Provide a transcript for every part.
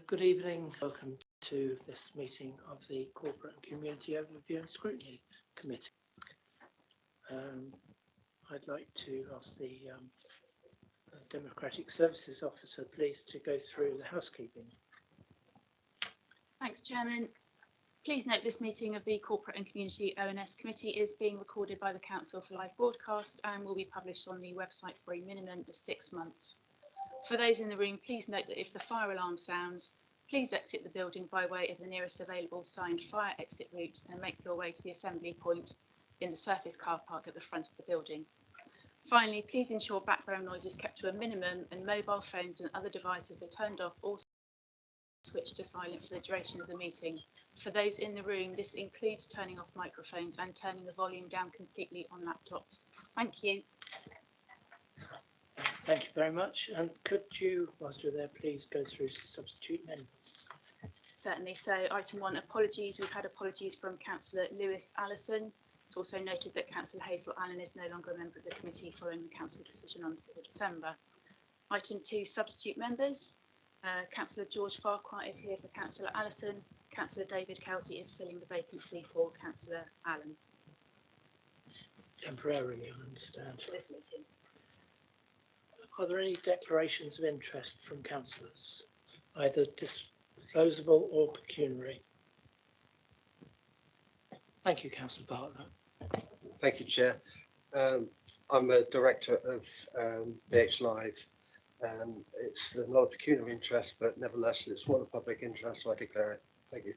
Good evening. Welcome to this meeting of the Corporate and Community Overview and Scrutiny Committee. I'd like to ask the Democratic Services Officer, please, to go through the housekeeping. Thanks, Chairman. Please note this meeting of the Corporate and Community ONS Committee is being recorded by the Council for live broadcast and will be published on the website for a minimum of 6 months. For those in the room, please note that if the fire alarm sounds, please exit the building by way of the nearest available signed fire exit route and make your way to the assembly point in the surface car park at the front of the building. Finally, please ensure background noise is kept to a minimum and mobile phones and other devices are turned off or switched to silent for the duration of the meeting. For those in the room, this includes turning off microphones and turning the volume down completely on laptops. Thank you. Thank you very much. And could you, whilst you're there, please go through substitute members? Certainly. So item 1, apologies. We've had apologies from Councillor Lewis Allison. It's also noted that Councillor Hazel Allen is no longer a member of the committee following the council decision on 5th of December. Item 2, substitute members. Councillor George Farquhar is here for Councillor Allison. Councillor David Kelsey is filling the vacancy for Councillor Allen. Temporarily, I understand. For this meeting. Are there any declarations of interest from councillors, either disclosable or pecuniary? Thank you, Councillor Bartlett. Thank you, Chair. I'm a director of BH Live. It's not a pecuniary interest, but nevertheless, it's one of public interest, so I declare it. Thank you.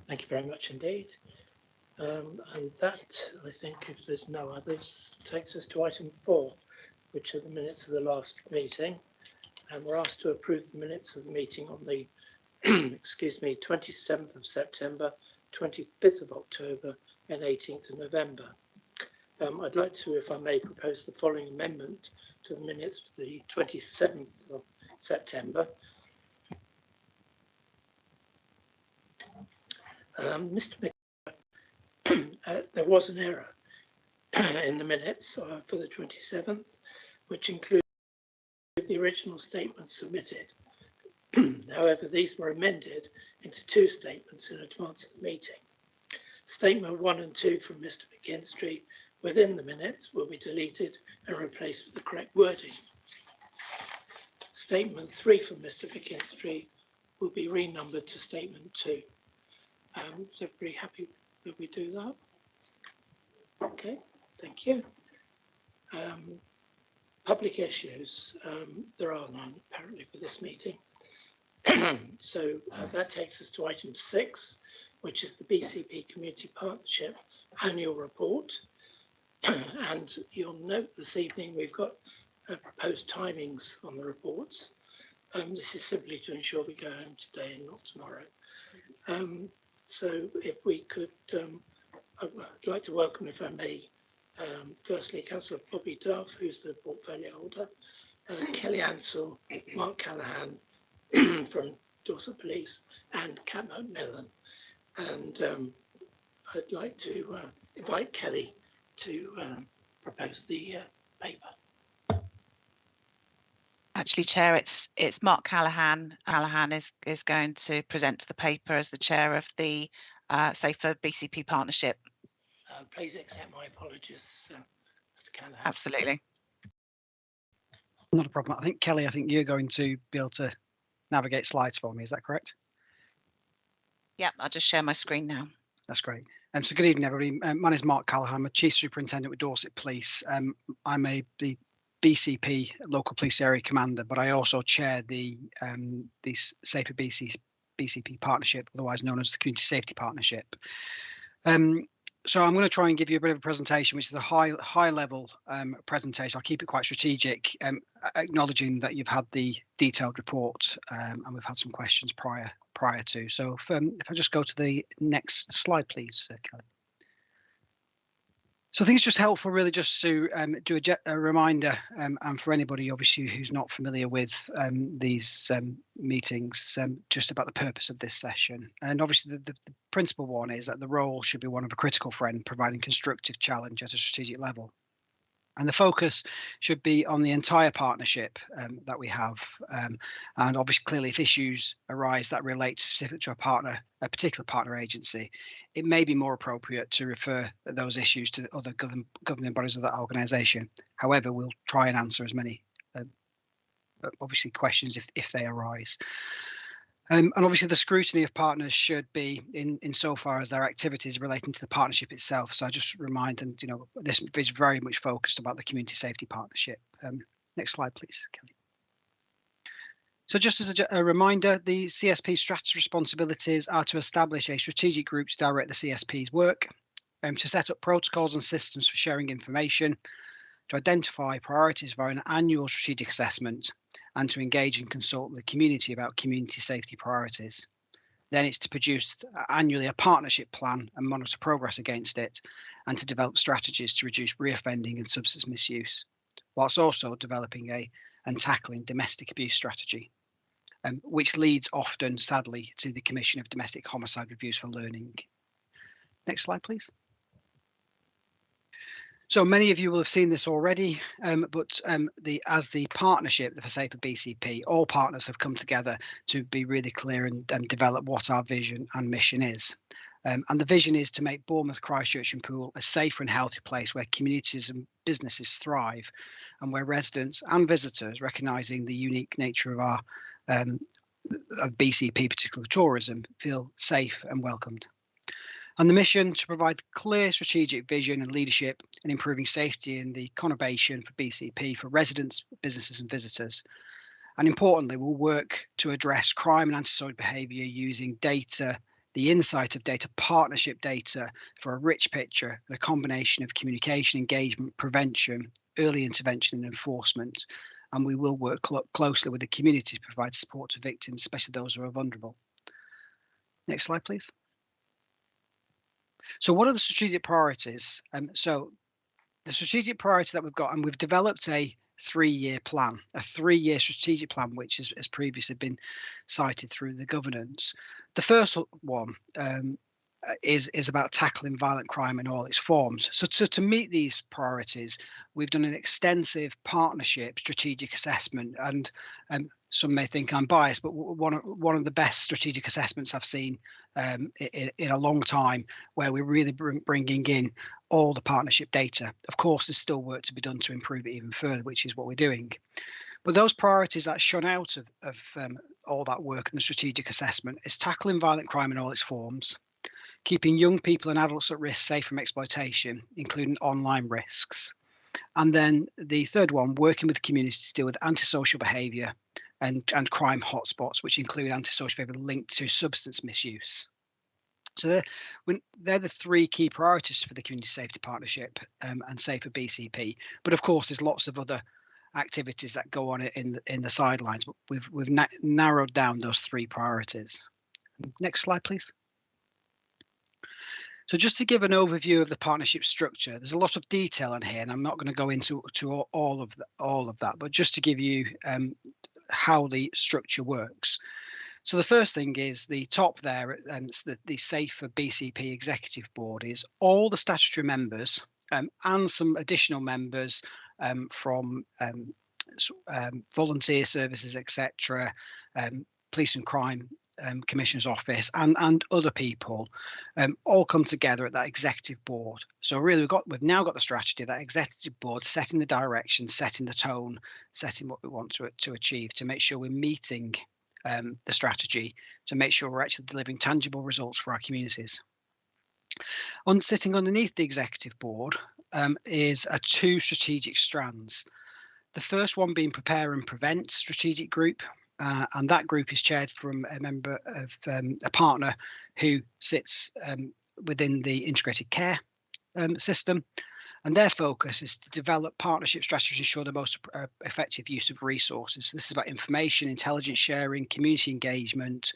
Thank you very much indeed. And that, I think, if there's no others, takes us to item 4, which are the minutes of the last meeting. And we're asked to approve the minutes of the meeting on the, 27th of September, 25th of October and 18th of November. I'd like to, if I may, propose the following amendment to the minutes for the 27th of September. Mr. There was an error in the minutes for the 27th, which included the original statement submitted. However, these were amended into 2 statements in advance of the meeting. Statement 1 and 2 from Mr. McKinstry within the minutes will be deleted and replaced with the correct wording. Statement 3 from Mr. McKinstry will be renumbered to statement 2. Is everybody happy that we do that? Okay, thank you. Public issues, there are none apparently for this meeting. So that takes us to item 6, which is the BCP Community Partnership Annual Report. And you'll note this evening we've got proposed timings on the reports. This is simply to ensure we go home today and not tomorrow. So if we could, I'd like to welcome, if I may, firstly Councillor Bobby Duff, who's the portfolio holder, Kelly Ansell, Mark Callahan from Dorset Police, and Cat Macmillan. And I'd like to invite Kelly to propose the paper. Actually, Chair, it's Mark Callahan. Callahan is going to present the paper as the chair of the Safer BCP Partnership. Please accept my apologies, Mr. Callahan. Absolutely. Not a problem. I think, Kelly, you're going to be able to navigate slides for me. Is that correct? Yep, I'll just share my screen now. That's great. So good evening, everybody. My name is Mark Callahan. I'm a Chief Superintendent with Dorset Police. I'm the BCP Local Police Area Commander, but I also chair the Safer BCP Partnership, otherwise known as the Community Safety Partnership. So I'm going to try and give you a bit of a presentation, which is a high level presentation. I'll keep it quite strategic, acknowledging that you've had the detailed report and we've had some questions prior to. So if I just go to the next slide, please, Kelly. So I think it's just helpful really just to do a reminder, and for anybody obviously who's not familiar with these meetings, just about the purpose of this session. And obviously the principal one is that the role should be one of a critical friend, providing constructive challenge at a strategic level. And the focus should be on the entire partnership that we have. And obviously, clearly, if issues arise that relate specifically to a particular partner agency, it may be more appropriate to refer those issues to other governing bodies of that organisation. However, we'll try and answer as many, obviously, questions if they arise. And obviously the scrutiny of partners should be insofar as their activities relating to the partnership itself. So I just remind them, this is very much focused about the community safety partnership. Next slide, please, Kelly. So just as a reminder, the CSP strategy responsibilities are to establish a strategic group to direct the CSP's work, to set up protocols and systems for sharing information, to identify priorities via an annual strategic assessment, and to engage and consult the community about community safety priorities. Then it's to produce annually a partnership plan and monitor progress against it, and to develop strategies to reduce reoffending and substance misuse, whilst also developing and tackling domestic abuse strategy, which leads often, sadly, to the commission of domestic homicide reviews for learning. Next slide, please. So many of you will have seen this already, but as the partnership for Safer BCP, all partners have come together to be really clear and develop what our vision and mission is. And the vision is to make Bournemouth, Christchurch and Poole a safer and healthy place where communities and businesses thrive, and where residents and visitors, recognising the unique nature of our of BCP, particularly tourism, feel safe and welcomed. And the mission to provide clear strategic vision and leadership in improving safety in the conurbation for BCP for residents, businesses and visitors. And importantly, we'll work to address crime and antisocial behaviour using data, the insight of data, partnership data for a rich picture and a combination of communication, engagement, prevention, early intervention and enforcement. And we will work closely with the community to provide support to victims, especially those who are vulnerable. Next slide, please. So what are the strategic priorities? So the strategic priority that we've got, and we've developed a 3-year plan, a 3-year strategic plan, which has previously been cited through the governance. The first one is about tackling violent crime in all its forms. So to meet these priorities, we've done an extensive partnership strategic assessment, and some may think I'm biased, but one of the best strategic assessments I've seen in a long time, where we're really bringing in all the partnership data. Of course, there's still work to be done to improve it even further, which is what we're doing. But those priorities that shone out of all that work in the strategic assessment is tackling violent crime in all its forms, keeping young people and adults at risk safe from exploitation, including online risks. And then the third one, working with the community to deal with antisocial behaviour and crime hotspots, which include antisocial behaviour linked to substance misuse. So they're the 3 key priorities for the Community Safety Partnership and Safer BCP. But of course, there's lots of other activities that go on in the sidelines, but we've narrowed down those 3 priorities. Next slide, please. So just to give an overview of the partnership structure, there's a lot of detail in here, and I'm not going to go into all of that, but just to give you how the structure works. So the first thing is the top there, the Safer BCP Executive Board is all the statutory members and some additional members from volunteer services, etc., police and crime Commissioner's Office and other people all come together at that executive board. So really we've now got the strategy, that executive board setting the direction, setting the tone, setting what we want to achieve, to make sure we're meeting the strategy, to make sure we're actually delivering tangible results for our communities. Sitting underneath the executive board is 2 strategic strands. The first one being Prepare and Prevent strategic group. And that group is chaired from a member of a partner who sits within the integrated care system. And their focus is to develop partnership strategies to ensure the most effective use of resources. So this is about information, intelligence sharing, community engagement,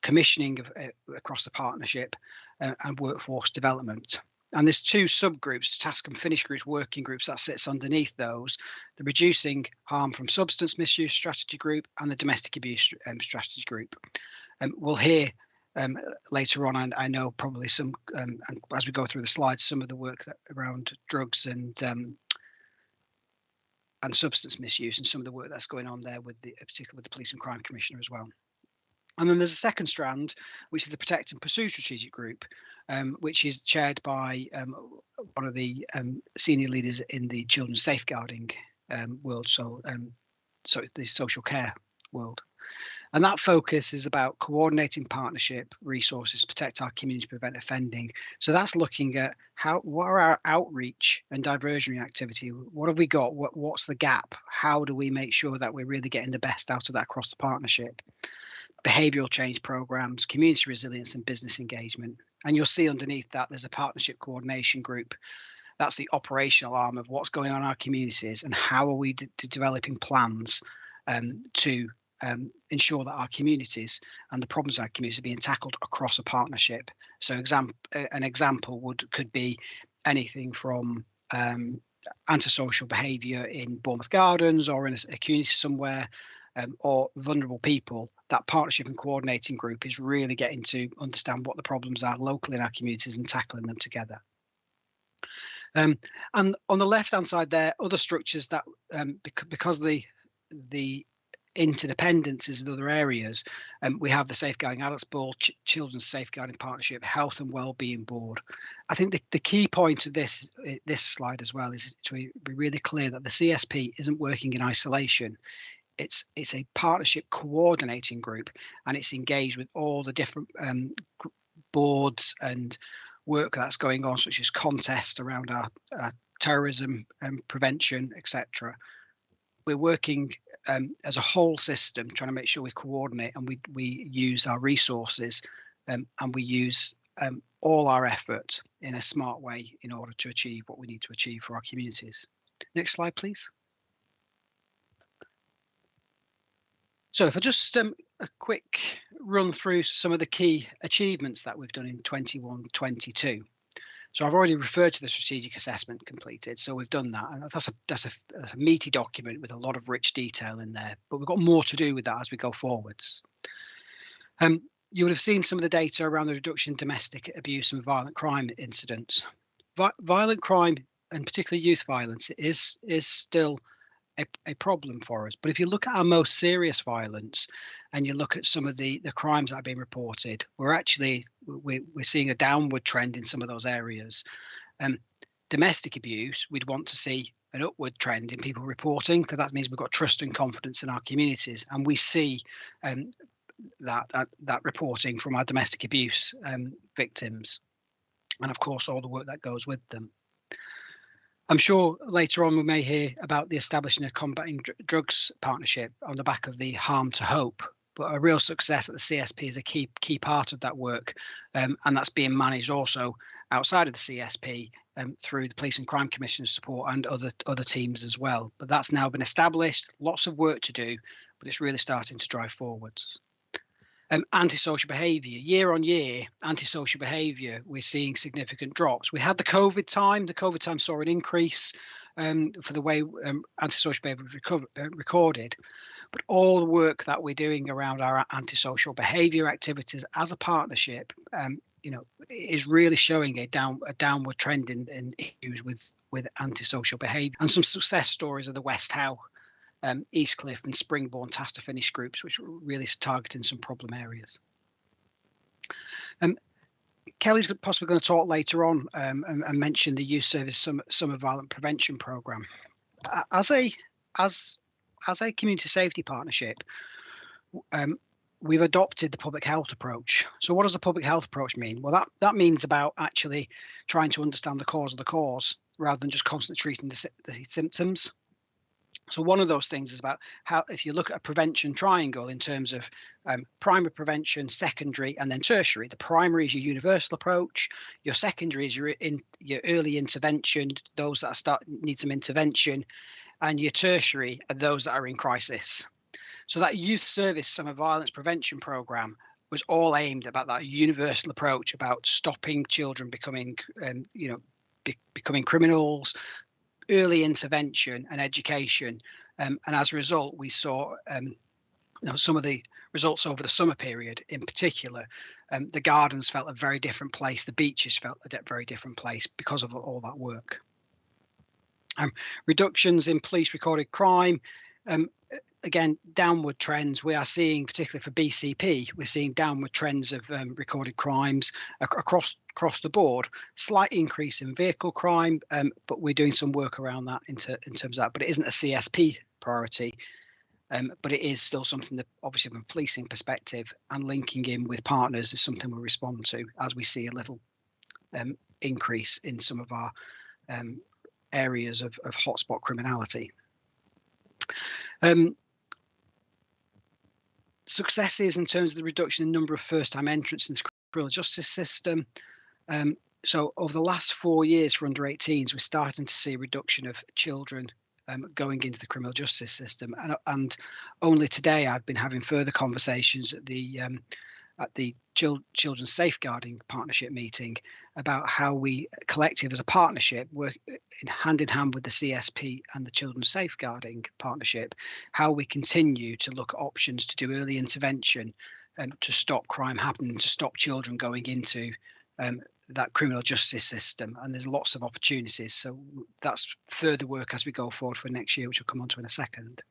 commissioning across the partnership, and workforce development. And there's 2 subgroups, task and finish groups, working groups that sits underneath those: the reducing harm from substance misuse strategy group and the domestic abuse strategy group. We'll hear later on. And I know probably some, and as we go through the slides, some of the work that around drugs and substance misuse, and some of the work that's going on there with particularly with the Police and Crime Commissioner as well. And then there's a second strand, which is the Protect and Pursue Strategic Group, which is chaired by one of the senior leaders in the children's safeguarding world, so the social care world. And that focus is about coordinating partnership resources to protect our community, prevent offending. So that's looking at what are our outreach and diversionary activity? What have we got? What's the gap? How do we make sure that we're really getting the best out of that across the partnership? Behavioural change programs, community resilience and business engagement. And you'll see underneath that there's a partnership coordination group. That's the operational arm of what's going on in our communities and how are we developing plans to ensure that our communities and the problems of our communities are being tackled across a partnership. So an example could be anything from antisocial behaviour in Bournemouth Gardens or in a community somewhere, or vulnerable people. That partnership and coordinating group is really getting to understand what the problems are locally in our communities and tackling them together. And on the left hand side there, other structures that because the interdependencies in other areas, we have the Safeguarding Adults Board, Children's Safeguarding Partnership, Health and Wellbeing Board. I think the key point of this slide as well is to be really clear that the CSP isn't working in isolation. It's a partnership coordinating group, and it's engaged with all the different boards and work that's going on, such as contests around our terrorism prevention, etc. We're working as a whole system, trying to make sure we coordinate and we use our resources and we use all our effort in a smart way in order to achieve what we need to achieve for our communities. Next slide, please. So if I just a quick run through some of the key achievements that we've done in 21-22. So I've already referred to the strategic assessment completed, so we've done that, and that's a meaty document with a lot of rich detail in there. But we've got more to do with that as we go forwards. You would have seen some of the data around the reduction in domestic abuse and violent crime incidents. Violent crime, and particularly youth violence, is still a problem for us. But if you look at our most serious violence and you look at some of the crimes that have been reported, we're seeing a downward trend in some of those areas. Domestic abuse, we'd want to see an upward trend in people reporting, because that means we've got trust and confidence in our communities, and we see that reporting from our domestic abuse victims, and of course all the work that goes with them. I'm sure later on we may hear about the establishing of combating drugs partnership on the back of the Harm to Hope, but a real success at the CSP is a key part of that work, and that's being managed also outside of the CSP through the Police and Crime Commissioner's support and other teams as well. But that's now been established, lots of work to do, but it's really starting to drive forwards. Antisocial behaviour, year on year, antisocial behaviour, we're seeing significant drops. We had the COVID time saw an increase for the way antisocial behaviour was recorded, but all the work that we're doing around our antisocial behaviour activities as a partnership, is really showing a downward trend in issues with antisocial behaviour. And some success stories of the West Howe, Eastcliff and Springbourne task to finish groups, which were really targeting some problem areas. Kelly's possibly going to talk later on and mention the Youth Service Summer Violent Prevention Programme. As a community safety partnership, we've adopted the public health approach. So what does the public health approach mean? Well, that means about actually trying to understand the cause of the cause rather than just concentrating the symptoms. So one of those things is about how, if you look at a prevention triangle in terms of primary prevention, secondary, and then tertiary, the primary is your universal approach, your secondary is your early intervention, those that need some intervention, and your tertiary are those that are in crisis. So that Youth Service Summer Violence Prevention Programme was all aimed about that universal approach, about stopping children becoming criminals, early intervention and education, and as a result we saw some of the results over the summer period in particular, the gardens felt a very different place, the beaches felt a very different place because of all that work. Reductions in police recorded crime, again, downward trends we are seeing, particularly for BCP, we're seeing downward trends of recorded crimes across the board. Slight increase in vehicle crime, but we're doing some work around that in terms of that. But it isn't a CSP priority, but it is still something that, obviously, from a policing perspective and linking in with partners, is something we'll respond to as we see a little increase in some of our areas of hotspot criminality. Successes in terms of the reduction in number of first-time entrants into the criminal justice system. So over the last 4 years for under 18s, we're starting to see a reduction of children going into the criminal justice system. And only today I've been having further conversations at the Children's Safeguarding Partnership meeting about how we collective as a partnership work hand in hand with the CSP and the Children's Safeguarding Partnership, how we continue to look at options to do early intervention to stop crime happening, to stop children going into that criminal justice system. And there's lots of opportunities. So that's further work as we go forward for next year, which we'll come on to in a second.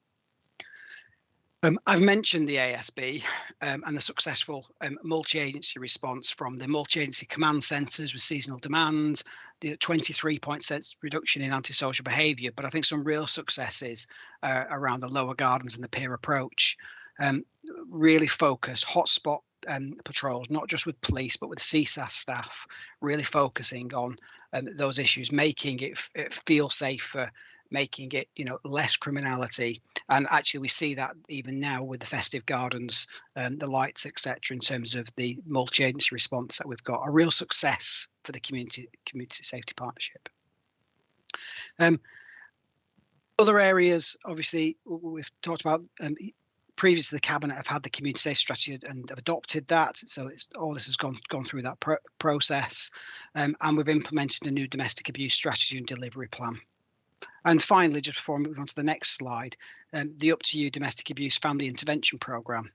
I've mentioned the ASB and the successful multi-agency response from the multi-agency command centres with seasonal demand, the 23% reduction in antisocial behaviour, but I think some real successes around the lower gardens and the peer approach. Really focus hotspot patrols, not just with police, but with CSAS staff, really focusing on those issues, making it feel safer, making it, less criminality. And actually we see that even now with the festive gardens, the lights, etc., in terms of the multi-agency response that we've got, a real success for the community safety partnership. Other areas, obviously, we've talked about previously. The cabinet have had the community safety strategy and have adopted that, so all this has gone through that process, and we've implemented a new domestic abuse strategy and delivery plan. And finally, just before we move on to the next slide, the Up to You Domestic Abuse Family Intervention Programme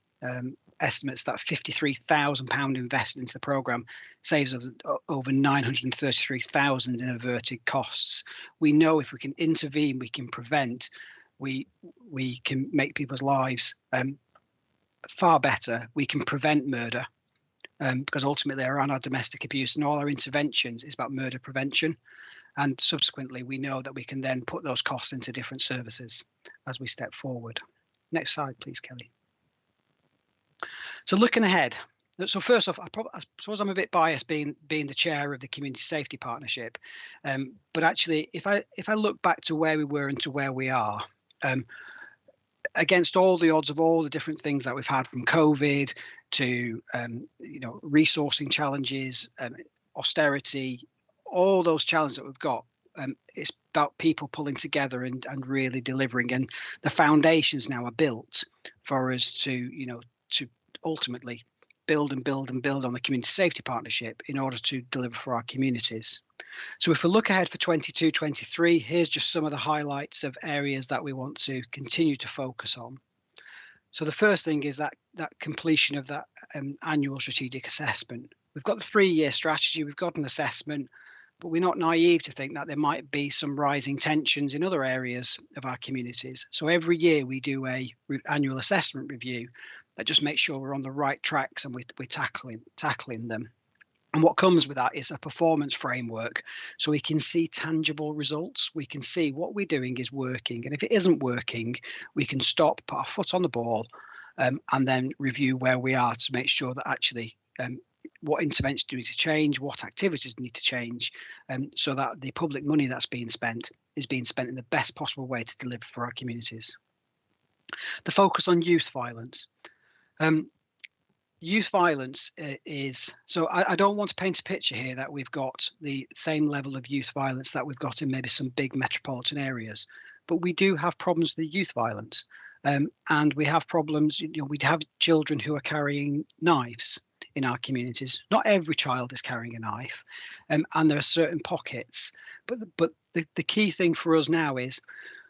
estimates that £53,000 invested into the programme saves us over 933,000 in averted costs. We know if we can intervene, we can prevent, we can make people's lives far better. We can prevent murder because ultimately around our domestic abuse and all our interventions is about murder prevention. And subsequently, we know that we can then put those costs into different services as we step forward. Next slide, please, Kelly. So looking ahead. So first off, I suppose I'm a bit biased being the chair of the Community Safety Partnership. But actually, if I look back to where we were and to where we are, against all the odds of all the different things that we've had, from COVID to resourcing challenges, austerity, all those challenges that we've got, it's about people pulling together and really delivering, and the foundations now are built for us to ultimately build and build and build on the community safety partnership in order to deliver for our communities. So if we look ahead for 22-23, here's just some of the highlights of areas that we want to continue to focus on. So the first thing is that completion of that annual strategic assessment. We've got the 3-year strategy, we've got an assessment, but we're not naive to think that there might be some rising tensions in other areas of our communities. So every year we do a annual assessment review that just makes sure we're on the right tracks and we're tackling them. And what comes with that is a performance framework, so we can see tangible results. We can see what we're doing is working, and if it isn't working, we can stop, put our foot on the ball, and then review where we are to make sure that actually what interventions do we need to change, what activities need to change, so that the public money that's being spent is being spent in the best possible way to deliver for our communities. The focus on youth violence. Youth violence is, so I don't want to paint a picture here that we've got the same level of youth violence that we've got in maybe some big metropolitan areas, but we do have problems with youth violence, and we have problems. We have children who are carrying knives in our communities. Not every child is carrying a knife, and there are certain pockets. But the key thing for us now is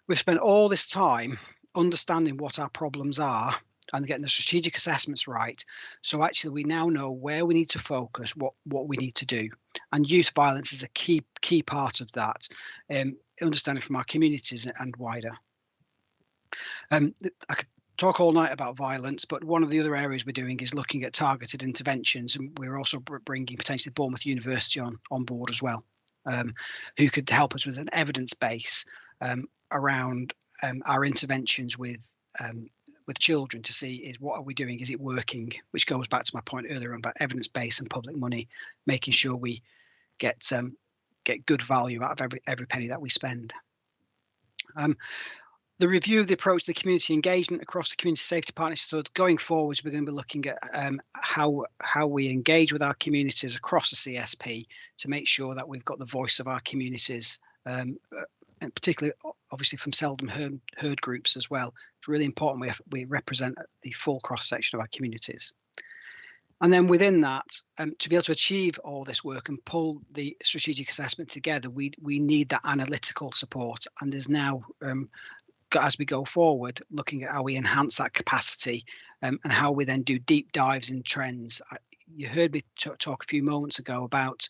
we've spent all this time understanding what our problems are. and getting the strategic assessments right. So actually we now know where we need to focus, what we need to do. And youth violence is a key part of that, understanding from our communities and wider. I could talk all night about violence, but one of the other areas we're doing is looking at targeted interventions, and we're also bringing potentially Bournemouth University on board as well, who could help us with an evidence base around our interventions with children to see is what are we doing, is it working, which goes back to my point earlier about evidence base and public money, making sure we get good value out of every penny that we spend. The review of the approach to the community engagement across the community safety partnership. So going forwards, we're going to be looking at how we engage with our communities across the CSP to make sure that we've got the voice of our communities, and particularly obviously from seldom heard groups as well. It's really important we represent the full cross section of our communities. And then within that, to be able to achieve all this work and pull the strategic assessment together, we need that analytical support. And there's now, as we go forward, looking at how we enhance that capacity and how we then do deep dives in trends. You heard me talk a few moments ago about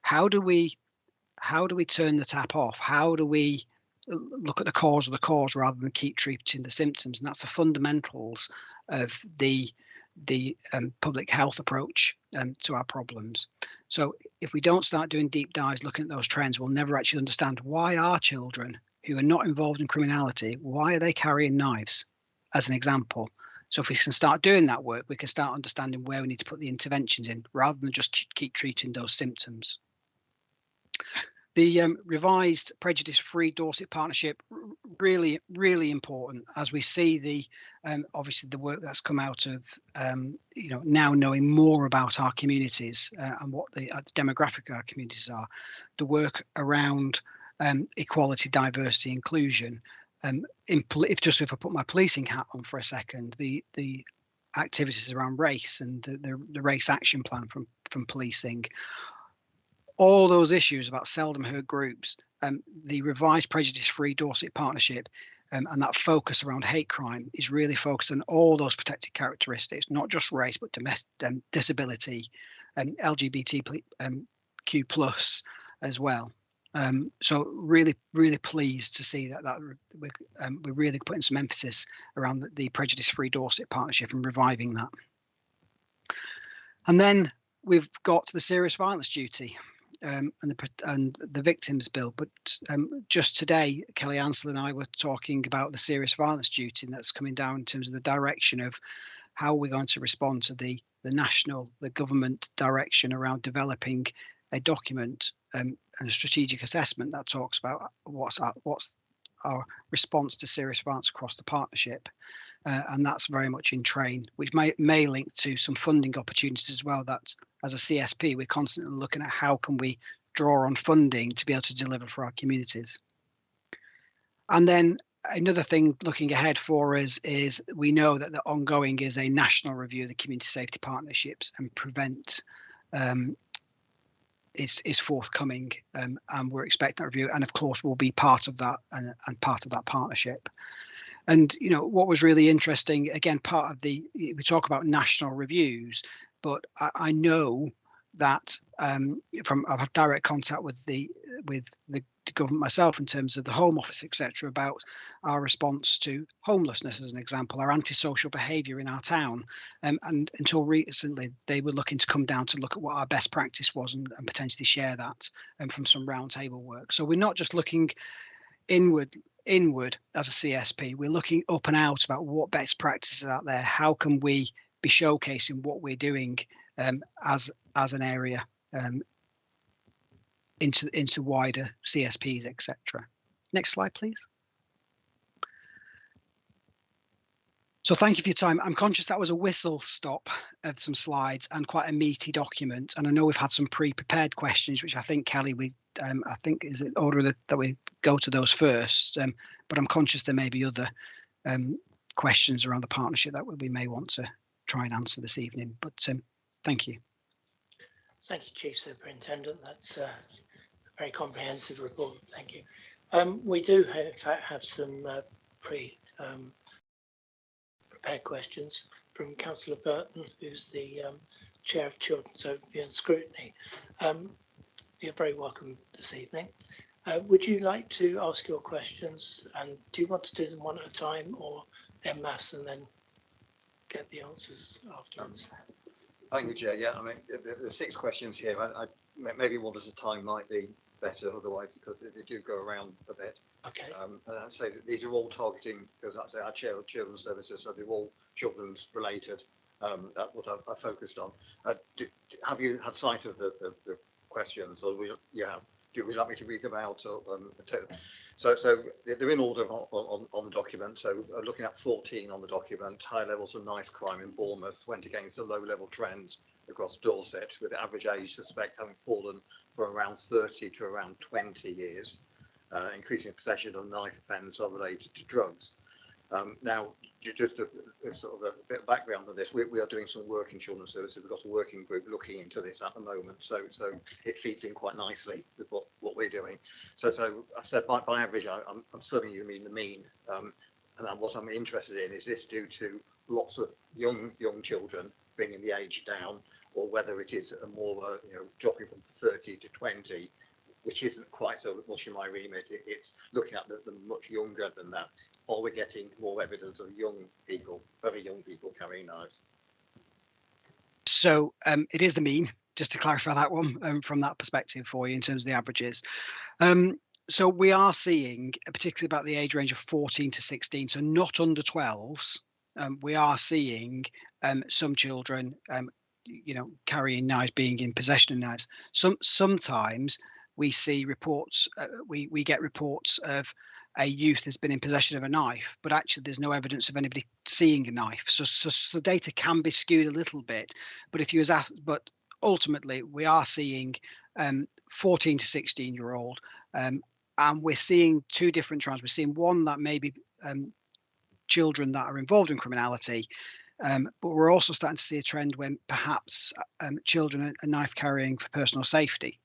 how do we turn the tap off? How do we look at the cause of the cause rather than keep treating the symptoms? And that's the fundamentals of the public health approach to our problems. So if we don't start doing deep dives looking at those trends, we'll never actually understand why our children who are not involved in criminality, why are they carrying knives, as an example. So if we can start doing that work, we can start understanding where we need to put the interventions in rather than just keep treating those symptoms. The revised prejudice-free Dorset partnership, really, really important as we see the obviously the work that's come out of now knowing more about our communities and what the demographic of our communities are. The work around equality, diversity, inclusion. If I put my policing hat on for a second, the activities around race and the race action plan from policing. All those issues about seldom heard groups, the revised prejudice-free Dorset partnership, and that focus around hate crime is really focused on all those protected characteristics, not just race, but disability, LGBTQ plus as well. So really, really pleased to see that we're really putting some emphasis around the prejudice-free Dorset partnership and reviving that. And then we've got the serious violence duty. And the victims bill, but just today Kelly Ansell and I were talking about the serious violence duty, and that's coming down in terms of the direction of how we're going to respond to the government direction around developing a document and a strategic assessment that talks about what's our response to serious violence across the partnership. And that's very much in train, which may link to some funding opportunities as well. That as a CSP, we're constantly looking at how can we draw on funding to be able to deliver for our communities. And then another thing looking ahead for us is we know that the ongoing is a national review of the community safety partnerships, and Prevent is forthcoming, and we're expecting that review. And of course, we'll be part of that and part of that partnership. And what was really interesting, again, part of we talk about national reviews, but I know that I've had direct contact with the government myself in terms of the Home Office, etc., about our response to homelessness, as an example, our antisocial behaviour in our town. And until recently, they were looking to come down to look at what our best practice was and potentially share that from some roundtable work. So we're not just looking inward as a CSP, we're looking up and out about what best practices are out there. How can we be showcasing what we're doing as an area into wider CSPs, etc. Next slide, please. So thank you for your time. I'm conscious that was a whistle stop of some slides and quite a meaty document. And I know we've had some pre-prepared questions, which I think, Kelly, I think is in order that we go to those first. But I'm conscious there may be other questions around the partnership that we may want to try and answer this evening. But thank you. Thank you, Chief Superintendent. That's a very comprehensive report. Thank you. We do, in fact, have some prepared prepared questions from Councillor Burton, who's the Chair of Children's Overview and Scrutiny. You're very welcome this evening. Would you like to ask your questions, and do you want to do them one at a time or en masse and then get the answers afterwards? Thank you, Chair. Yeah, I mean, the 6 questions here, I maybe one at a time might be better otherwise, because they do go around a bit. Okay. And I'd say that these are all targeting, because I'd say our Chair of Children's Services, so they're all children's related. That's what I focused on. Have you had sight of the questions, or would you like me to read them out? Or, so they're in order on the document. So looking at 14 on the document, high levels of knife crime in Bournemouth went against a low-level trend across Dorset, with the average age suspect having fallen from around 30 to around 20 years. Increasing possession of knife offence are related to drugs. Now, just a sort of a bit of background on this, we are doing some work in Children's Services. We've got a working group looking into this at the moment, so it feeds in quite nicely with what we're doing. So I said by average, I'm certainly you mean the mean, and what I'm interested in is this due to lots of young children bringing the age down, or whether it is a more dropping from 30 to 20, which isn't quite so much in my remit. It's looking at the much younger than that. Or we're getting more evidence of young people, very young people carrying knives. So it is the mean, just to clarify that one from that perspective for you in terms of the averages. So we are seeing, particularly about the age range of 14 to 16, so not under 12s, we are seeing some children, carrying knives, being in possession of knives. Sometimes we see reports, we get reports of a youth has been in possession of a knife, but actually there's no evidence of anybody seeing a knife. So the data can be skewed a little bit, but if you was asked, but ultimately we are seeing 14 to 16-year-old, and we're seeing 2 different trends. We're seeing one that may be children that are involved in criminality, but we're also starting to see a trend when perhaps children are knife carrying for personal safety.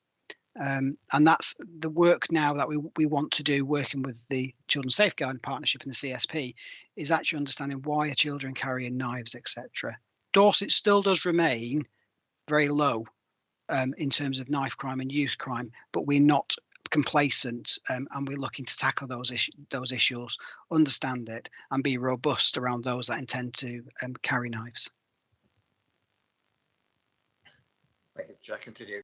And that's the work now that we want to do, working with the Children's Safeguarding Partnership and the CSP, is actually understanding why are children carrying knives, etc. Dorset still does remain very low in terms of knife crime and youth crime, but we're not complacent, and we're looking to tackle those issues, understand it, and be robust around those that intend to carry knives. Thank you, Jack. Continue.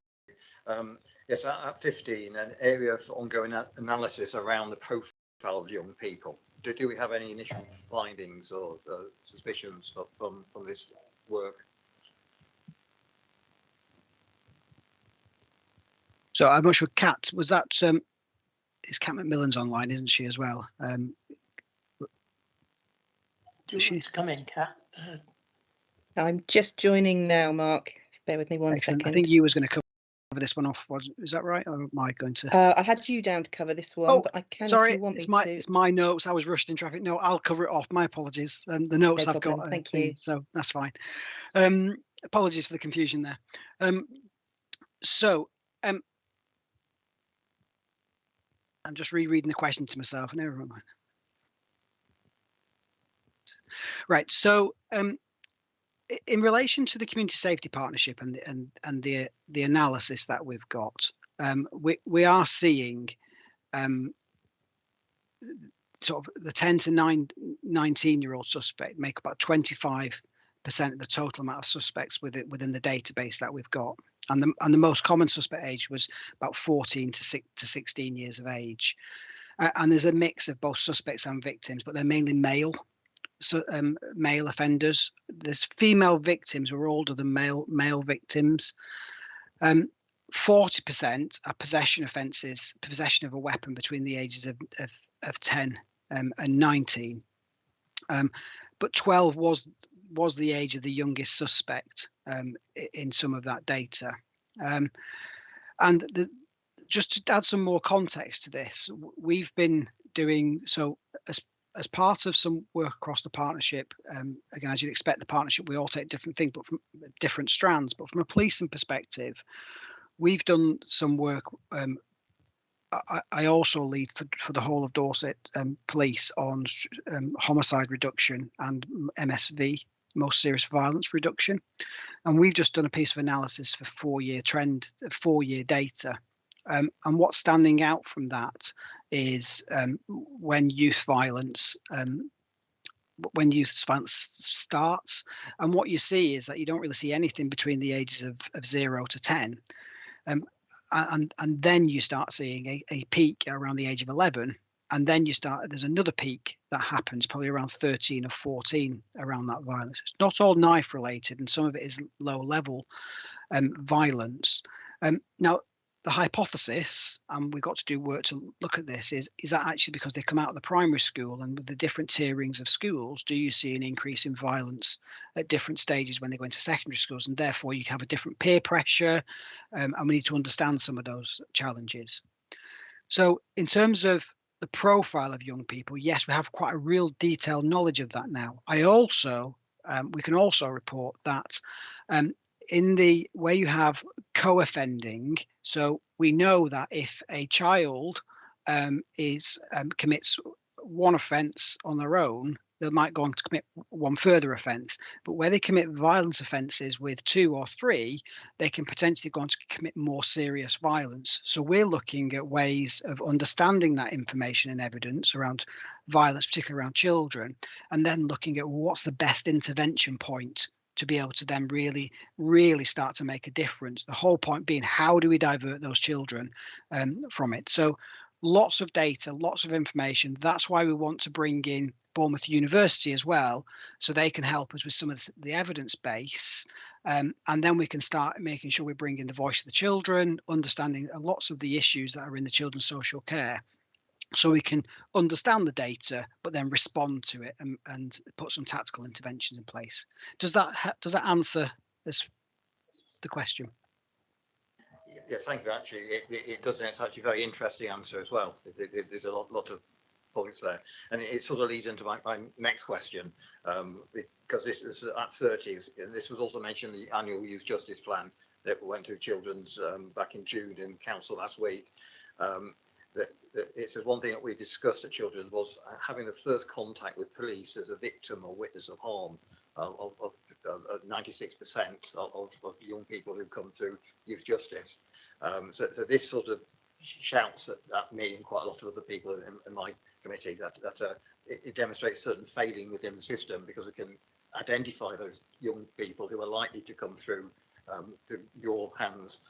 Yes, at 15, an area for ongoing analysis around the profile of young people. Do we have any initial findings or suspicions from this work? So I'm not sure, Kat, was that, is Kat McMillan's online, isn't she, as well? Do you want to come in, Kat? I'm just joining now, Mark. Bear with me one Excellent. second. I think you was going to cover this one off. Is that right? Or am I going to? I had you down to cover this one, but I can sorry, if you want it's me to. It's my notes. I was rushed in traffic. No, I'll cover it off. My apologies. The notes No I've problem. got. Thank you. So that's fine. Apologies for the confusion there. I'm just rereading the question to myself. Never mind. Right. So in relation to the community safety partnership and the analysis that we've got, we are seeing sort of the 10 to 19-year-old suspect make about 25% of the total amount of suspects within the database that we've got, and the most common suspect age was about 14 to 16 years of age, and there's a mix of both suspects and victims, but they're mainly male. So male offenders. There's female victims who are older than male victims. 40% are possession offences, possession of a weapon between the ages of 10 and 19. But 12 was the age of the youngest suspect in some of that data. Just to add some more context to this, we've been doing so as part of some work across the partnership. Again, as you'd expect, the partnership, we all take different things, but from different strands. But from a policing perspective, we've done some work I also lead for the whole of Dorset Police on homicide reduction and MSV, most serious violence reduction. And we've just done a piece of analysis for 4-year trend, 4-year data. And what's standing out from that is when youth violence starts, and what you see is that you don't really see anything between the ages of 0 to 10. And then you start seeing a peak around the age of 11, and then there's another peak that happens probably around 13 or 14 around that violence. It's not all knife related, and some of it is low level violence. Now, the hypothesis, and we've got to do work to look at this, is that actually because they come out of the primary school, and with the different tierings of schools, do you see an increase in violence at different stages when they go into secondary schools, and therefore you have a different peer pressure, and we need to understand some of those challenges. So in terms of the profile of young people, yes, we have quite a real detailed knowledge of that now. We can also report that in the where you have co-offending, so we know that if a child commits one offence on their own, they might go on to commit one further offence. But where they commit violence offences with 2 or 3, they can potentially go on to commit more serious violence. So we're looking at ways of understanding that information and evidence around violence, particularly around children, and then looking at what's the best intervention point to be able to then really start to make a difference. The whole point being, how do we divert those children from it? So lots of data, lots of information. That's why we want to bring in Bournemouth University as well, so they can help us with some of the evidence base. And then we can start making sure we bring in the voice of the children, understanding lots of the issues that are in the children's social care, so we can understand the data, but then respond to it and put some tactical interventions in place. Does that answer the question? Yeah, thank you. Actually, it does. It's actually a very interesting answer as well. There's a lot of points there, and it sort of leads into my next question, because this was at 30. This was also mentioned in the annual youth justice plan that went to children's back in June in council last week. That it says one thing that we discussed at children was having the first contact with police as a victim or witness of harm. Of 96% of young people who come through youth justice. So this sort of shouts at me and quite a lot of other people in my committee that it demonstrates certain failing within the system, because we can identify those young people who are likely to come through your hands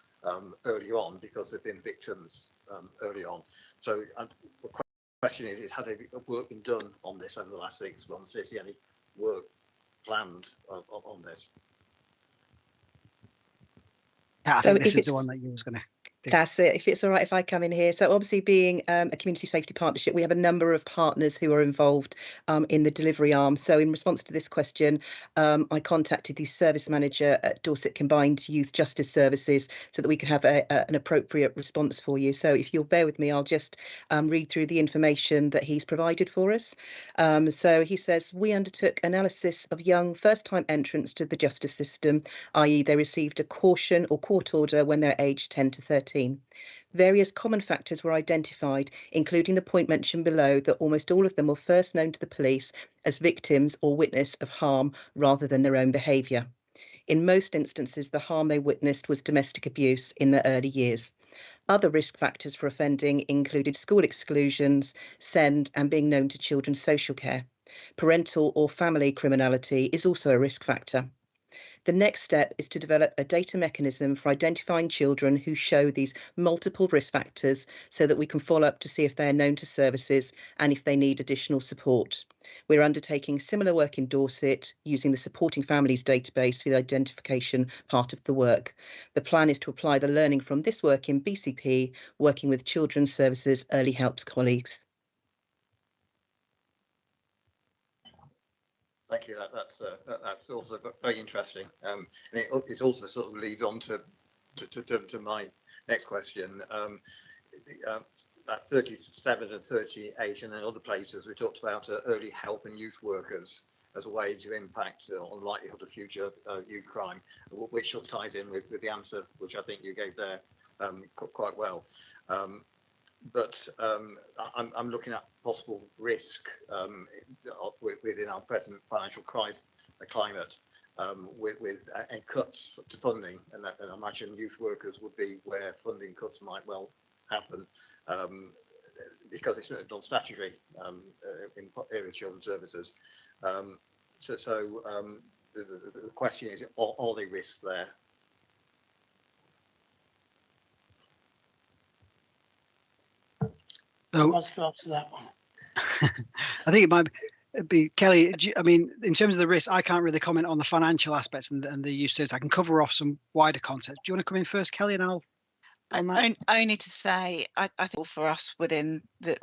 early on because they've been victims early on. So the question is has there work been done on this over the last 6 months? Is there any work planned on this? I So think this if was the it's one that you was going to do. That's it. If it's all right, if I come in here. So obviously being a community safety partnership, we have a number of partners who are involved in the delivery arm. So in response to this question, I contacted the service manager at Dorset Combined Youth Justice Services so that we could have an appropriate response for you. So if you'll bear with me, I'll just read through the information that he's provided for us. So he says, we undertook analysis of young first-time entrants to the justice system, i.e. they received a caution or court order when they're aged 10 to 13. Various common factors were identified, including the point mentioned below that almost all of them were first known to the police as victims or witness of harm rather than their own behaviour. In most instances, the harm they witnessed was domestic abuse in their early years. Other risk factors for offending included school exclusions, SEND, and being known to children's social care. Parental or family criminality is also a risk factor. The next step is to develop a data mechanism for identifying children who show these multiple risk factors so that we can follow up to see if they are known to services and if they need additional support. We're undertaking similar work in Dorset using the Supporting Families database for the identification part of the work. The plan is to apply the learning from this work in BCP, working with Children's Services Early Helps colleagues. Thank you. That's also very interesting, and it also sort of leads on to my next question. At 37 and 38 and in other places, we talked about early help and youth workers as a way to impact on likelihood of future youth crime, which sort of ties in with the answer which I think you gave there quite well. but I'm looking at possible risk within our present financial climate with cuts to funding, and I imagine youth workers would be where funding cuts might well happen because it's non-statutory in area of children's services. The question is, are there risks there? Who wants to answer that one? I think it might be Kelly. I mean, in terms of the risk, I can't really comment on the financial aspects and the use terms. I can cover off some wider concepts. Do you want to come in first, Kelly, and I'll on that? Only to say, I think for us within the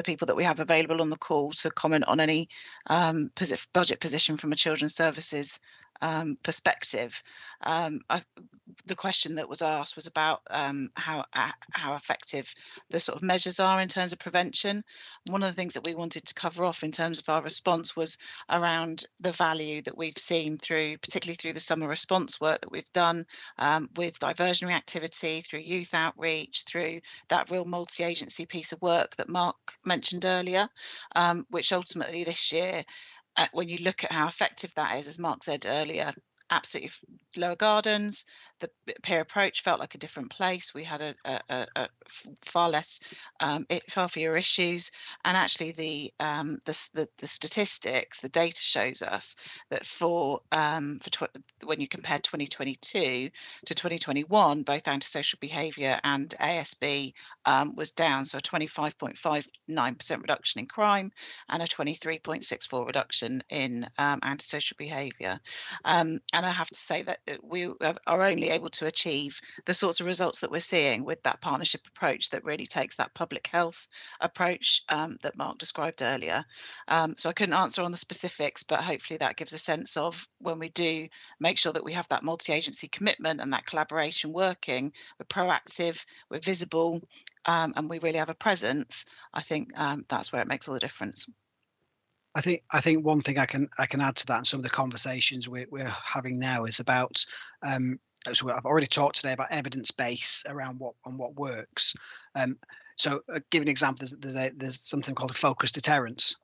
people that we have available on the call to comment on any budget position from a children's services perspective. The question that was asked was about how effective the sort of measures are in terms of prevention. One of the things that we wanted to cover off in terms of our response was around the value that we've seen particularly through the summer response work that we've done with diversionary activity, through youth outreach, through that real multi-agency piece of work that Mark mentioned earlier, which ultimately this year, when you look at how effective that is, as Mark said earlier, absolutely lower gardens, the peer approach felt like a different place. We had a far less, far fewer issues, and actually the statistics, the data shows us that when you compare 2022 to 2021, both antisocial behaviour and ASB was down, so a 25.59% reduction in crime and a 23.64% reduction in antisocial behaviour. And I have to say that we are only able to achieve the sorts of results that we're seeing with that partnership approach that really takes that public health approach that Mark described earlier. So I couldn't answer on the specifics, but hopefully that gives a sense of when we do make sure that we have that multi-agency commitment and that collaboration working, we're proactive, we're visible, and we really have a presence. I think that's where it makes all the difference. I think one thing I can add to that, and some of the conversations we're having now is about. So I've already talked today about evidence base around what works. So give an example. There's something called a focused deterrence.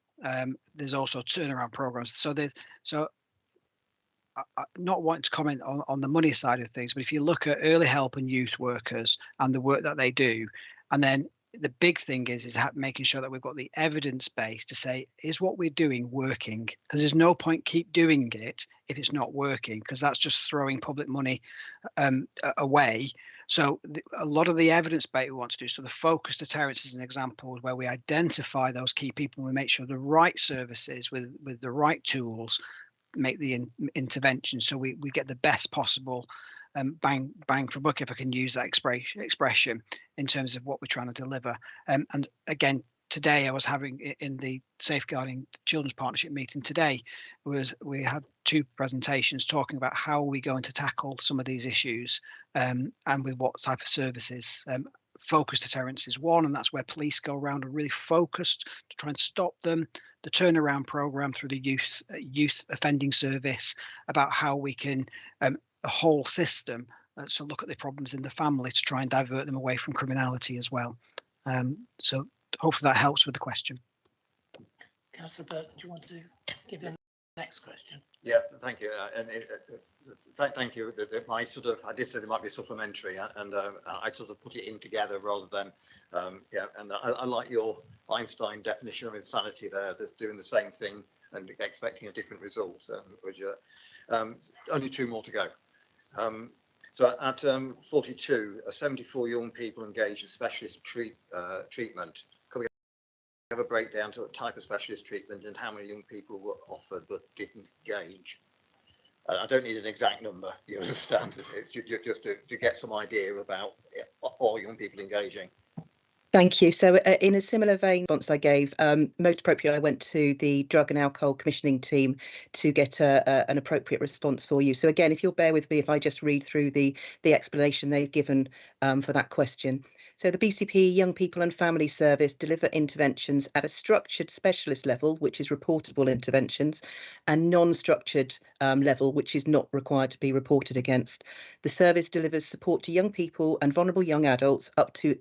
There's also turnaround programs. So not wanting to comment on the money side of things, but if you look at early help and youth workers and the work that they do, and then the big thing is making sure that we've got the evidence base to say, is what we're doing working? Because there's no point keep doing it if it's not working, because that's just throwing public money away. So a lot of the evidence base we want to do. So the focused deterrence is an example where we identify those key people and we make sure the right services with the right tools make the intervention, so we get the best possible bang for buck, if I can use that expression, in terms of what we're trying to deliver. And again, today I was having in the Safeguarding Children's Partnership meeting today, we had two presentations talking about how are we going to tackle some of these issues and with what type of services. Focused deterrence is one, and that's where police go around and really focused to try and stop them. The turnaround program through the youth offending service, about how we can a whole system, so look at the problems in the family to try and divert them away from criminality as well. So hopefully that helps with the question. Councillor Burton, do you want to give in the next question? Yes, thank you. Thank you. I did say there might be supplementary, and I sort of put it in together rather than, and I like your Einstein definition of insanity there, that's doing the same thing and expecting a different result. Only two more to go. So at 42, 74 young people engaged in specialist treatment. Can we have a breakdown to a type of specialist treatment and how many young people were offered but didn't engage? I don't need an exact number, you understand, it's just to get some idea about all young people engaging. Thank you. So in a similar vein, response I gave, most appropriate, I went to the Drug and Alcohol Commissioning team to get an appropriate response for you. So again, if you'll bear with me, if I just read through the explanation they've given for that question. So the BCP Young People and Family Service deliver interventions at a structured specialist level, which is reportable interventions, and non-structured level, which is not required to be reported against. The service delivers support to young people and vulnerable young adults up to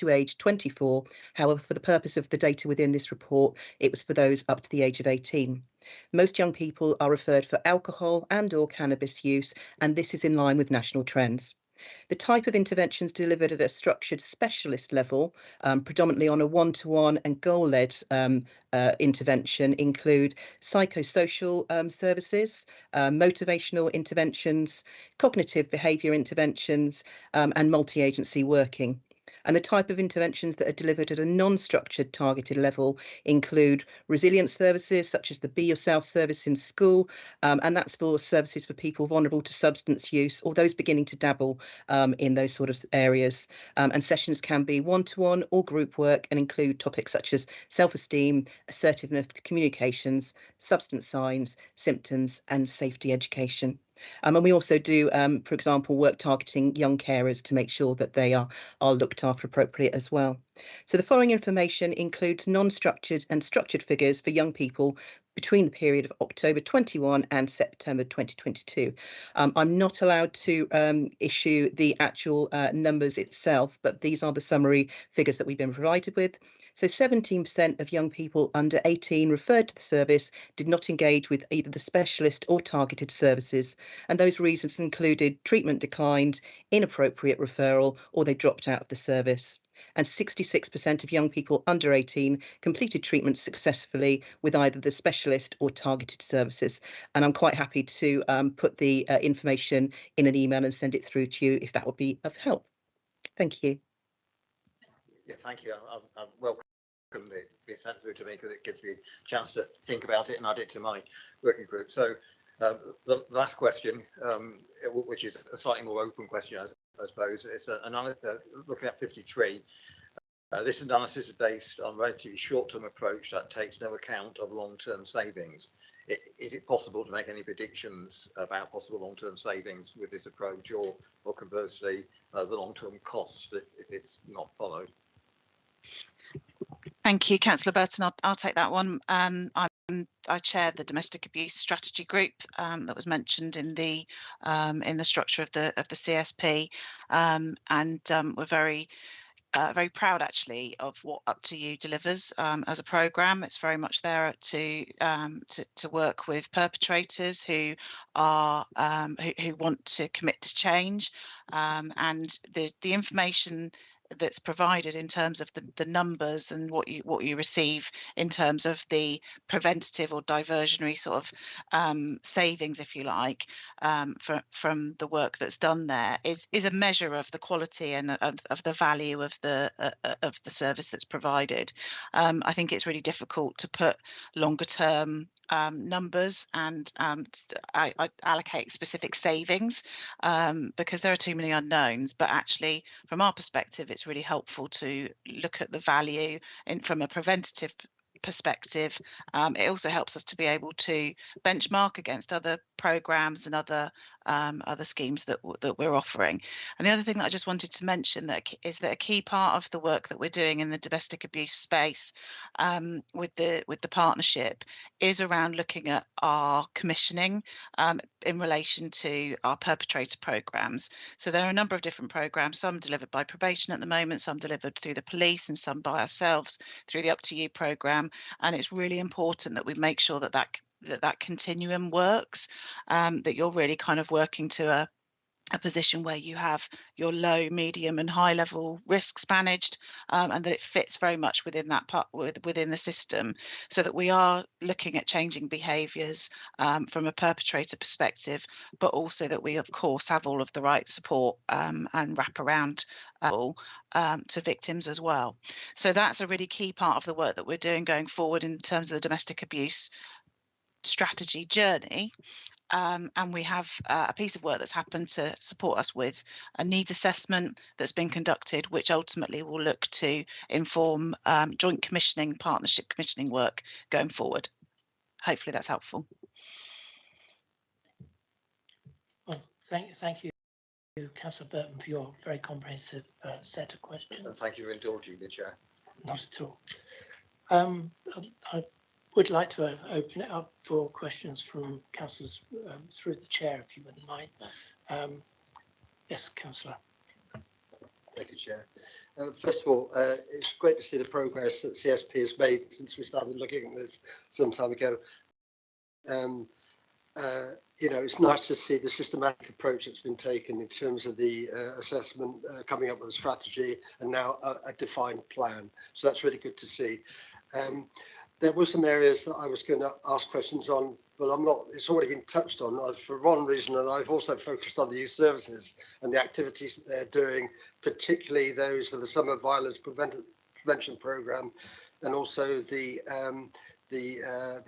age 24. However, for the purpose of the data within this report, it was for those up to the age of 18. Most young people are referred for alcohol and/or cannabis use, and this is in line with national trends. The type of interventions delivered at a structured specialist level, predominantly on a one-to-one and goal-led intervention, include psychosocial services, motivational interventions, cognitive behaviour interventions, and multi-agency working. And the type of interventions that are delivered at a non-structured targeted level include resilience services such as the Be Yourself service in school, and that's for services for people vulnerable to substance use or those beginning to dabble in those sort of areas. And sessions can be one-to-one or group work and include topics such as self-esteem, assertiveness, communications, substance signs, symptoms, and safety education. And we also do, for example, work targeting young carers to make sure that they are looked after appropriate as well. So the following information includes non-structured and structured figures for young people between the period of October 21 and September 2022. I'm not allowed to issue the actual numbers itself, but these are the summary figures that we've been provided with. So 17% of young people under 18 referred to the service did not engage with either the specialist or targeted services. And those reasons included treatment declined, inappropriate referral, or they dropped out of the service. And 66% of young people under 18 completed treatment successfully with either the specialist or targeted services. And I'm quite happy to put the information in an email and send it through to you if that would be of help. Thank you. Yeah, thank you. I welcome it being sent through to me because it gives me a chance to think about it and add it to my working group. So the last question, which is a slightly more open question, I suppose, is looking at 53. This analysis is based on a relatively short-term approach that takes no account of long-term savings. Is it possible to make any predictions about possible long-term savings with this approach, or conversely, the long-term cost if it's not followed? Thank you, Councillor Burton. I'll take that one. I chair the domestic abuse strategy group that was mentioned in the structure of the CSP, and we're very proud actually of what Up to You delivers as a programme. It's very much there to work with perpetrators who are who want to commit to change, and the information that's provided in terms of the numbers and what you receive in terms of the preventative or diversionary sort of savings, if you like, from the work that's done there is a measure of the quality and of the value of the service that's provided. I think it's really difficult to put longer term numbers and I allocate specific savings because there are too many unknowns, but actually from our perspective it's really helpful to look at the value from a preventative perspective. It also helps us to be able to benchmark against other programs and other schemes that we're offering. And the other thing that I just wanted to mention is that a key part of the work that we're doing in the domestic abuse space with the partnership is around looking at our commissioning in relation to our perpetrator programs. So there are a number of different programs, some delivered by probation at the moment, some delivered through the police, and some by ourselves through the Up to You programme. And it's really important that we make sure that continuum works, that you're really kind of working to a position where you have your low, medium and high level risks managed, and that it fits very much within that part within the system, so that we are looking at changing behaviours from a perpetrator perspective, but also that we of course have all of the right support and wrap around to victims as well. So that's a really key part of the work that we're doing going forward in terms of the domestic abuse strategy journey. And we have a piece of work that's happened to support us with a needs assessment that's been conducted, which ultimately will look to inform joint commissioning, partnership commissioning work going forward. Hopefully that's helpful. Well, thank you. Councillor Burton, for your very comprehensive set of questions. And thank you for indulging me, Chair. Not at all. I would like to open it up for questions from councillors through the chair, if you wouldn't mind. Yes, councillor. Thank you, Chair. First of all, it's great to see the progress that CSP has made since we started looking at this some time ago. You know, it's nice to see the systematic approach that's been taken in terms of the assessment, coming up with a strategy and now a defined plan. So that's really good to see. There were some areas that I was going to ask questions on, but I'm not, it's already been touched on for one reason, and I've also focused on the youth services and the activities that they're doing, particularly those of the Summer Violence Prevention Programme, and also the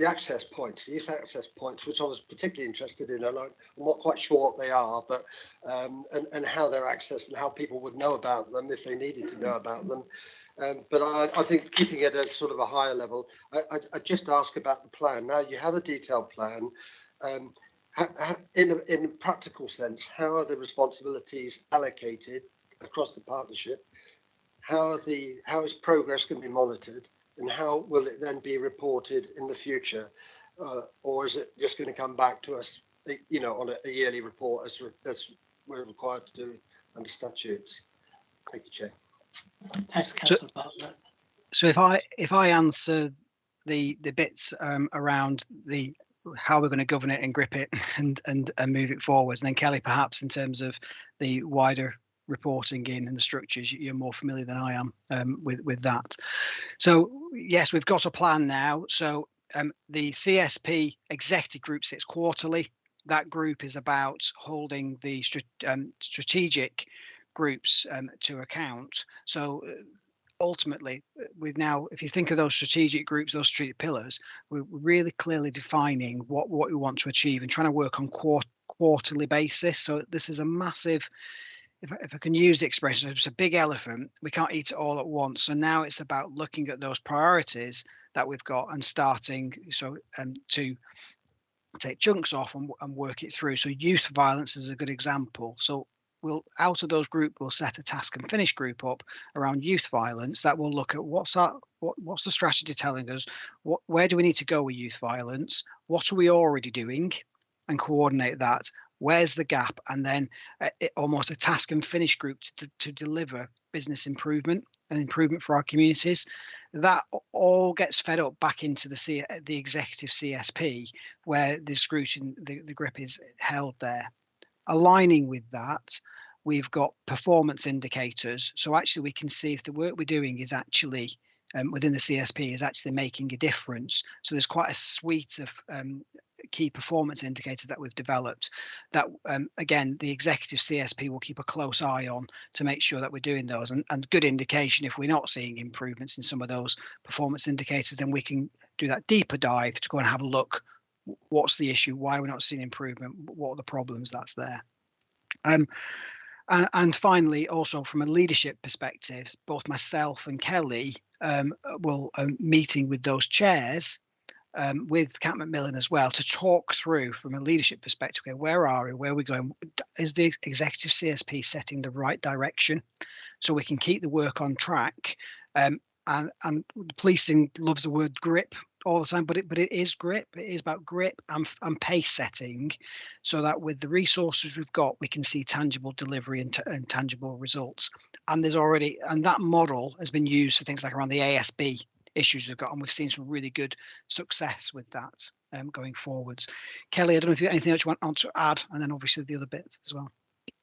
access points, the youth access points, which I was particularly interested in, and I'm not quite sure what they are, but and how they're accessed and how people would know about them if they needed to know about them. But I think keeping it at sort of a higher level, I just ask about the plan. Now you have a detailed plan. In a practical sense, how are the responsibilities allocated across the partnership? How is progress going to be monitored? And how will it then be reported in the future? Or is it just going to come back to us, you know, on a yearly report as we're required to do under statutes? Thank you, Chair. Thanks, councillor Bartlett. So if I answer the bits around the how we're going to govern it and grip it and move it forwards, and then Kelly, perhaps in terms of the wider reporting in and the structures, you're more familiar than I am with that. So yes, we've got a plan now. So the CSP executive group sits quarterly. That group is about holding the strategic groups to account. So ultimately, we've now, if you think of those strategic groups, those strategic pillars, we're really clearly defining what we want to achieve and trying to work on quarterly basis. So this is a massive, if I can use the expression, it's a big elephant. We can't eat it all at once. So now it's about looking at those priorities that we've got and starting to take chunks off and work it through. So youth violence is a good example. So we'll, out of those group, we'll set a task and finish group up around youth violence that will look at what's the strategy telling us, where do we need to go with youth violence, what are we already doing, and coordinate that. Where's the gap? And then almost a task and finish group to deliver business improvement and improvement for our communities. That all gets fed up back into the executive CSP, where the scrutiny, the grip is held there. Aligning with that, we've got performance indicators. So actually we can see if the work we're doing is actually within the CSP is actually making a difference. So there's quite a suite of key performance indicators that we've developed that again the executive CSP will keep a close eye on to make sure that we're doing those, and good indication if we're not seeing improvements in some of those performance indicators, then we can do that deeper dive to go and have a look. What's the issue? Why we're not seeing improvement? What are the problems that's there? And finally, also from a leadership perspective, both myself and Kelly will meeting with those chairs with Cat Macmillan as well to talk through from a leadership perspective. Okay, where are we? Where are we going? Is the executive CSP setting the right direction so we can keep the work on track? And policing loves the word grip all the time, but it is grip. It is about grip and pace setting, so that with the resources we've got, we can see tangible delivery and tangible results. And there's already, and that model has been used for things like around the ASB issues we've got, and we've seen some really good success with that going forwards. Kelly, I don't know if you have anything else you want to add, and then obviously the other bits as well.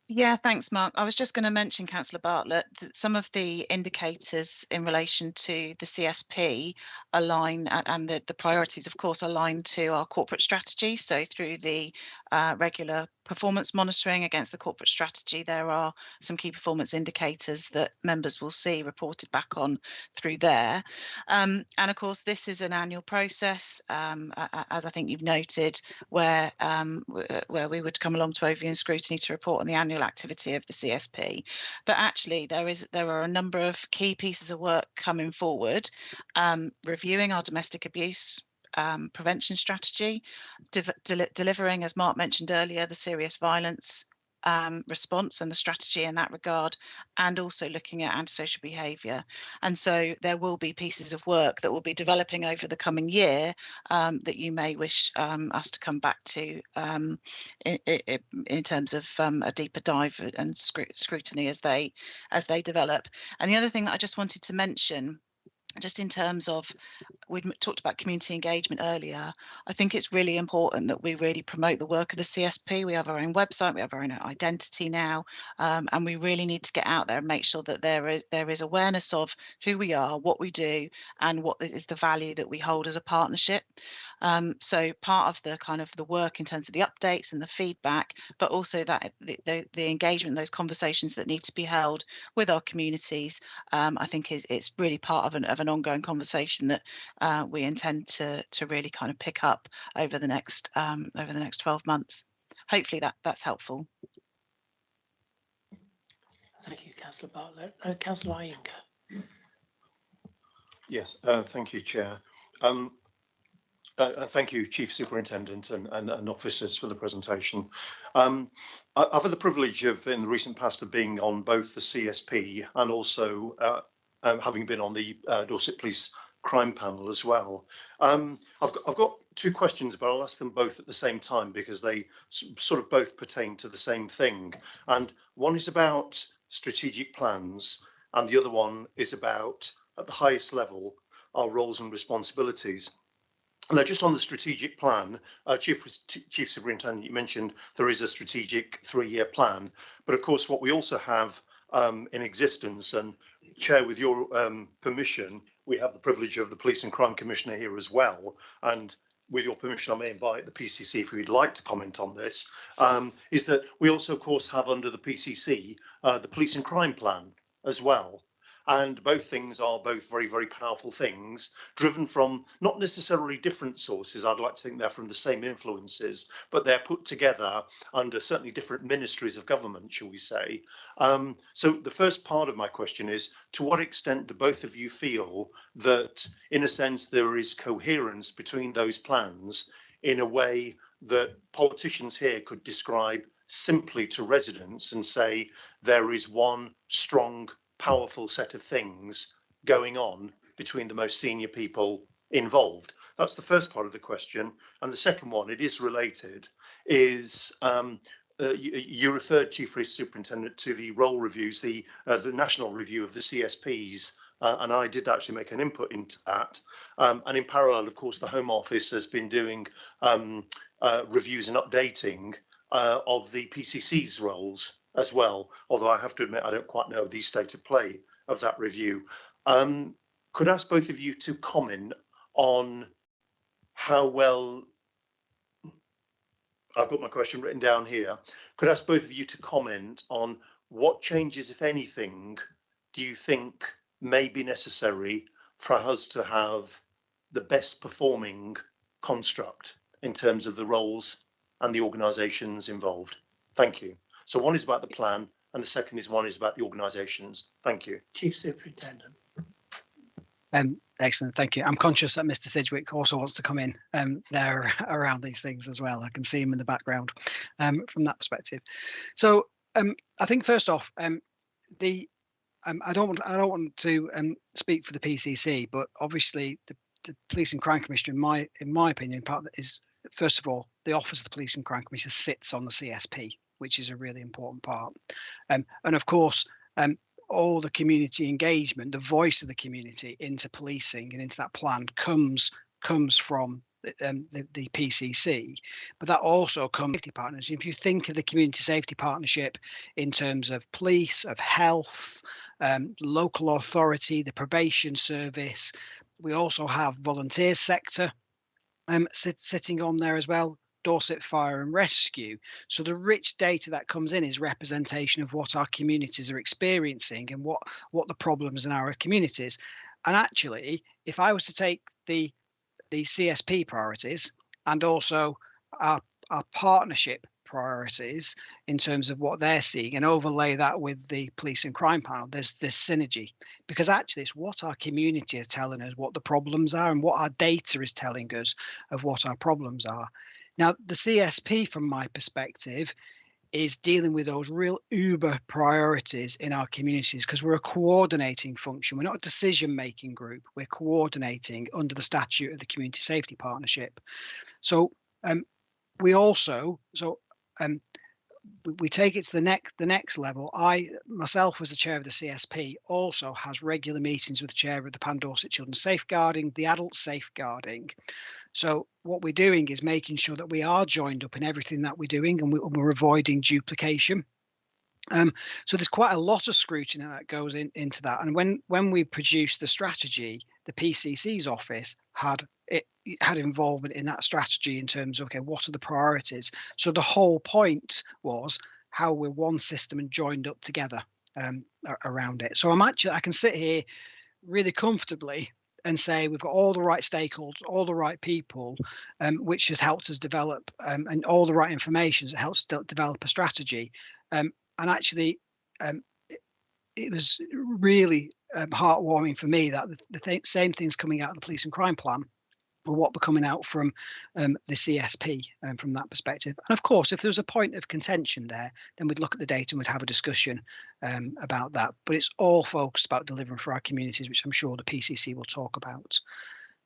Yeah, thanks, Mark. I was just going to mention, Councillor Bartlett, that some of the indicators in relation to the CSP align, and the priorities, of course, align to our corporate strategy. So through the regular performance monitoring against the corporate strategy, there are some key performance indicators that members will see reported back on through there. And of course, this is an annual process, as I think you've noted, where we would come along to overview and scrutiny to report on the annual activity of the CSP. But actually, there are a number of key pieces of work coming forward, reviewing our domestic abuse prevention strategy, delivering, as Mark mentioned earlier, the serious violence response and the strategy in that regard, and also looking at antisocial behaviour. And so there will be pieces of work that will be developing over the coming year that you may wish us to come back to in terms of a deeper dive and scrutiny as they develop. And the other thing that I just wanted to mention, just in terms of, we'd talked about community engagement earlier. I think it's really important that we really promote the work of the CSP. We have our own website, we have our own identity now, and we really need to get out there and make sure that there is awareness of who we are, what we do, and what is the value that we hold as a partnership. So part of the kind of the work in terms of the updates and the feedback, but also that the engagement, those conversations that need to be held with our communities, I think it's really part of an ongoing conversation that we intend to really kind of pick up over the next 12 months. Hopefully that's helpful. Thank you, Councillor Bartlett. Councillor Iyengar. Yes, thank you, Chair. Thank you, Chief Superintendent and officers for the presentation. I've had the privilege of, in the recent past, of being on both the CSP and also having been on the Dorset Police Crime Panel as well. I've got two questions, but I'll ask them both at the same time because they sort of both pertain to the same thing. And one is about strategic plans, and the other one is about, at the highest level, our roles and responsibilities. Now, just on the strategic plan, Chief Superintendent, you mentioned there is a strategic 3-year plan, but of course what we also have in existence, and Chair, with your permission, we have the privilege of the Police and Crime Commissioner here as well, and with your permission I may invite the PCC if you'd like to comment on this, is that we also of course have under the PCC the Police and Crime Plan as well. And both things are both very, very powerful things, driven from not necessarily different sources. I'd like to think they're from the same influences, but they're put together under certainly different ministries of government, shall we say. So the first part of my question is, to what extent do both of you feel that, in a sense, there is coherence between those plans in a way that politicians here could describe simply to residents and say there is one strong, powerful set of things going on between the most senior people involved? That's the first part of the question. And the second one, it is related, is you referred, Chief Superintendent, to the role reviews, the national review of the CSPs, and I did actually make an input into that. And in parallel, of course, the Home Office has been doing reviews and updating of the PCC's roles as well, although I have to admit I don't quite know the state of play of that review. Could I ask both of you to comment on how well, I've got my question written down here, could I ask both of you to comment on what changes, if anything, do you think may be necessary for us to have the best performing construct in terms of the roles and the organisations involved? Thank you. So one is about the plan and the second one is about the organisations. Thank you. Chief Superintendent. Excellent, thank you. I'm conscious that Mr. Sidgwick also wants to come in there around these things as well. I can see him in the background from that perspective. So I think first off, I don't want to speak for the PCC, but obviously the Police and Crime Commissioner, in my opinion, part that is, first of all, the Office of the Police and Crime Commissioner sits on the CSP, which is a really important part. And of course, all the community engagement, the voice of the community into policing and into that plan comes from the PCC, but that also comes from safety partners. If you think of the community safety partnership in terms of police, of health, local authority, the probation service, we also have volunteer sector sitting on there as well, Dorset Fire and Rescue. So the rich data that comes in is representation of what our communities are experiencing and what the problems in our communities. And actually, if I was to take the CSP priorities and also our partnership priorities in terms of what they're seeing and overlay that with the Police and Crime Panel, there's this synergy, because actually it's what our community is telling us what the problems are and what our data is telling us of what our problems are. Now, the CSP, from my perspective, is dealing with those real uber priorities in our communities, because we're a coordinating function. We're not a decision-making group. We're coordinating under the statute of the Community Safety Partnership. So we also, we take it to the next level. I myself, as the chair of the CSP, also has regular meetings with the chair of the Pan Dorset Children's Safeguarding, the adult safeguarding. So what we're doing is making sure that we are joined up in everything that we're doing, and we're avoiding duplication. So there's quite a lot of scrutiny that goes into that. And when we produced the strategy, the PCC's office had involvement in that strategy in terms of, okay, what are the priorities? So the whole point was how we're one system and joined up together around it. So I can sit here really comfortably and say we've got all the right stakeholders, all the right people, which has helped us develop, and all the right information that helps develop a strategy. And actually, it was really heartwarming for me that the same things coming out of the police and crime plan were what were coming out from the CSP from that perspective. And of course, if there was a point of contention there, then we'd look at the data and we'd have a discussion about that. But it's all focused about delivering for our communities, which I'm sure the PCC will talk about.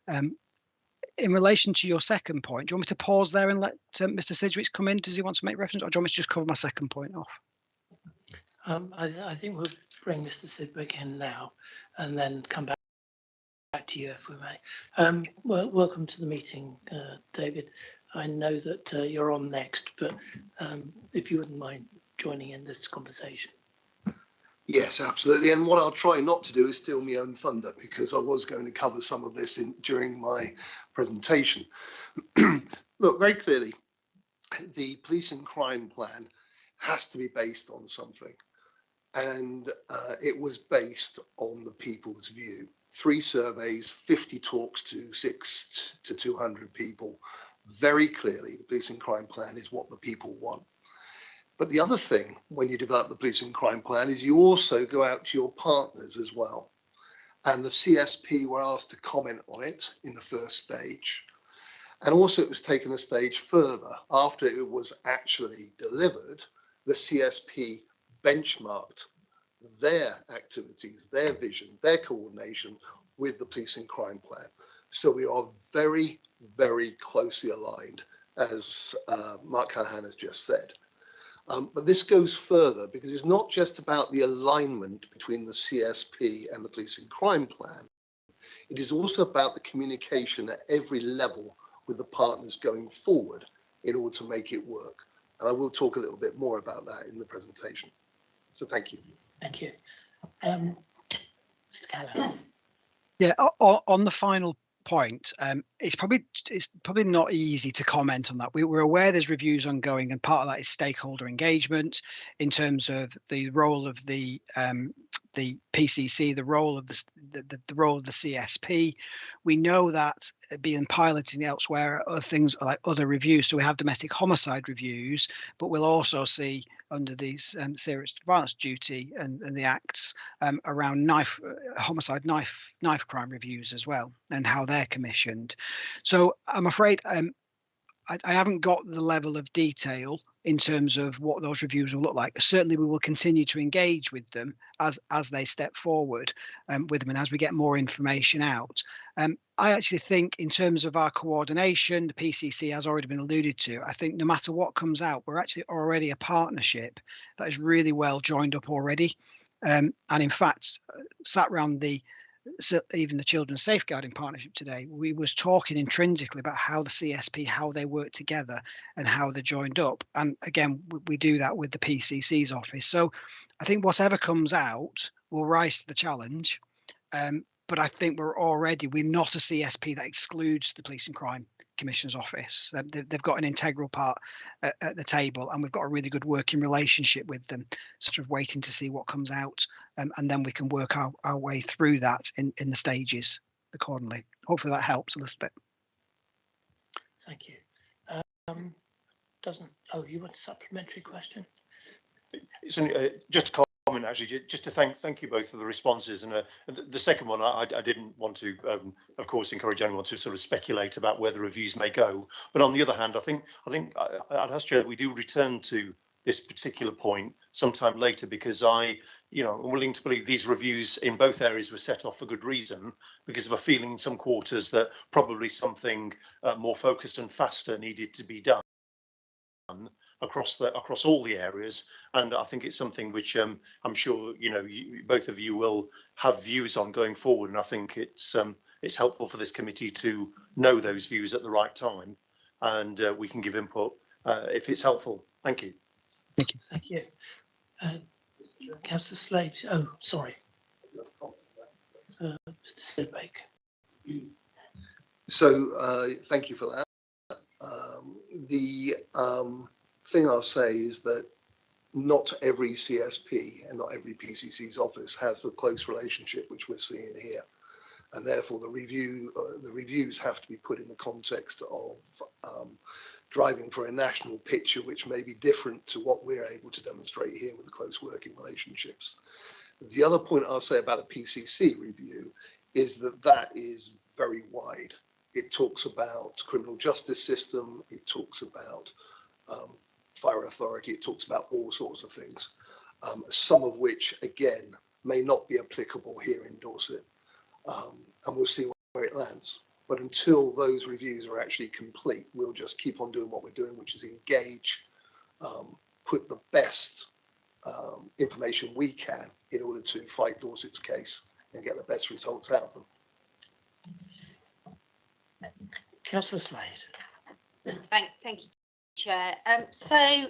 In relation to your second point, do you want me to pause there and let Mr. Sidgwick come in? Does he want to make reference, or do you want me to just cover my second point off? I think we'll bring Mr. Sidgwick in now and then come back to you if we may. Well, welcome to the meeting, David. I know that you're on next, but if you wouldn't mind joining in this conversation. Yes, absolutely. And what I'll try not to do is steal my own thunder, because I was going to cover some of this during my presentation. Look, very clearly, the police and crime plan has to be based on something. And it was based on the people's view. 3 surveys, 50 talks to 6 to 200 people. Very clearly, the police and crime plan is what the people want. But the other thing when you develop the police and crime plan is you also go out to your partners as well. And the CSP were asked to comment on it in the first stage. And also it was taken a stage further. After it was actually delivered, the CSP benchmarked their activities, their vision, their coordination with the police and crime plan. So we are very, very closely aligned, as Mark Callahan has just said. But this goes further, because it's not just about the alignment between the CSP and the police and crime plan. It is also about the communication at every level with the partners going forward in order to make it work. And I will talk a little bit more about that in the presentation. So thank you. Thank you. Mr. Callahan. Yeah, on the final point, it's probably not easy to comment on that. We're aware there's reviews ongoing, and part of that is stakeholder engagement in terms of the role of the PCC, the role of the role of the CSP. We know that being piloted elsewhere, other things like other reviews. So we have domestic homicide reviews, but we'll also see under these serious violence duty and the acts around homicide knife crime reviews as well, and how they're commissioned. So I'm afraid I haven't got the level of detail in terms of what those reviews will look like. Certainly we will continue to engage with them as they step forward with them, and as we get more information out. I actually think in terms of our coordination, the PCC has already been alluded to. I think no matter what comes out, we're actually already a partnership that is really well joined up already. And in fact, sat around even the Children's Safeguarding Partnership today, we was talking intrinsically about how the CSP, how they work together and how they're joined up. And again, we do that with the PCC's office. So I think whatever comes out will rise to the challenge. But I think we're not a CSP that excludes the Police and Crime Commissioner's office. They've got an integral part at the table, and we've got a really good working relationship with them, sort of waiting to see what comes out, and then we can work our way through that in the stages accordingly. Hopefully that helps a little bit. Thank you. You want a supplementary question? It's just a comment, actually, just to thank you both for the responses. And the second one, I didn't want to, of course, encourage anyone to sort of speculate about where the reviews may go. But on the other hand, I think I'd ask you that we do return to this particular point sometime later, because I'm willing to believe these reviews in both areas were set off for good reason, because of a feeling in some quarters that probably something more focused and faster needed to be done across all the areas. And I think it's something which I'm sure both of you will have views on going forward, and I think it's helpful for this committee to know those views at the right time, and we can give input if it's helpful. Thank you. Thank you. Councillor Slade. Oh, sorry. Mr. Slade-Baker. So thank you for that. The thing I'll say is that not every CSP and not every PCC's office has the close relationship which we're seeing here, and therefore the reviews have to be put in the context of driving for a national picture which may be different to what we're able to demonstrate here with the close working relationships. The other point I'll say about the PCC review is that that is very wide. It talks about criminal justice system, it talks about fire authority, it talks about all sorts of things, some of which again may not be applicable here in Dorset, and we'll see where it lands. But until those reviews are actually complete, we'll just keep on doing what we're doing, which is engage, put the best information we can in order to fight Dorset's case and get the best results out of them. Councillor Slade. Thank you, Chair. I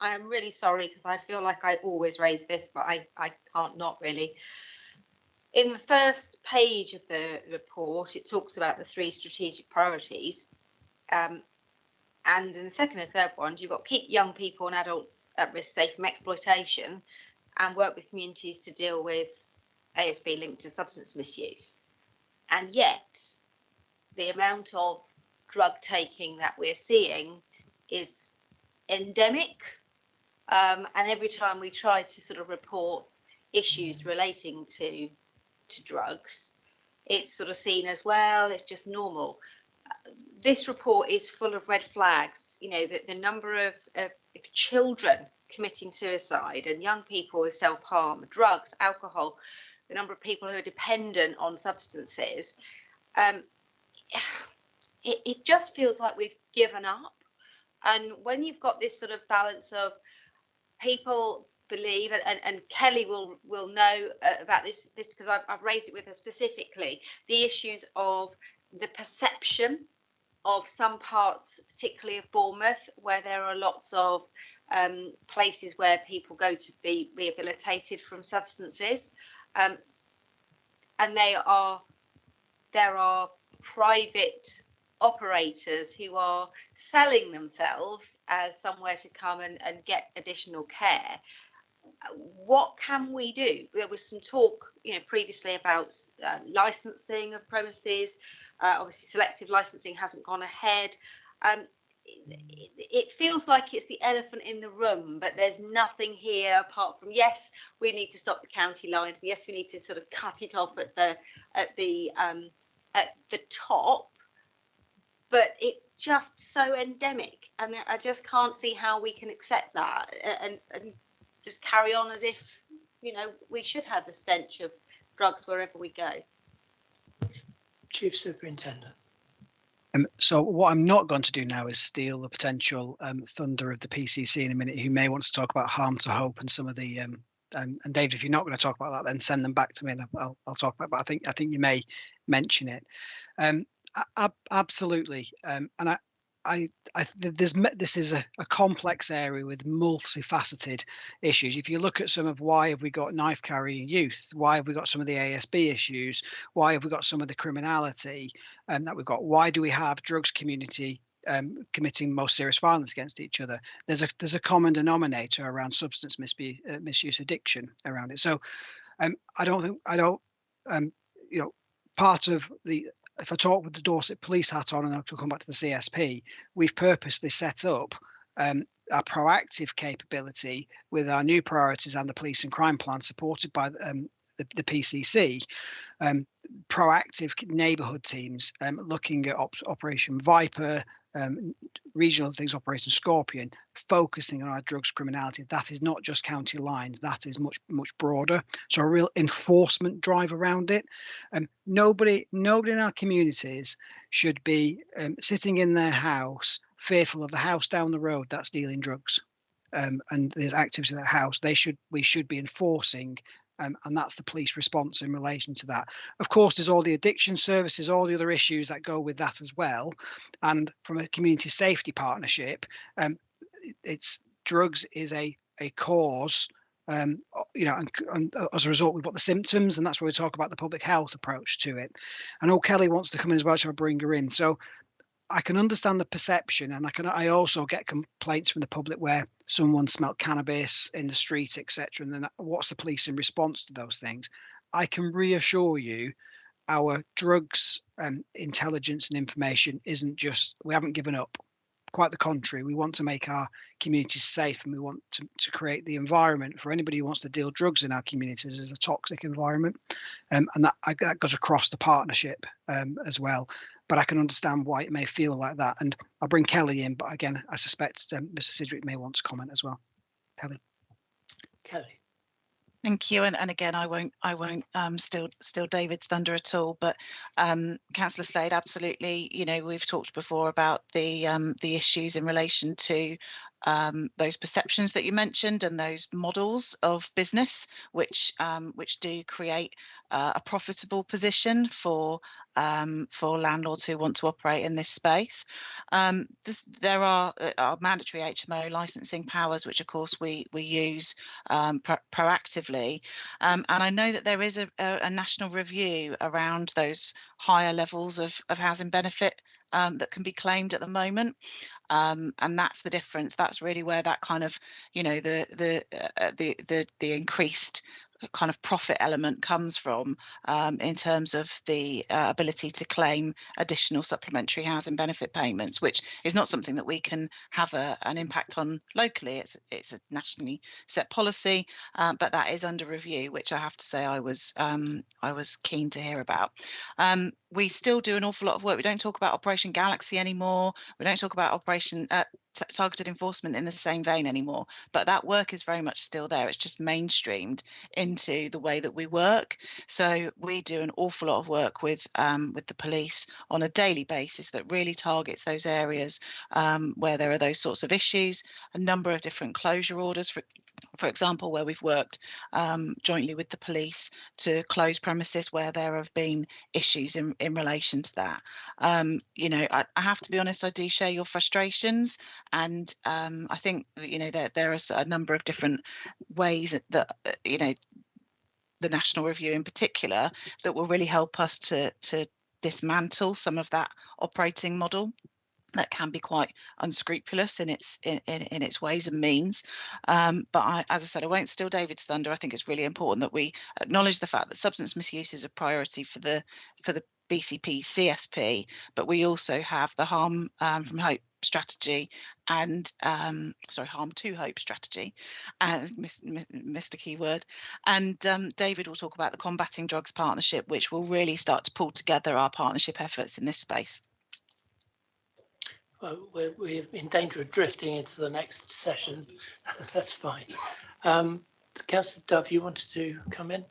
am really sorry because I feel like I always raise this, but I can't not really. In the first page of the report, it talks about the 3 strategic priorities. And in the second and third ones, you've got keep young people and adults at risk safe from exploitation and work with communities to deal with ASB linked to substance misuse. And yet, the amount of drug taking that we're seeing is endemic. And every time we try to sort of report issues relating to drugs, it's sort of seen as, well, it's just normal. This report is full of red flags. The number of children committing suicide and young people with self-harm, drugs, alcohol, the number of people who are dependent on substances. It just feels like we've given up. And when you've got this sort of balance of people believe, and Kelly will know about this because I've raised it with her specifically, the issues of the perception of some parts, particularly of Bournemouth, where there are lots of places where people go to be rehabilitated from substances, and there are private operators who are selling themselves as somewhere to come and get additional care. What can we do? There was some talk, previously about licensing of premises. Obviously, selective licensing hasn't gone ahead. It feels like it's the elephant in the room, but there's nothing here apart from, yes, we need to stop the county lines. Yes, we need to sort of cut it off at the top. But it's just so endemic, and I just can't see how we can accept that and just carry on as if, we should have the stench of drugs wherever we go. Chief Superintendent. So what I'm not going to do now is steal the potential thunder of the PCC in a minute, who may want to talk about harm to hope and some of the and David, if you're not going to talk about that, then send them back to me and I'll talk about it. But I think you may mention it. Absolutely, and this is a complex area with multifaceted issues. If you look at some of why have we got knife carrying youth, why have we got some of the ASB issues, why have we got some of the criminality that we've got, why do we have drugs community committing most serious violence against each other? There's a common denominator around substance misuse addiction around it. So part of the, if I talk with the Dorset Police hat on, and I'll come back to the CSP, we've purposely set up our proactive capability with our new priorities and the police and crime plan supported by the PCC, proactive neighbourhood teams, looking at Operation Viper, regional things, Operation Scorpion, focusing on our drugs criminality. That is not just county lines, that is much broader. So a real enforcement drive around it. Nobody in our communities should be sitting in their house fearful of the house down the road that's dealing drugs. And there's activity in that house. We should be enforcing, and that's the police response in relation to that. Of course, there's all the addiction services, all the other issues that go with that as well. And from a community safety partnership, it's drugs is a cause. And as a result, we've got the symptoms, and that's where we talk about the public health approach to it. I know Kelly wants to come in as well, so I'll bring her in. So I can understand the perception, and I also get complaints from the public where someone smelt cannabis in the street, etc. And then what's the police in response to those things? I can reassure you, our drugs intelligence and information isn't just, we haven't given up. Quite the contrary, we want to make our communities safe, and we want to create the environment for anybody who wants to deal drugs in our communities as a toxic environment, and that goes across the partnership as well. But I can understand why it may feel like that, and I'll bring Kelly in. But again, I suspect Mr. Sidgwick may want to comment as well. Kelly. Thank you, and again, I won't steal David's thunder at all. But Councillor Slade, absolutely. We've talked before about the issues in relation to those perceptions that you mentioned and those models of business, which do create a profitable position for landlords who want to operate in this space. There are mandatory HMO licensing powers, which of course we use proactively, and I know that there is a national review around those higher levels of housing benefit that can be claimed at the moment. And that's the difference. That's really where that kind of, the increased kind of profit element comes from, in terms of the ability to claim additional supplementary housing benefit payments, which is not something that we can have an impact on locally. It's a nationally set policy, but that is under review, which I have to say I was keen to hear about. We still do an awful lot of work. We don't talk about Operation Galaxy anymore. We don't talk about Operation targeted enforcement in the same vein anymore, but that work is very much still there. It's just mainstreamed into the way that we work. So we do an awful lot of work with the police on a daily basis that really targets those areas where there are those sorts of issues. A number of different closure orders, for example, where we've worked jointly with the police to close premises where there have been issues in relation to that. I have to be honest, I do share your frustrations, and I think there are a number of different ways that the national review in particular that will really help us to dismantle some of that operating model that can be quite unscrupulous in its ways and means. But as I said, I won't steal David's thunder. I think it's really important that we acknowledge the fact that substance misuse is a priority for the BCP CSP, but we also have the harm from hope strategy and harm to hope strategy, and Mr. Keyword, and David will talk about the Combating Drugs Partnership, which will really start to pull together our partnership efforts in this space. Well, we're in danger of drifting into the next session. That's fine. Councillor Dove, you wanted to come in?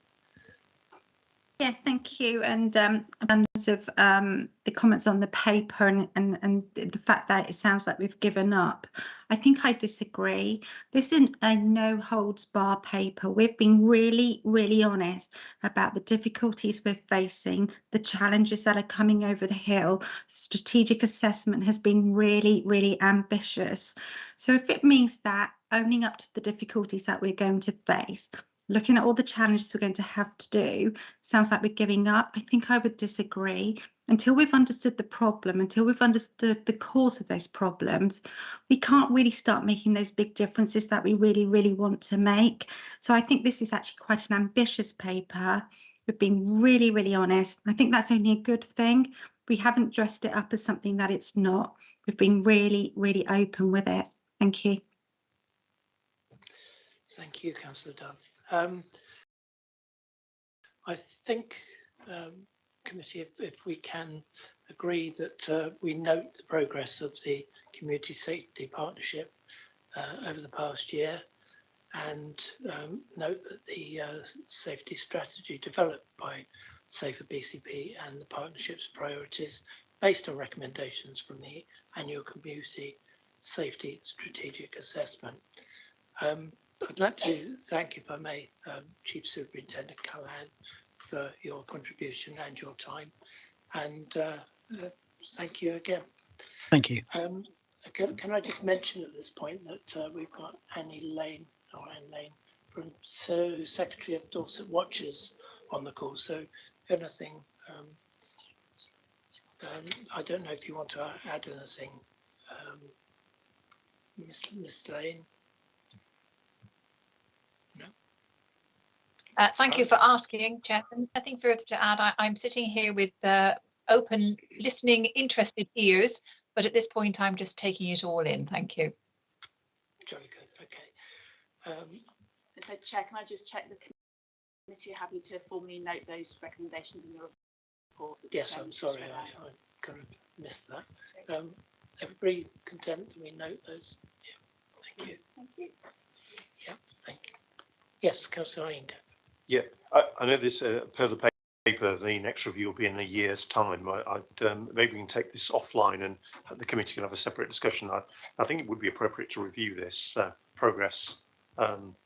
Yeah, thank you. And in terms of the comments on the paper and the fact that it sounds like we've given up, I think I disagree. This isn't a no holds bar paper. We've been really, really honest about the difficulties we're facing, the challenges that are coming over the hill. Strategic assessment has been really, really ambitious. So if it means that owning up to the difficulties that we're going to face, looking at all the challenges we're going to have to do, sounds like we're giving up. I think I would disagree. Until we've understood the problem, until we've understood the cause of those problems, we can't really start making those big differences that we really, really want to make. So I think this is actually quite an ambitious paper. We've been really, really honest. I think that's only a good thing. We haven't dressed it up as something that it's not. We've been really, really open with it. Thank you. Thank you, Councillor Dove. I think committee, if we can agree that we note the progress of the community safety partnership over the past year, and note that the safety strategy developed by Safer BCP and the partnership's priorities based on recommendations from the annual community safety strategic assessment. I'd like to thank, if I may, Chief Superintendent Callahan for your contribution and your time, and thank you again. Thank you. Can I just mention at this point that we've got Anne Lane from Secretary of Dorset Watches on the call. So if anything, I don't know if you want to add anything, Miss Lane. No. Thank you for asking, Chairman. Nothing further to add. I'm sitting here with open, listening, interested ears, but at this point, I'm just taking it all in. Thank you. Jolly good. Okay. So, Chair, can I just check the committee are happy to formally note those recommendations in the report? Yes, I'm sorry, I kind of missed that. Everybody content that we note those? Yeah, thank you. Thank you. Yeah, thank you. Yes, Councillor Inga. Yeah, I know this per the paper, the next review will be in a year's time. Maybe we can take this offline and the committee can have a separate discussion. I think it would be appropriate to review this progress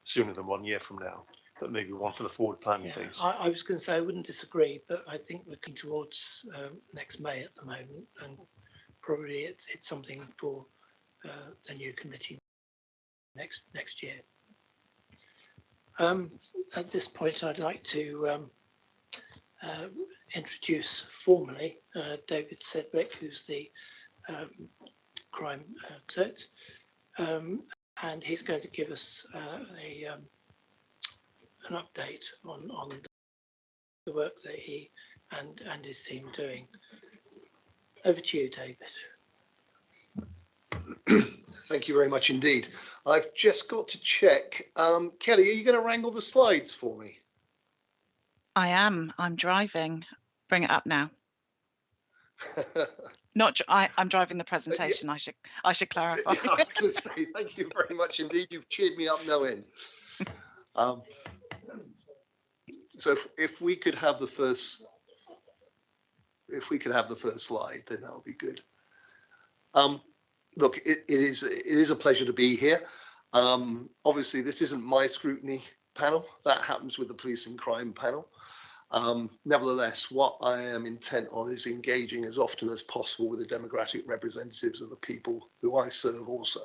sooner than 1 year from now, but maybe one for the forward planning, Yeah, please. I was going to say I wouldn't disagree, but I think we're looking towards next May at the moment, and probably it's something for the new committee next year. At this point, I'd like to introduce formally David Sedgwick, who's the crime expert, and he's going to give us an update on the work that he and his team are doing. Over to you, David. Thank you very much indeed. I've just got to check. Kelly, are you going to wrangle the slides for me? I am. I'm driving. Bring it up now. Not. I'm driving the presentation. Yeah. I should clarify. Yeah, I was going to say thank you very much indeed. You've cheered me up no end. So if we could have the first, slide, then that would be good. Look, it is a pleasure to be here. Obviously, this isn't my scrutiny panel. That happens with the police and crime panel. Nevertheless, what I am intent on is engaging as often as possible with the democratic representatives of the people who I serve also.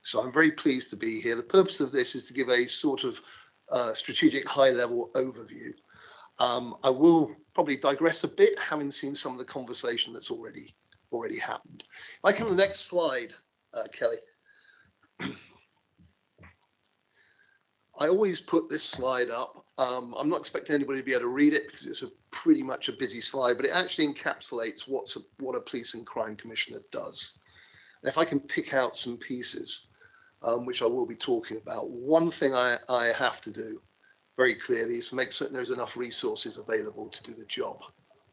So I'm very pleased to be here. The purpose of this is to give a sort of strategic high-level overview. I will probably digress a bit, having seen some of the conversation that's already happened. If I come to the next slide, Kelly. I always put this slide up. I'm not expecting anybody to be able to read it because it's pretty much a busy slide, but it actually encapsulates what a police and crime commissioner does. And if I can pick out some pieces, which I will be talking about, one thing I have to do very clearly is to make certain there's enough resources available to do the job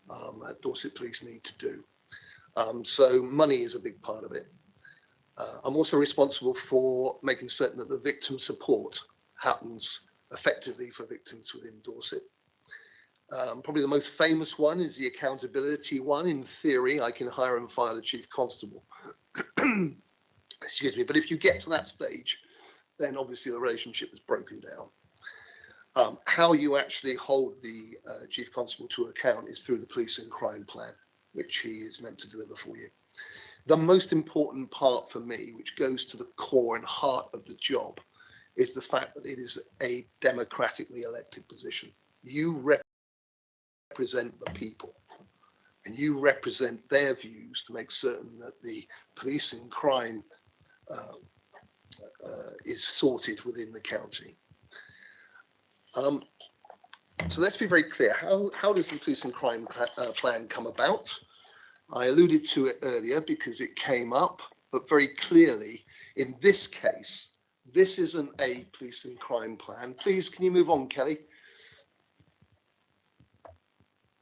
that Dorset Police need to do. So money is a big part of it. I'm also responsible for making certain that the victim support happens effectively for victims within Dorset. Probably the most famous one is the accountability one. In theory, I can hire and fire the chief constable. Excuse me, but if you get to that stage, then obviously the relationship is broken down. How you actually hold the chief constable to account is through the police and crime plan, which he is meant to deliver for you. The most important part for me, which goes to the core and heart of the job, is the fact that it is a democratically elected position. You represent the people and you represent their views to make certain that the police and crime is sorted within the county. So let's be very clear. How does the police and crime plan come about? I alluded to it earlier because it came up, but very clearly in this case, this isn't a police and crime plan. Please, can you move on, Kelly?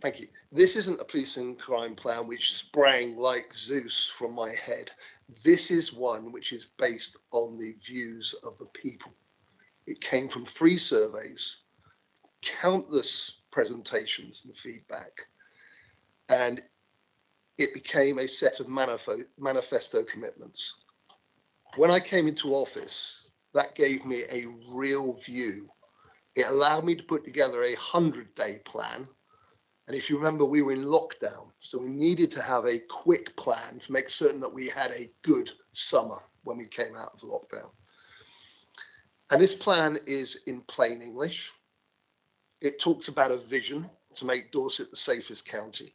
Thank you. This isn't a police and crime plan which sprang like Zeus from my head. This is one which is based on the views of the people. It came from 3 surveys, countless presentations and feedback, and it became a set of manifesto commitments. When I came into office, that gave me a real view. It allowed me to put together a 100-day plan. And if you remember, we were in lockdown, so we needed to have a quick plan to make certain that we had a good summer when we came out of lockdown. And this plan is in plain English. It talks about a vision to make Dorset the safest county.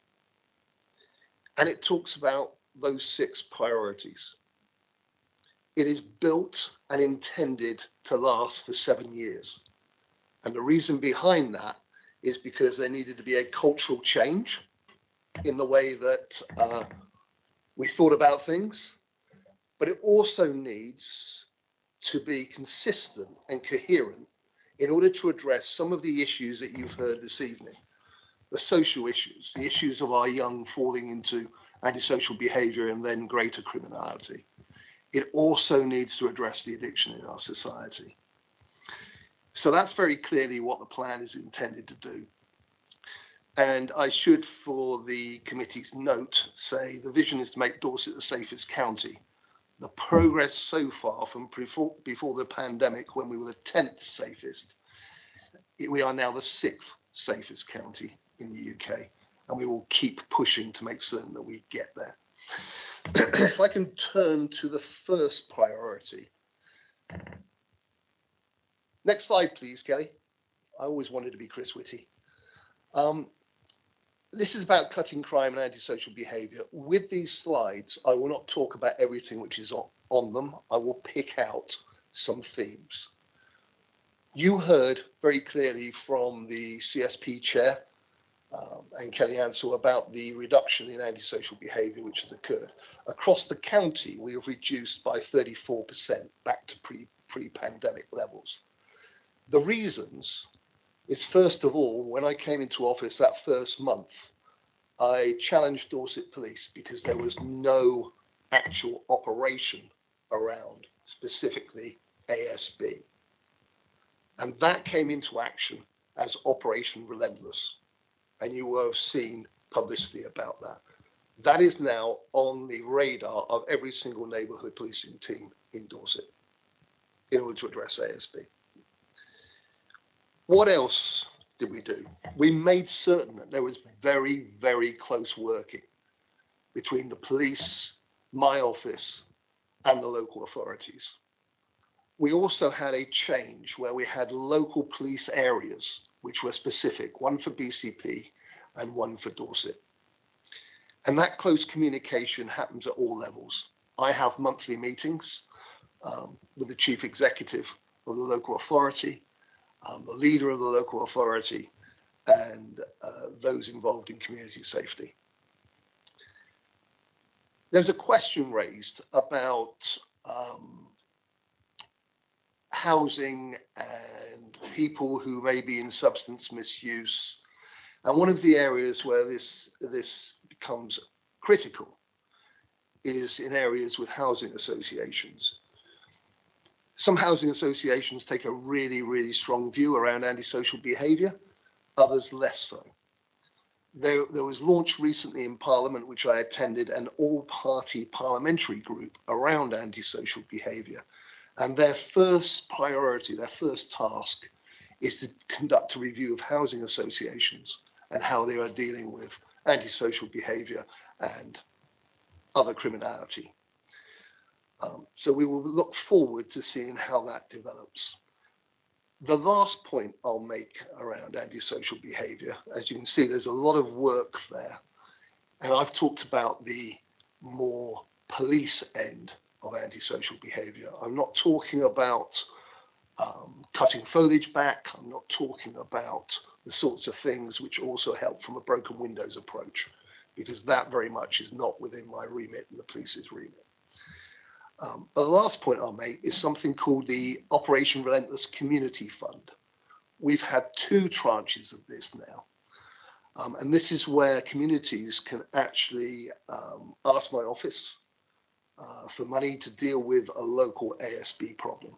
And it talks about those 6 priorities. It is built and intended to last for 7 years. And the reason behind that is because there needed to be a cultural change in the way that we thought about things, but it also needs to be consistent and coherent in order to address some of the issues that you've heard this evening. The social issues, the issues of our young falling into antisocial behaviour and then greater criminality. It also needs to address the addiction in our society. So that's very clearly what the plan is intended to do. And I should, for the committee's note, say the vision is to make Dorset the safest county. The progress so far from before the pandemic, when we were the 10th safest, we are now the 6th safest county in the UK, and we will keep pushing to make certain that we get there. If I can turn to the first priority. Next slide, please, Kelly. I always wanted to be Chris Whitty. This is about cutting crime and antisocial behaviour. With these slides, I will not talk about everything which is on them. I will pick out some themes. You heard very clearly from the CSP chair and Kelly Ansell about the reduction in antisocial behaviour which has occurred. Across the county, we have reduced by 34% back to pre-pandemic levels. The reasons is, first of all, when I came into office that first month, I challenged Dorset Police because there was no actual operation around, specifically ASB. And that came into action as Operation Relentless. And you will have seen publicity about that. That is now on the radar of every single neighbourhood policing team in Dorset in order to address ASB. What else did we do? We made certain that there was very, very close working between the police, my office, and the local authorities. We also had a change where we had local police areas which were specific, one for BCP and one for Dorset. And that close communication happens at all levels. I have monthly meetings with the chief executive of the local authority, the leader of the local authority, and those involved in community safety. There's a question raised about housing and people who may be in substance misuse. And one of the areas where this becomes critical is in areas with housing associations. Some housing associations take a really, really strong view around antisocial behaviour, others less so. There was launched recently in Parliament, which I attended, an all-party parliamentary group around antisocial behaviour. And their first priority, their first task, is to conduct a review of housing associations and how they are dealing with antisocial behaviour and other criminality. So we will look forward to seeing how that develops. The last point I'll make around antisocial behaviour, as you can see, there's a lot of work there. And I've talked about the more police end of antisocial behaviour. I'm not talking about cutting foliage back. I'm not talking about the sorts of things which also help from a broken windows approach, because that very much is not within my remit and the police's remit. The last point I'll make is something called the Operation Relentless Community Fund. We've had 2 tranches of this now. And this is where communities can actually ask my office for money to deal with a local ASB problem.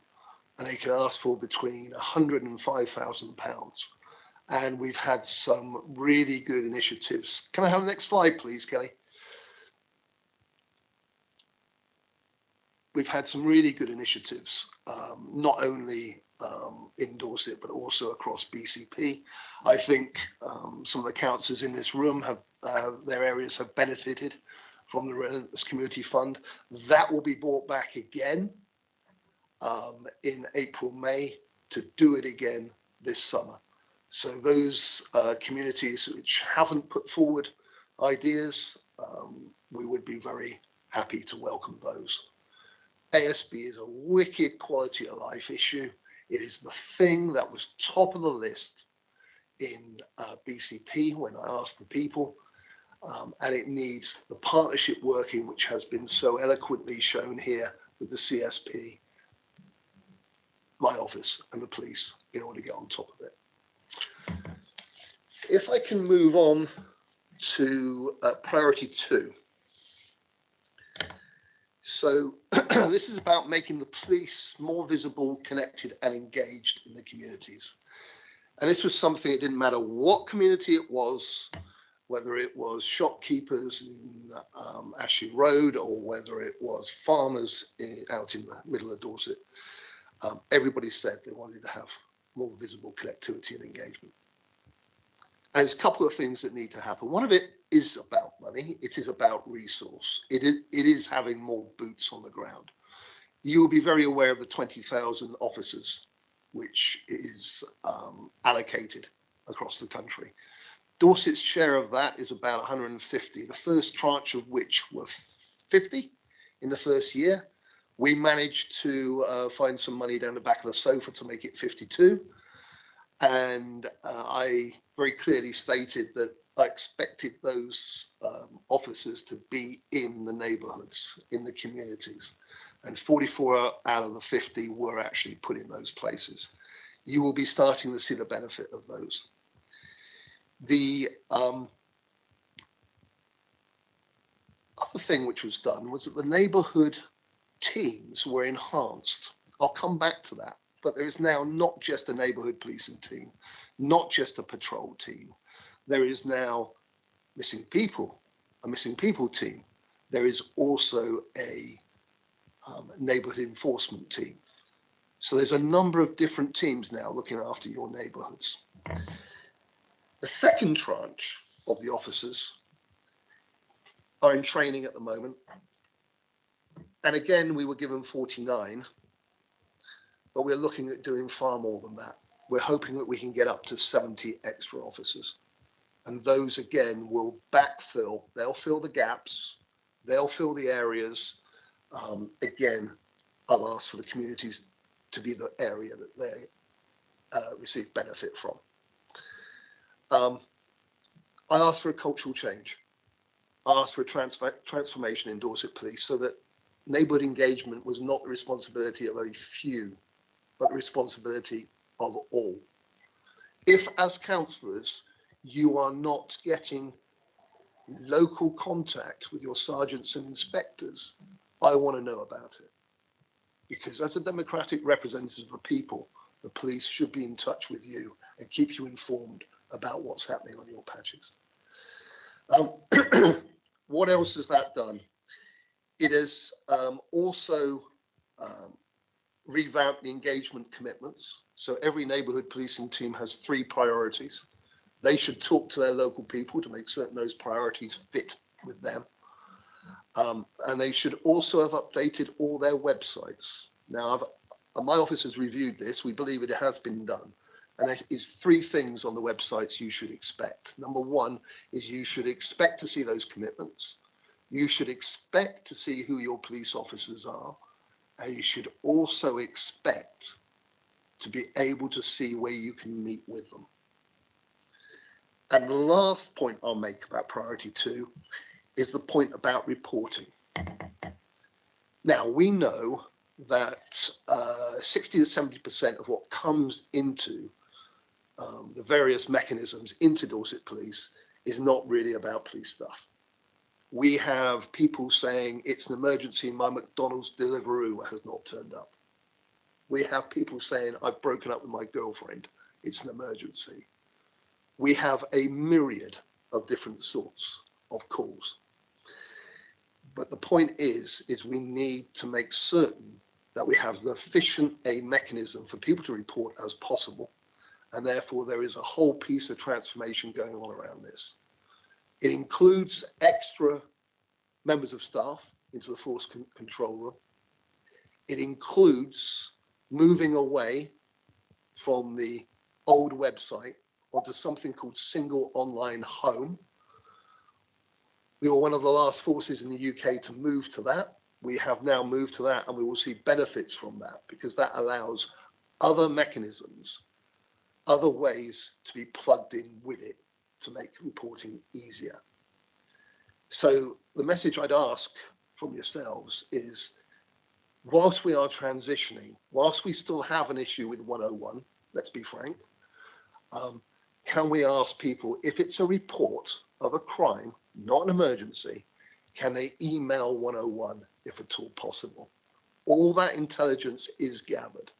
And they can ask for between £100 and £5,000. And we've had some really good initiatives. Can I have the next slide, please, Kelly? We've had some really good initiatives, not only in Dorset, but also across BCP. I think some of the councillors in this room have, their areas have benefited from the Relentless Community Fund. That will be brought back again in April, May, to do it again this summer. So those communities which haven't put forward ideas, we would be very happy to welcome those. ASB is a wicked quality of life issue. It is the thing that was top of the list in BCP when I asked the people, and it needs the partnership working, which has been so eloquently shown here with the CSP, my office and the police, in order to get on top of it. If I can move on to priority 2. So this is about making the police more visible, connected and engaged in the communities. And this was something, it didn't matter what community it was, whether it was shopkeepers in Ashley Road or whether it was farmers out in the middle of Dorset. Everybody said they wanted to have more visible connectivity and engagement. And there's a couple of things that need to happen. One of it is about money. It is about resource. It is having more boots on the ground. You will be very aware of the 20,000 officers, which is allocated across the country. Dorset's share of that is about 150, the first tranche of which were 50 in the first year. We managed to find some money down the back of the sofa to make it 52. And I very clearly stated that I expected those officers to be in the neighbourhoods, in the communities. And 44 out of the 50 were actually put in those places. You will be starting to see the benefit of those. The other thing which was done was that the neighbourhood teams were enhanced. I'll come back to that. But there is now not just a neighbourhood policing team, not just a patrol team. There is now a missing people team. There is also a neighbourhood enforcement team. So there's a number of different teams now looking after your neighbourhoods. The second tranche of the officers are in training at the moment. And again, we were given 49. But we're looking at doing far more than that. We're hoping that we can get up to 70 extra officers. And those, again, will backfill. They'll fill the gaps. They'll fill the areas. Again, I'll ask for the communities to be the area that they receive benefit from. I asked for a cultural change. I asked for a transformation in Dorset Police so that neighbourhood engagement was not the responsibility of a few, but the responsibility of all. If as councillors you are not getting local contact with your sergeants and inspectors, I want to know about it. Because as a democratic representative of the people, the police should be in touch with you and keep you informed about what's happening on your patches. What else has that done? It has also revamp the engagement commitments. So every neighbourhood policing team has 3 priorities. They should talk to their local people to make certain those priorities fit with them. And they should also have updated all their websites. Now, my office has reviewed this. We believe it has been done. And it is 3 things on the websites you should expect. Number 1 is you should expect to see those commitments. You should expect to see who your police officers are. And you should also expect to be able to see where you can meet with them. And the last point I'll make about priority 2 is the point about reporting. Now, we know that 60 to 70% of what comes into the various mechanisms into Dorset Police is not really about police stuff. We have people saying it's an emergency, my McDonald's Deliveroo has not turned up. We have people saying I've broken up with my girlfriend, it's an emergency. We have a myriad of different sorts of calls. But the point is we need to make certain that we have as efficient a mechanism for people to report as possible. And therefore there is a whole piece of transformation going on around this. It includes extra members of staff into the force control room. It includes moving away from the old website onto something called Single Online Home. We were one of the last forces in the UK to move to that. We have now moved to that, and we will see benefits from that because that allows other mechanisms, other ways to be plugged in with it to make reporting easier. So the message I'd ask from yourselves is, whilst we are transitioning, whilst we still have an issue with 101, let's be frank, can we ask people, if it's a report of a crime, not an emergency, can they email 101 if at all possible? All that intelligence is gathered.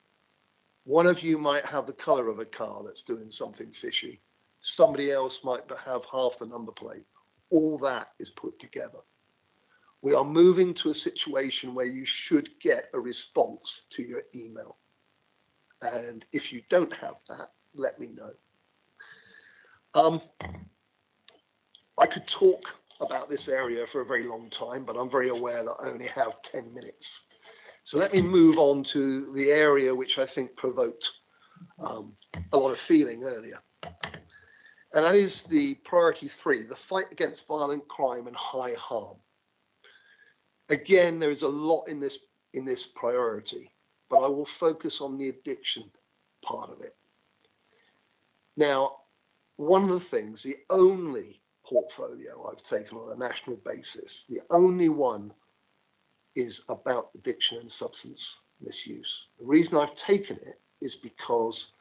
One of you might have the colour of a car that's doing something fishy. Somebody else might have half the number plate. All that is put together. We are moving to a situation where you should get a response to your email. And if you don't have that, let me know. I could talk about this area for a very long time, but I'm very aware that I only have 10 minutes. So let me move on to the area which I think provoked a lot of feeling earlier. And that is the priority 3, the fight against violent crime and high harm. Again, there is a lot in this priority, but I will focus on the addiction part of it. Now, one of the things, the only portfolio I've taken on a national basis, the only one is about addiction and substance misuse. The reason I've taken it is because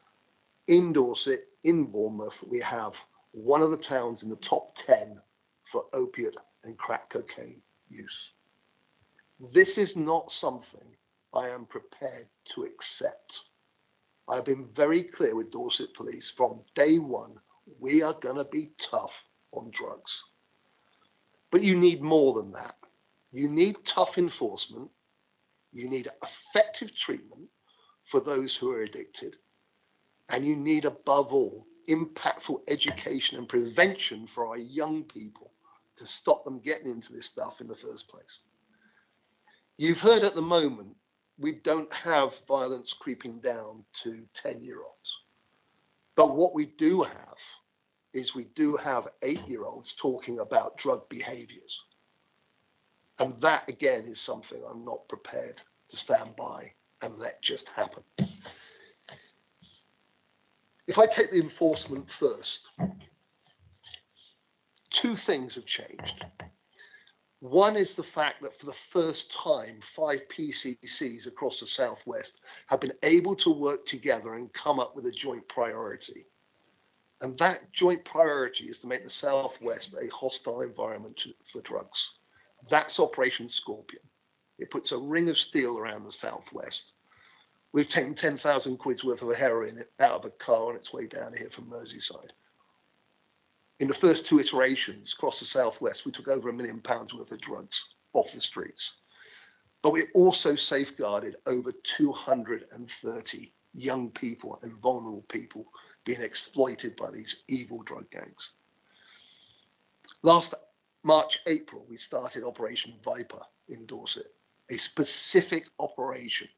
in Dorset, in Bournemouth, we have one of the towns in the top 10 for opiate and crack cocaine use. This is not something I am prepared to accept. I've been very clear with Dorset Police from day one, we are going to be tough on drugs. But you need more than that. You need tough enforcement. You need effective treatment for those who are addicted. And you need, above all, impactful education and prevention for our young people to stop them getting into this stuff in the first place. You've heard at the moment, we don't have violence creeping down to 10-year-olds. But what we do have is we do have 8-year-olds talking about drug behaviors. And that, again, is something I'm not prepared to stand by and let just happen. If I take the enforcement first, 2 things have changed. One is the fact that for the first time, 5 PCCs across the Southwest have been able to work together and come up with a joint priority. And that joint priority is to make the Southwest a hostile environment for drugs. That's Operation Scorpion. It puts a ring of steel around the Southwest. We've taken 10,000 quid's worth of heroin out of a car on its way down here from Merseyside. In the first 2 iterations across the Southwest, we took over £1 million worth of drugs off the streets. But we also safeguarded over 230 young people and vulnerable people being exploited by these evil drug gangs. Last March, April, we started Operation Viper in Dorset, a specific operation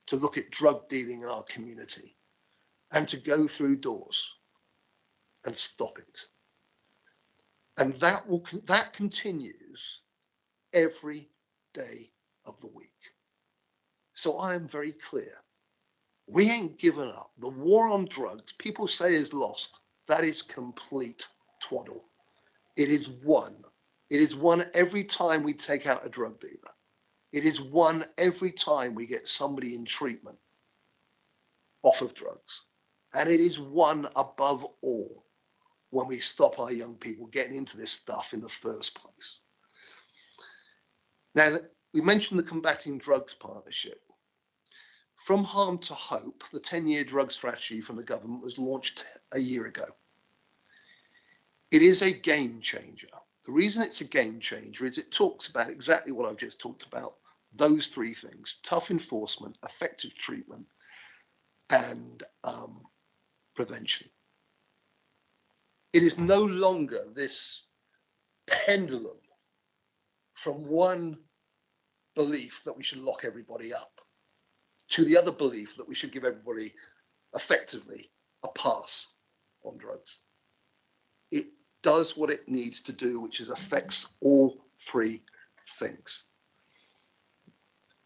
to look at drug dealing in our community and to go through doors and stop it. And that continues every day of the week. So I am very clear. We ain't given up. The war on drugs, people say, is lost. That is complete twaddle. It is won. It is won every time we take out a drug dealer. It is won every time we get somebody in treatment off of drugs. And it is won above all when we stop our young people getting into this stuff in the first place. Now, we mentioned the Combating Drugs Partnership. From Harm to Hope, the 10-year drug strategy from the government was launched a year ago. It is a game changer. The reason it's a game changer is it talks about exactly what I've just talked about, those three things: tough enforcement, effective treatment, and prevention. It is no longer this pendulum from one belief that we should lock everybody up to the other belief that we should give everybody effectively a pass on drugs. It does what it needs to do, which is affects all three things.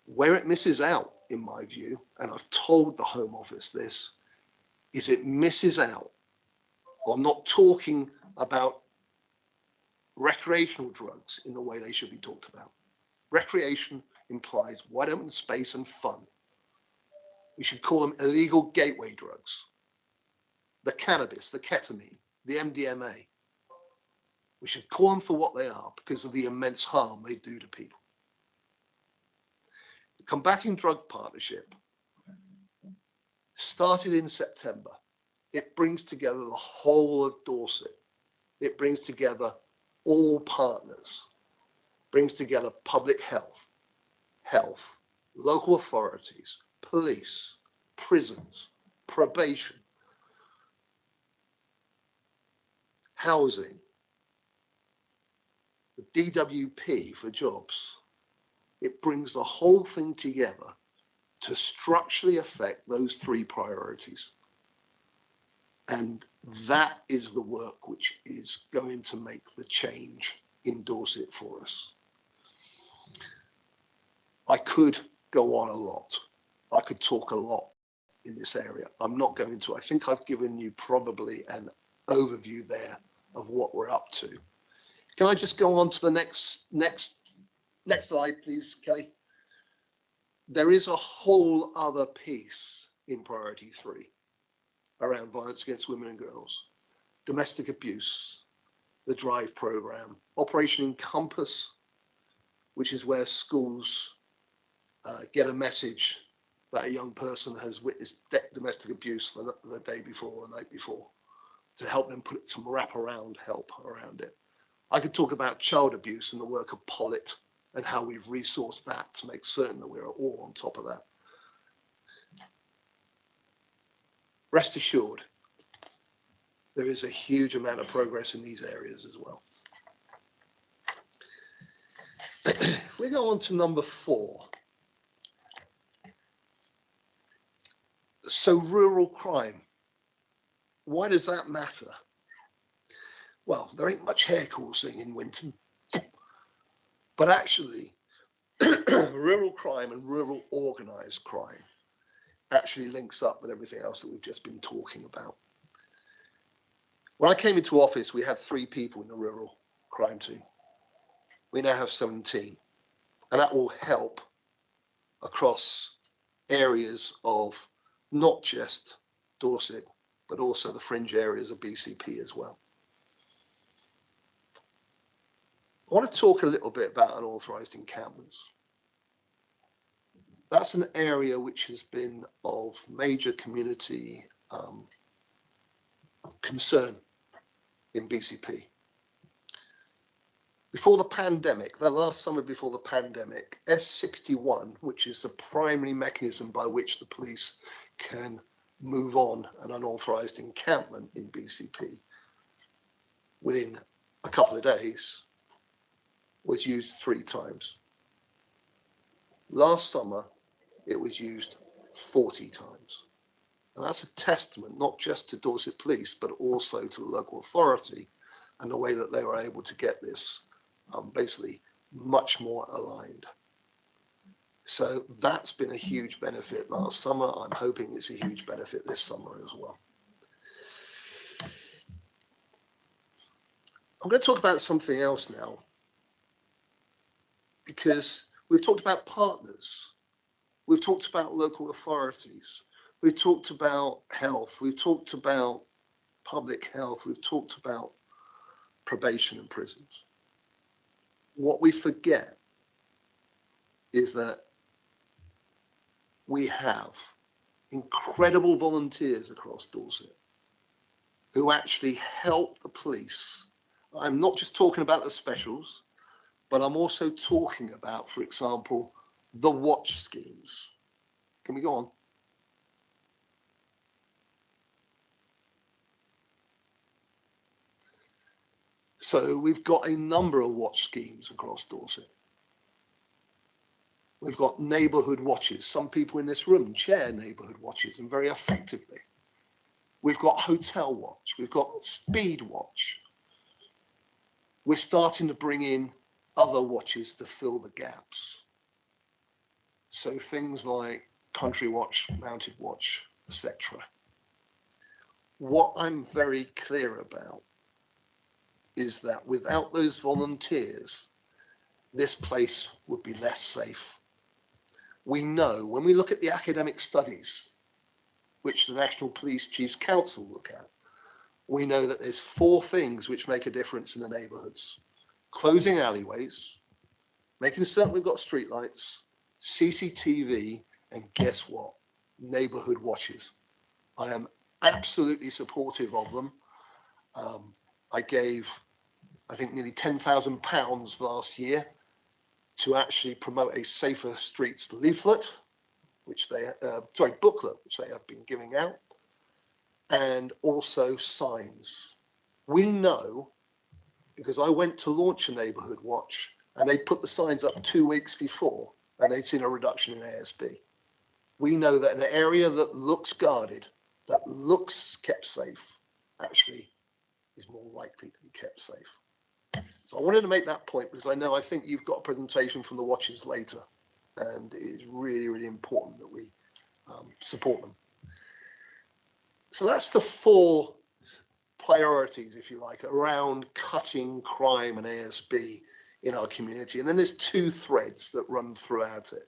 Where it misses out, in my view, and I've told the Home Office this, is it misses out on not talking about recreational drugs in the way they should be talked about. Recreation implies wide open space and fun. We should call them illegal gateway drugs. The cannabis, the ketamine, the MDMA. We should call them for what they are because of the immense harm they do to people. The Combating Drug Partnership started in September. It brings together the whole of Dorset. It brings together all partners, brings together public health, local authorities, police, prisons, probation, housing, the DWP for jobs. It brings the whole thing together to structurally affect those three priorities. And that is the work which is going to make the change in Dorset for us. I could go on a lot. I could talk a lot in this area. I'm not going to. I think I've given you probably an overview there of what we're up to. Can I just go on to the next slide, please, Kelly? There is a whole other piece in priority 3 around violence against women and girls, domestic abuse, the DRIVE program, Operation Encompass, which is where schools get a message that a young person has witnessed domestic abuse the day before or the night before, to help them put some wraparound help around it. I could talk about child abuse and the work of Pollitt and how we've resourced that to make certain that we're all on top of that. Rest assured, there is a huge amount of progress in these areas as well. If we go on to number 4. So rural crime, why does that matter? Well, there ain't much hair coursing in Winton, but actually rural crime and rural organised crime actually links up with everything else that we've just been talking about. When I came into office, we had 3 people in the rural crime team. We now have 17, and that will help across areas of not just Dorset, but also the fringe areas of BCP as well. I want to talk a little bit about unauthorised encampments. That's an area which has been of major community concern in BCP. Before the pandemic, the last summer before the pandemic, S61, which is the primary mechanism by which the police can move on an unauthorised encampment in BCP within a couple of days, was used 3 times. Last summer, it was used 40 times. And that's a testament not just to Dorset Police, but also to the local authority and the way that they were able to get this basically much more aligned. So that's been a huge benefit last summer. I'm hoping it's a huge benefit this summer as well. I'm going to talk about something else now, because we've talked about partners. We've talked about local authorities. We've talked about health. We've talked about public health, we've talked about probation and prisons. What we forget is that we have incredible volunteers across Dorset who actually help the police. I'm not just talking about the specials, but I'm also talking about, for example, the watch schemes. Can we go on? So we've got a number of watch schemes across Dorset. We've got neighbourhood watches. Some people in this room chair neighbourhood watches, and very effectively. We've got hotel watch. We've got speed watch. We're starting to bring in other watches to fill the gaps. So things like country watch, mounted watch, etc. What I'm very clear about is that without those volunteers, this place would be less safe. We know when we look at the academic studies, which the National Police Chiefs Council look at, we know that there's 4 things which make a difference in the neighbourhoods. Closing alleyways, making certain we've got streetlights, CCTV, and guess what? Neighbourhood watches. I am absolutely supportive of them. I gave, I think, nearly £10,000 last year to actually promote a Safer Streets leaflet, which they, booklet, which they have been giving out, and also signs. We know, because I went to launch a neighbourhood watch and they put the signs up 2 weeks before and they'd seen a reduction in ASB. We know that an area that looks guarded, that looks kept safe, actually is more likely to be kept safe. So I wanted to make that point because I think you've got a presentation from the watches later, and it is really, really important that we support them. So that's the 4 priorities, if you like, around cutting crime and ASB in our community. And then there's 2 threads that run throughout it.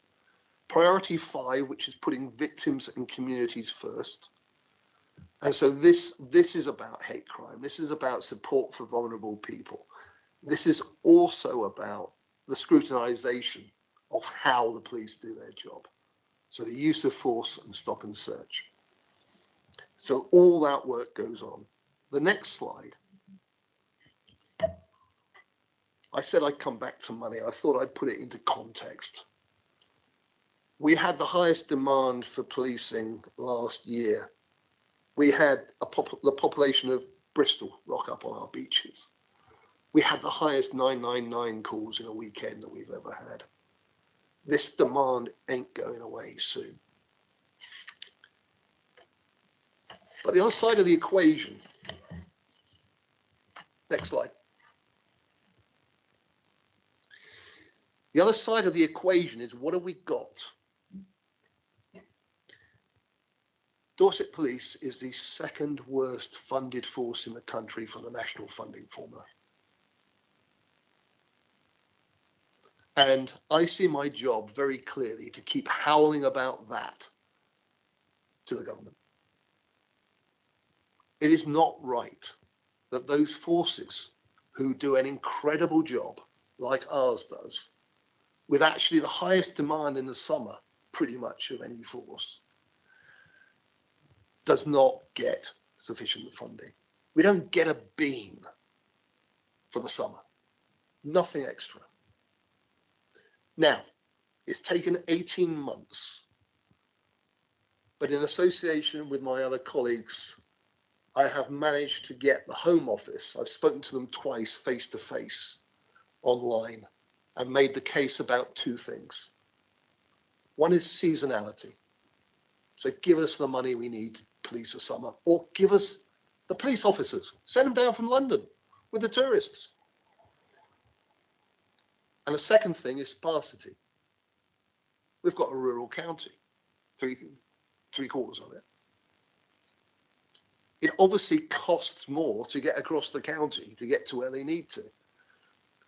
Priority 5, which is putting victims and communities first. And so this is about hate crime. This is about support for vulnerable people. This is also about the scrutinisation of how the police do their job. So the use of force and stop and search. So all that work goes on. The next slide. I said I'd come back to money. I thought I'd put it into context. We had the highest demand for policing last year. We had the population of Bristol rock up on our beaches. We had the highest 999 calls in a weekend that we've ever had. This demand ain't going away soon. But the other side of the equation, next slide. The other side of the equation is, what have we got? Dorset Police is the 2nd worst funded force in the country from the national funding formula. And I see my job very clearly to keep howling about that to the government. It is not right that those forces who do an incredible job, like ours does, with actually the highest demand in the summer, pretty much of any force, does not get sufficient funding. We don't get a beam for the summer, nothing extra. Now, it's taken 18 months, but in association with my other colleagues, I have managed to get the Home Office, I've spoken to them twice face to face online, and made the case about 2 things. One is seasonality. So give us the money we need to police the summer, or give us the police officers, send them down from London with the tourists. And the second thing is sparsity. We've got a rural county, three quarters of it. It obviously costs more to get across the county to get to where they need to.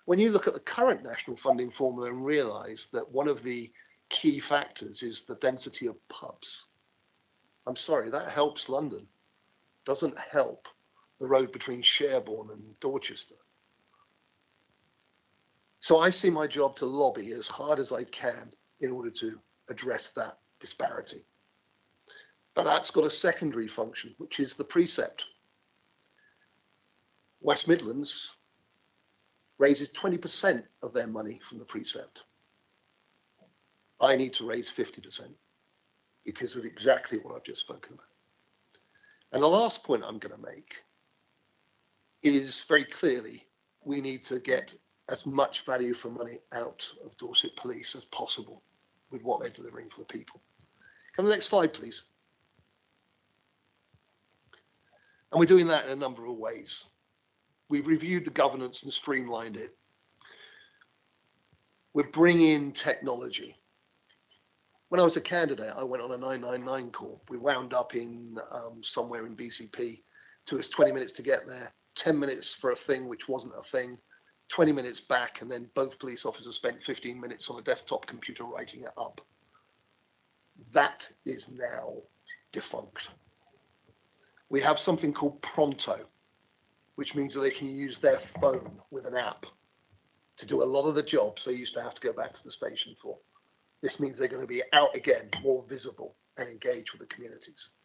When you look at the current national funding formula and realise that one of the key factors is the density of pubs, I'm sorry, that helps London, doesn't help the road between Sherborne and Dorchester. So I see my job to lobby as hard as I can in order to address that disparity. But that's got a secondary function, which is the precept. West Midlands raises 20% of their money from the precept. I need to raise 50% because of exactly what I've just spoken about. And the last point I'm going to make is very clearly we need to get as much value for money out of Dorset Police as possible with what they're delivering for the people. Come to the next slide, please. And we're doing that in a number of ways. We've reviewed the governance and streamlined it. We're bringing technology. When I was a candidate, I went on a 999 call. We wound up in somewhere in BCP. Took us 20 minutes to get there, 10 minutes for a thing which wasn't a thing, 20 minutes back, and then both police officers spent 15 minutes on a desktop computer writing it up. That is now defunct. We have something called Pronto, which means that they can use their phone with an app to do a lot of the jobs they used to have to go back to the station for. This means they're going to be out again, more visible and engaged with the communities.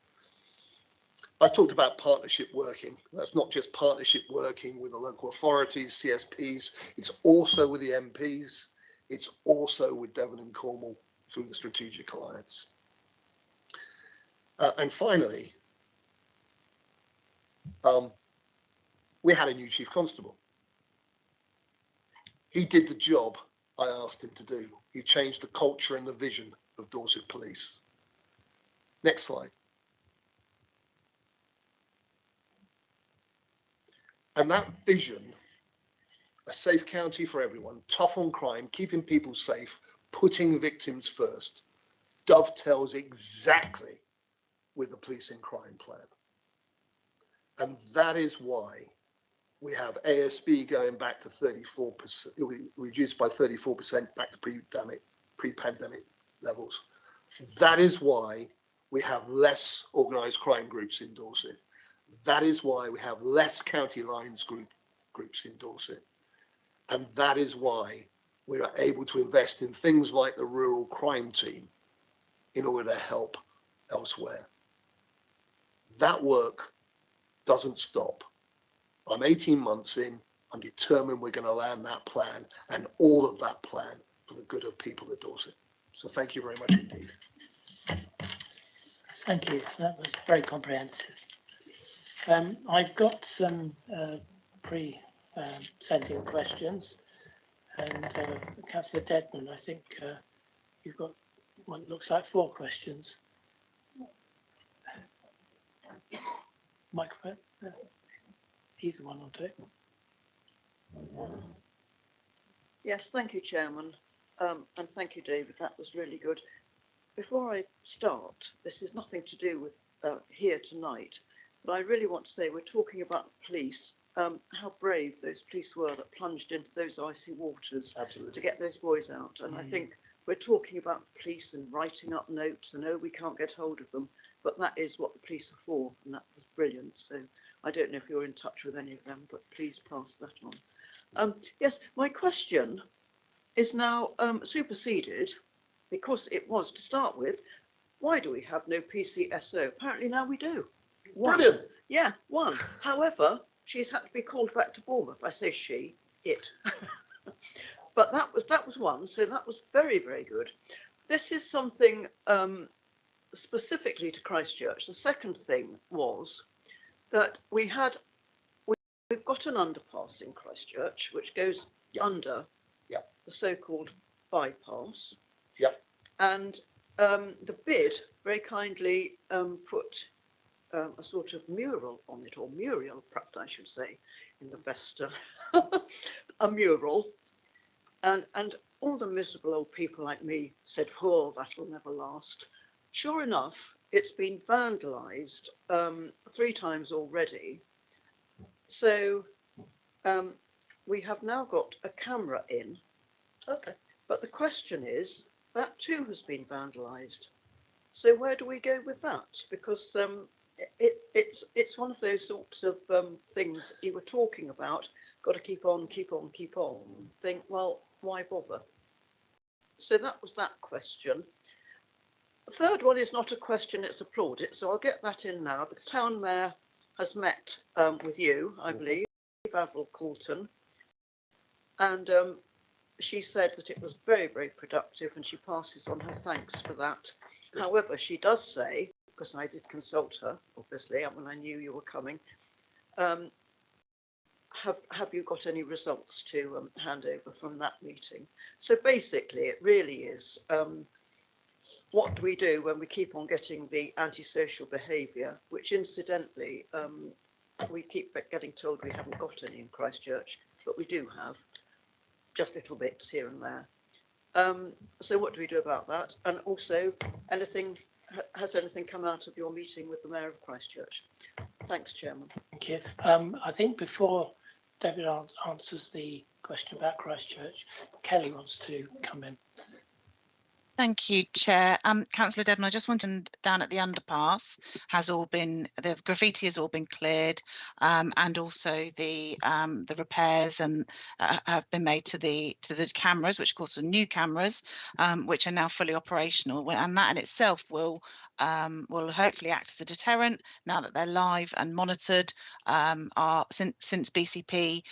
I've talked about partnership working. That's not just partnership working with the local authorities, CSPs, it's also with the MPs. It's also with Devon and Cornwall through the Strategic Alliance. And finally, we had a new Chief Constable. He did the job I asked him to do. He changed the culture and the vision of Dorset Police. Next slide. And that vision, a safe county for everyone, tough on crime, keeping people safe, putting victims first, dovetails exactly with the policing crime plan. And that is why we have ASB going back to 34%, reduced by 34% back to pre-pandemic levels. That is why we have less organised crime groups in Dorset. That is why we have less county lines groups in Dorset. And that is why we are able to invest in things like the rural crime team in order to help elsewhere. That work doesn't stop. I'm 18 months in. I'm determined we're going to land that plan and all of that plan for the good of people at Dorset. So thank you very much indeed. Thank you. That was very comprehensive. I've got some pre-sending questions, and Councillor Dedman, I think you've got what looks like 4 questions. Microphone. Either one will do. Yes, thank you, Chairman, and thank you, David. That was really good. Before I start, this is nothing to do with here tonight, but I really want to say we're talking about the police, how brave those police were that plunged into those icy waters. Absolutely. To get those boys out. And I think we're talking about the police and writing up notes and, oh, we can't get hold of them, but that is what the police are for, and that was brilliant. So I don't know if you're in touch with any of them, but please pass that on. Yes, my question is now superseded, because it was to start with. Why do we have no PCSO? Apparently now we do. One. Brilliant. Yeah, one. However, she's had to be called back to Bournemouth. I say she, it. But that was one. So that was very, very good. This is something specifically to Christchurch. The second thing was that we've got an underpass in Christchurch which goes under the so-called bypass. Yep. And the bid very kindly put a sort of mural on it, or murial, perhaps I should say, in the best, a mural. And all the miserable old people like me said, oh, that'll never last. Sure enough, it's been vandalised 3 times already. So we have now got a camera in. Okay. But the question is, that too has been vandalised. So where do we go with that? Because it's one of those sorts of things you were talking about. Got to keep on. Think, well, why bother? So that was that question. The third one is not a question, it's a plaudit. So I'll get that in now. The town mayor has met with you, I believe, Avril Coulton, and she said that it was very, very productive, and she passes on her thanks for that. However, she does say, because I did consult her, obviously, when I knew you were coming, have you got any results to hand over from that meeting? So basically, it really is, what do we do when we keep on getting the antisocial behaviour, which incidentally, we keep getting told we haven't got any in Christchurch, but we do have. Just little bits here and there. So what do we do about that? And also, has anything come out of your meeting with the Mayor of Christchurch? Thanks, Chairman. Thank you. I think before David answers the question about Christchurch, Kelly wants to come in. Thank you, Chair. Councillor Debney, I just wanted down at the underpass the graffiti has all been cleared, and also the repairs and have been made to the cameras, which of course are new cameras, which are now fully operational, and that in itself will hopefully act as a deterrent now that they're live and monitored. Since BCP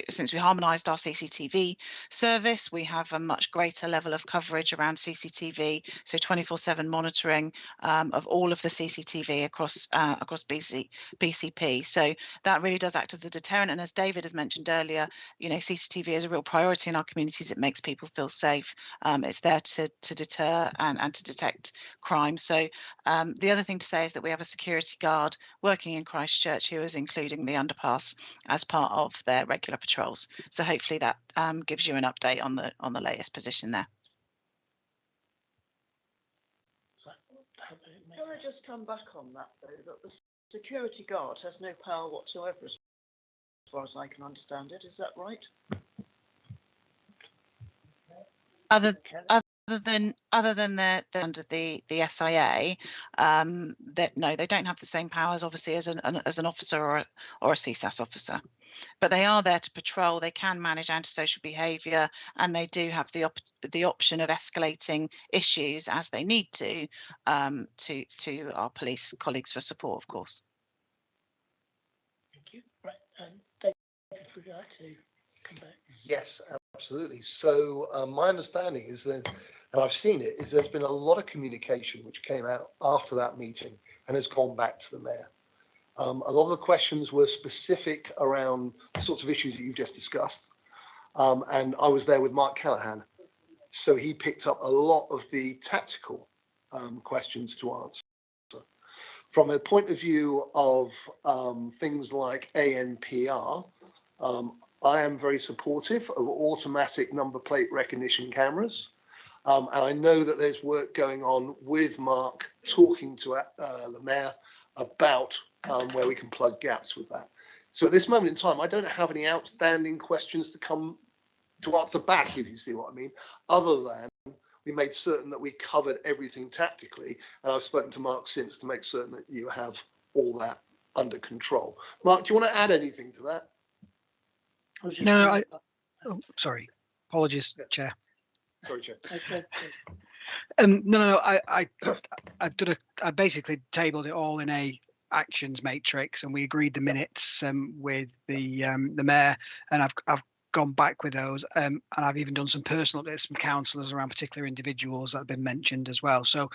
since we harmonised our CCTV service, we have a much greater level of coverage around CCTV, so 24/7 monitoring of all of the CCTV across BCP. So that really does act as a deterrent. And as David has mentioned earlier, CCTV is a real priority in our communities. It makes people feel safe. It's there to deter and to detect crime. So the other thing to say is that we have a security guard working in Christchurch who is including the underpass as part of their regular patrols. So hopefully that gives you an update on the latest position there. Can I just come back on that, though, that the security guard has no power whatsoever, as far as I can understand it. Is that right? Other than they're under the SIA, that no, they don't have the same powers, obviously, as an officer or a CSAS officer. But they are there to patrol. They can manage antisocial behaviour, and they do have the option of escalating issues as they need to our police colleagues for support, of course. Thank you. Right, and David, would you like to come back? Yes, absolutely. So my understanding is that, and I've seen it, is there's been a lot of communication which came out after that meeting and has gone back to the mayor. A lot of the questions were specific around the sorts of issues that you've just discussed. And I was there with Mark Callaghan. So he picked up a lot of the tactical questions to answer. From a point of view of things like ANPR, I am very supportive of automatic number plate recognition cameras. And I know that there's work going on with Mark talking to the mayor about where we can plug gaps with that. So at this moment in time, I don't have any outstanding questions to answer back, if you see what I mean, other than we made certain that we covered everything tactically. And I've spoken to Mark since to make certain that you have all that under control. Mark, do you want to add anything to that? No, oh, sorry. Apologies, Chair. Sorry, Chair. No, I basically tabled it all in a actions matrix, and we agreed the minutes with the mayor, and I've gone back with those, and I've even done some personal updates from councillors around particular individuals that have been mentioned as well. So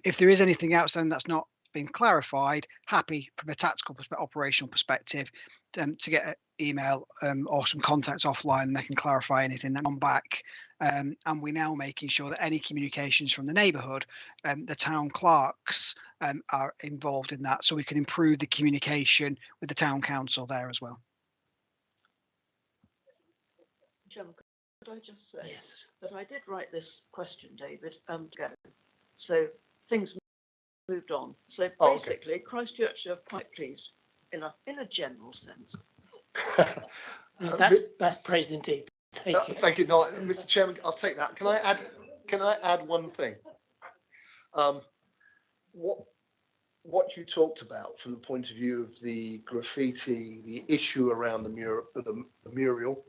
if there is anything outstanding that's not been clarified, happy from a tactical operational perspective to get an email or some contacts offline, and they can clarify anything that come back. And we're now making sure that any communications from the neighbourhood, the town clerks are involved in that, so we can improve the communication with the town council there as well. Chairman, could I just say that I did write this question, David, ago. So things moved on. So basically, okay. Christchurch are quite pleased in a general sense. That's praise indeed. Thank you. No, Mr. Chairman, I'll take that. Can I add one thing? what you talked about from the point of view of the graffiti, the issue around the mural,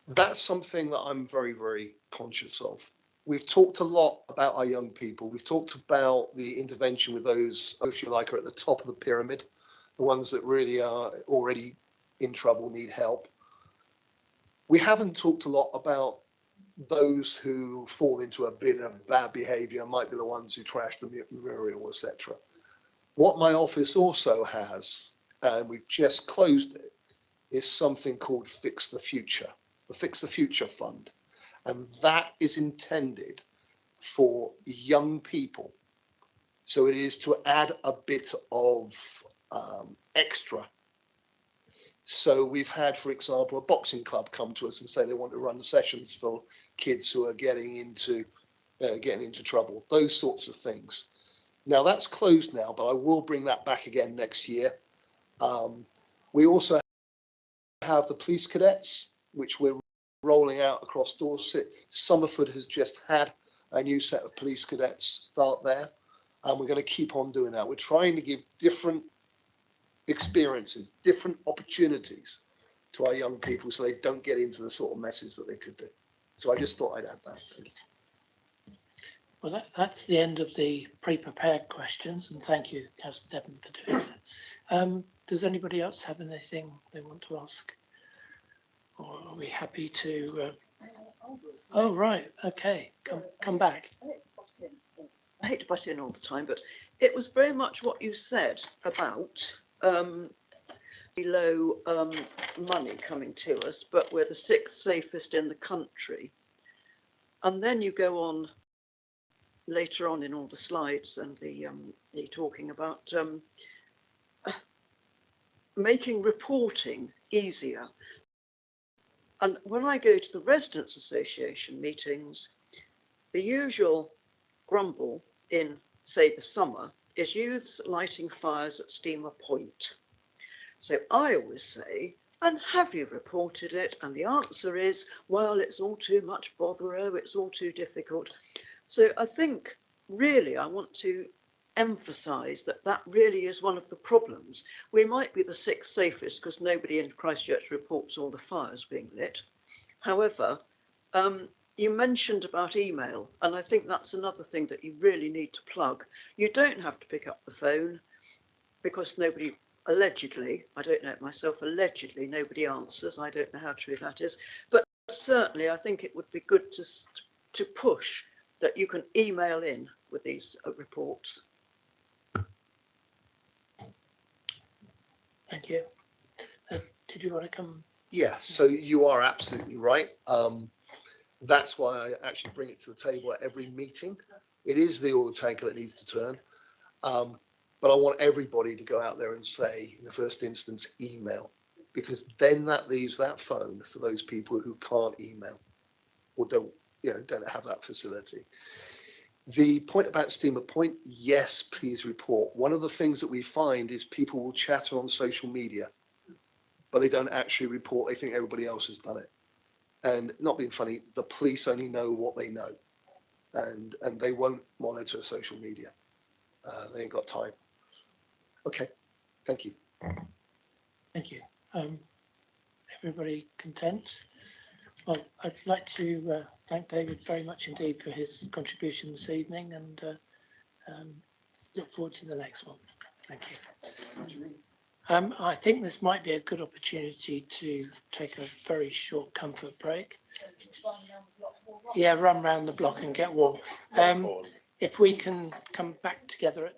that's something that I'm very, very conscious of. We've talked a lot about our young people. We've talked about the intervention with those, if you like, are at the top of the pyramid, the ones that really are already in trouble, need help. We haven't talked a lot about those who fall into a bit of bad behaviour, might be the ones who trash the mural, etc. What my office also has, and we've just closed it, is something called Fix the Future, the Fix the Future Fund. And that is intended for young people. So it is to add a bit of extra. So we've had, for example, a boxing club come to us and say they want to run sessions for kids who are getting into trouble, those sorts of things. Now that's closed now, but I will bring that back again next year. We also have the police cadets, which we're rolling out across Dorset. Summerford has just had a new set of police cadets start there, and we're going to keep on doing that. We're trying to give different experiences, different opportunities to our young people so they don't get into the sort of messes that they could do. So I just thought I'd add that. Thank you. Well, that's the end of the pre-prepared questions, and thank you, Councillor Devon, for doing that. Does anybody else have anything they want to ask? Or are we happy to? Oh, right. Okay. Come back. I hate to butt in all the time, but it was very much what you said about low money coming to us, but we're the 6th safest in the country. And then you go on later on in all the slides and the talking about making reporting easier. And when I go to the Residents Association meetings, the usual grumble in, say, the summer is youths lighting fires at Steamer Point. So I always say, and have you reported it? And the answer is, well, it's all too much bother, it's all too difficult. So I think really I want to emphasise that that really is one of the problems. We might be the 6th safest because nobody in Christchurch reports all the fires being lit. However, you mentioned about email, and I think that's another thing that you really need to plug. You don't have to pick up the phone because nobody, allegedly, I don't know it myself, allegedly nobody answers. I don't know how true that is, but certainly I think it would be good to push that you can email in with these reports. Thank you. Did you want to come? Yeah, so you are absolutely right. That's why I actually bring it to the table at every meeting. It is the oil tanker that needs to turn. But I want everybody to go out there and say, in the first instance, email, because then that leaves that phone for those people who can't email or don't have that facility. The point about Steamer Point, yes, please report. One of the things that we find is people will chatter on social media, but they don't actually report. They think everybody else has done it. And not being funny, the police only know what they know, and they won't monitor social media. They ain't got time. Okay, thank you. Thank you. Everybody content? Well, I'd like to thank David very much indeed for his contribution this evening, and look forward to the next one. Thank you. I think this might be a good opportunity to take a very short comfort break. Yeah, run round the block and get warm. If we can come back together at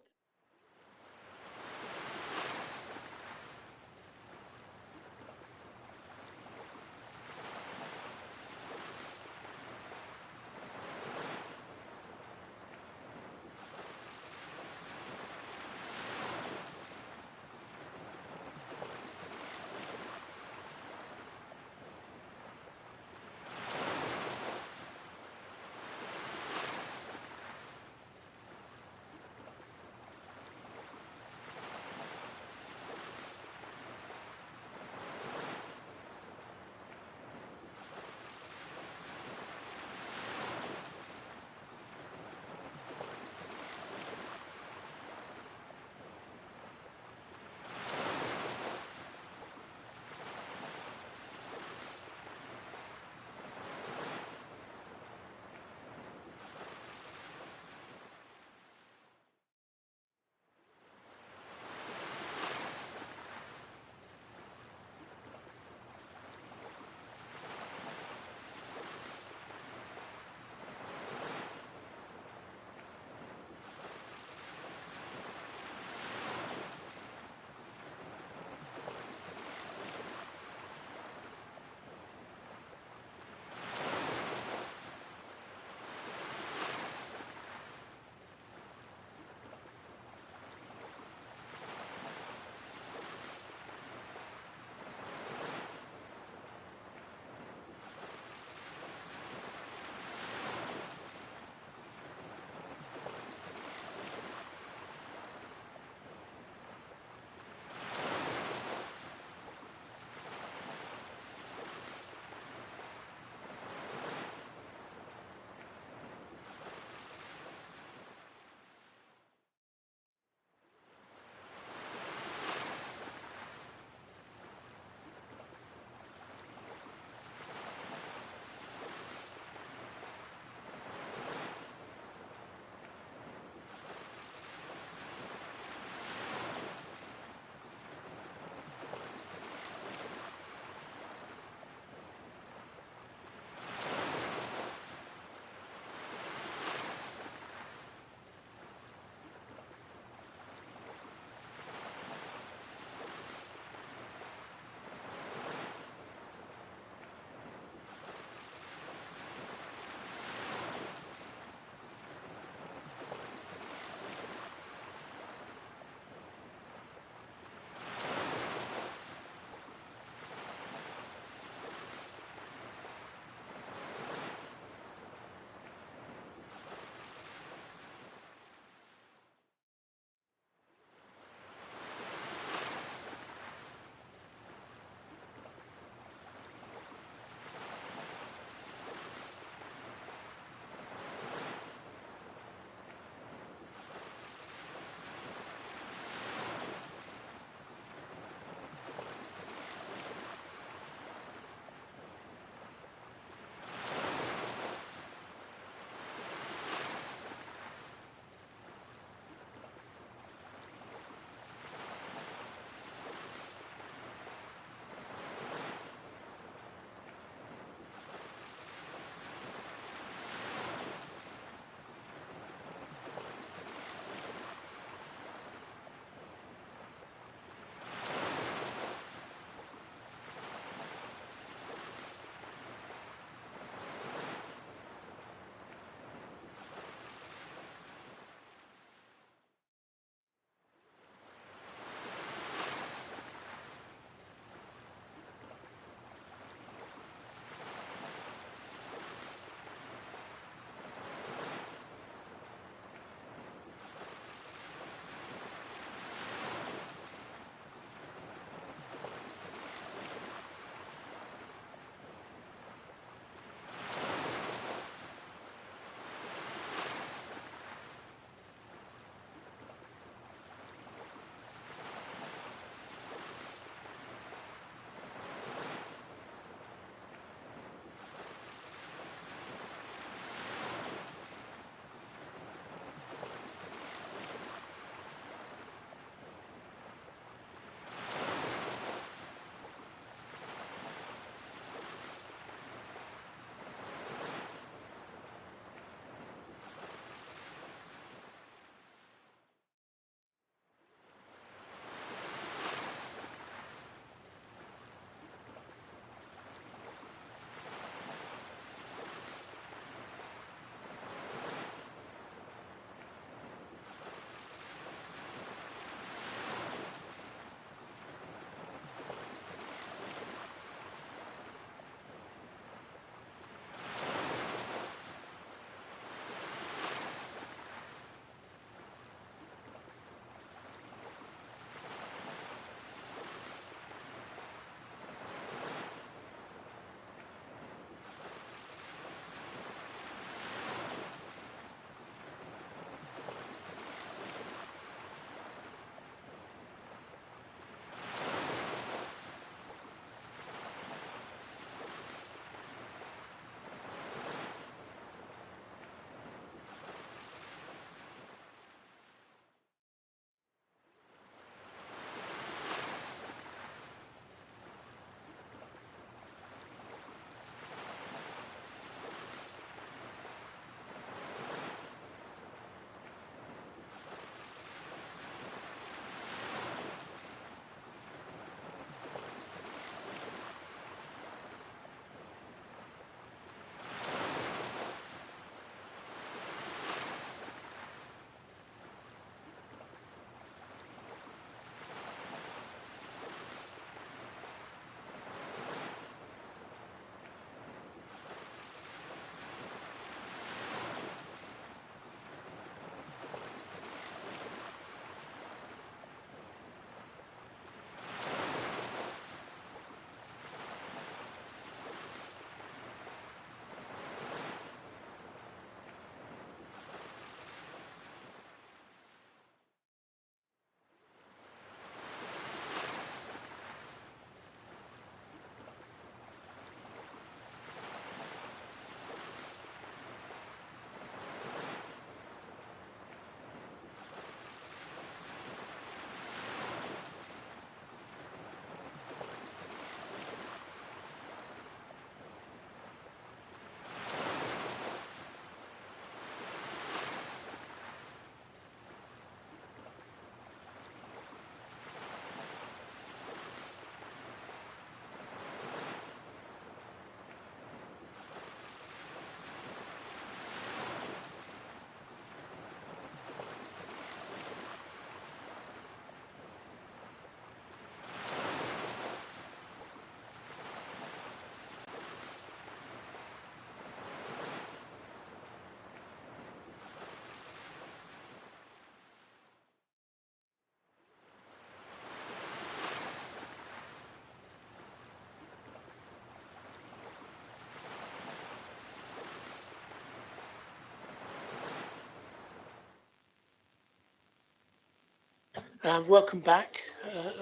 Welcome back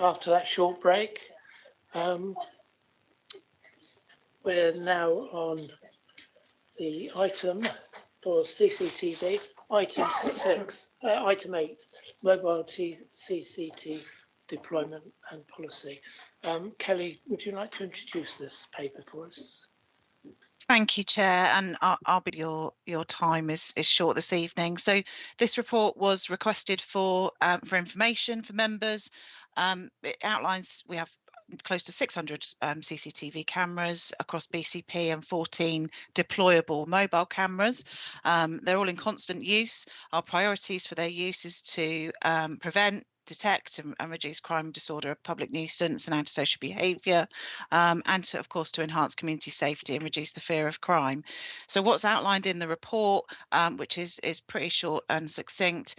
after that short break. We're now on the item for CCTV, item 8, mobile CCTV deployment and policy. Kelly, would you like to introduce this paper for us? Thank you, Chair, and I'll be your time is short this evening. So this report was requested for information for members. It outlines we have close to 600 CCTV cameras across BCP and 14 deployable mobile cameras. They're all in constant use. Our priorities for their use is to prevent, detect and reduce crime, disorder, public nuisance and antisocial behaviour, and to, of course, to enhance community safety and reduce the fear of crime. So what's outlined in the report, which is pretty short and succinct,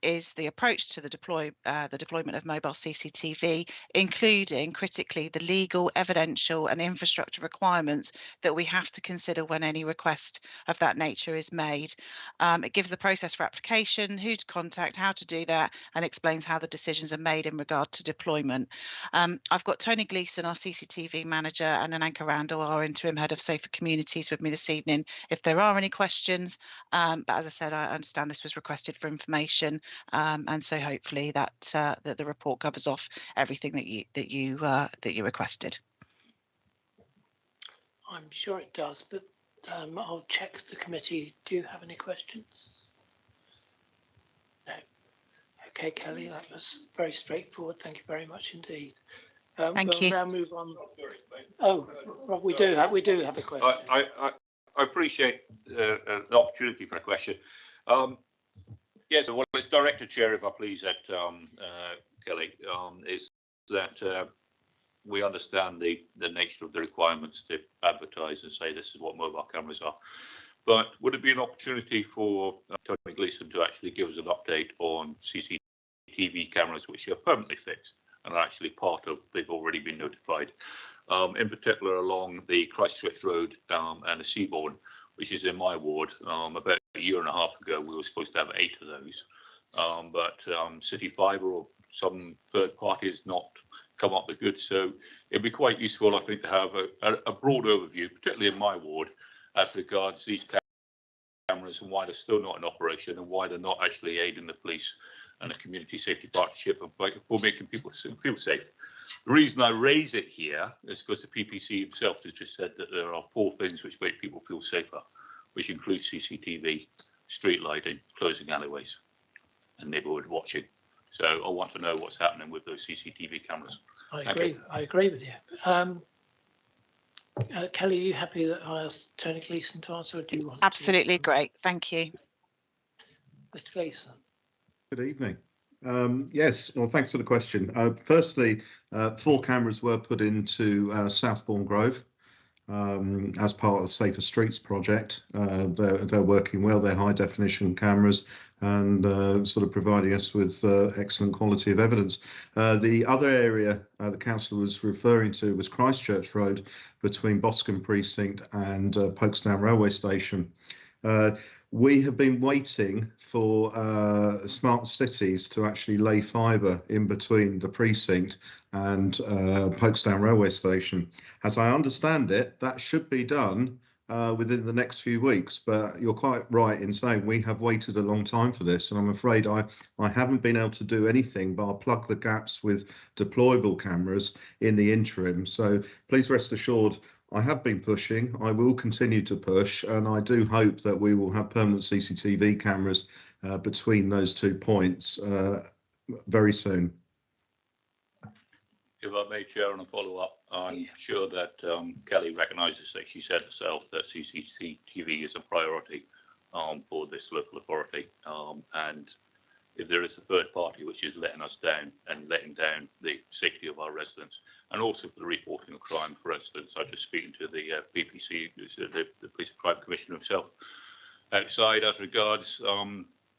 is the approach to the deployment of mobile CCTV, including critically the legal, evidential and infrastructure requirements that we have to consider when any request of that nature is made. It gives the process for application, who to contact, how to do that, and explains how the decisions are made in regard to deployment. I've got Tony Gleeson, our CCTV manager, and Ananka Randall, our interim head of Safer Communities, with me this evening if there are any questions. But as I said, I understand this was requested for information, and so hopefully that the report covers off everything that you requested. I'm sure it does, but I'll check the committee. Do you have any questions? No. Okay, Kelly, that was very straightforward. Thank you very much indeed. Thank we'll you. now move on. Oh, well, we do have a question. I appreciate the opportunity for a question. Yes, well, it's directed, Chair, if I please, at Kelly, is that we understand the nature of the requirements to advertise and say this is what mobile cameras are. But would it be an opportunity for Tony Gleeson to actually give us an update on CCTV cameras which are permanently fixed and are actually part of, they've already been notified, in particular along the Christchurch Road and the Seabourn, which is in my ward. About a year and a half ago, we were supposed to have 8 of those, but City Fibre or some third party has not come up with goods. So it'd be quite useful, I think, to have a broad overview, particularly in my ward, as regards these cameras and why they're still not in operation and why they're not actually aiding the police and a community safety partnership for making people feel safe. The reason I raise it here is because the PPC himself has just said that there are 4 things which make people feel safer, which include CCTV, street lighting, closing alleyways, and neighbourhood watching. So I want to know what's happening with those CCTV cameras. I agree with you. Kelly, are you happy that I asked Tony Gleeson to answer, or do you want Absolutely to? great, thank you. Mr. Gleeson. Good evening. Yes, well, thanks for the question. Firstly, 4 cameras were put into Southbourne Grove as part of the Safer Streets project. They're working well. They're high definition cameras and sort of providing us with excellent quality of evidence. The other area the councillor was referring to was Christchurch Road between Boscombe Precinct and Folkestone Railway Station. We have been waiting for smart cities to actually lay fibre in between the precinct and Folkestone Railway Station. As I understand it, that should be done within the next few weeks, but you're quite right in saying we have waited a long time for this, and I'm afraid I haven't been able to do anything but plug the gaps with deployable cameras in the interim. So please rest assured, I have been pushing, I will continue to push, and I do hope that we will have permanent CCTV cameras between those 2 points very soon. If I may, Chair, on a follow-up, I'm sure that Kelly recognises that she said herself that CCTV is a priority for this local authority, and if there is a third party which is letting us down and letting down the safety of our residents, and also for the reporting of crime, for instance, I just speaking to the PPC, the Police and Crime Commissioner himself, outside as regards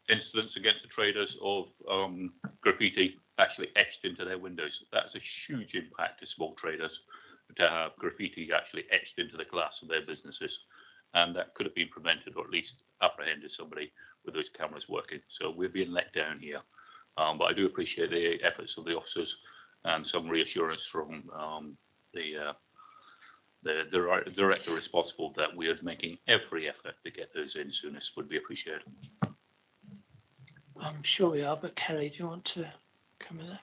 incidents against the traders of graffiti actually etched into their windows. That's a huge impact to small traders to have graffiti actually etched into the glass of their businesses, and that could have been prevented or at least apprehended somebody with those cameras working. So we're being let down here, But I do appreciate the efforts of the officers and some reassurance from the director responsible that we are making every effort to get those in soonest would be appreciated. I'm sure we are, but Kelly, do you want to come in there?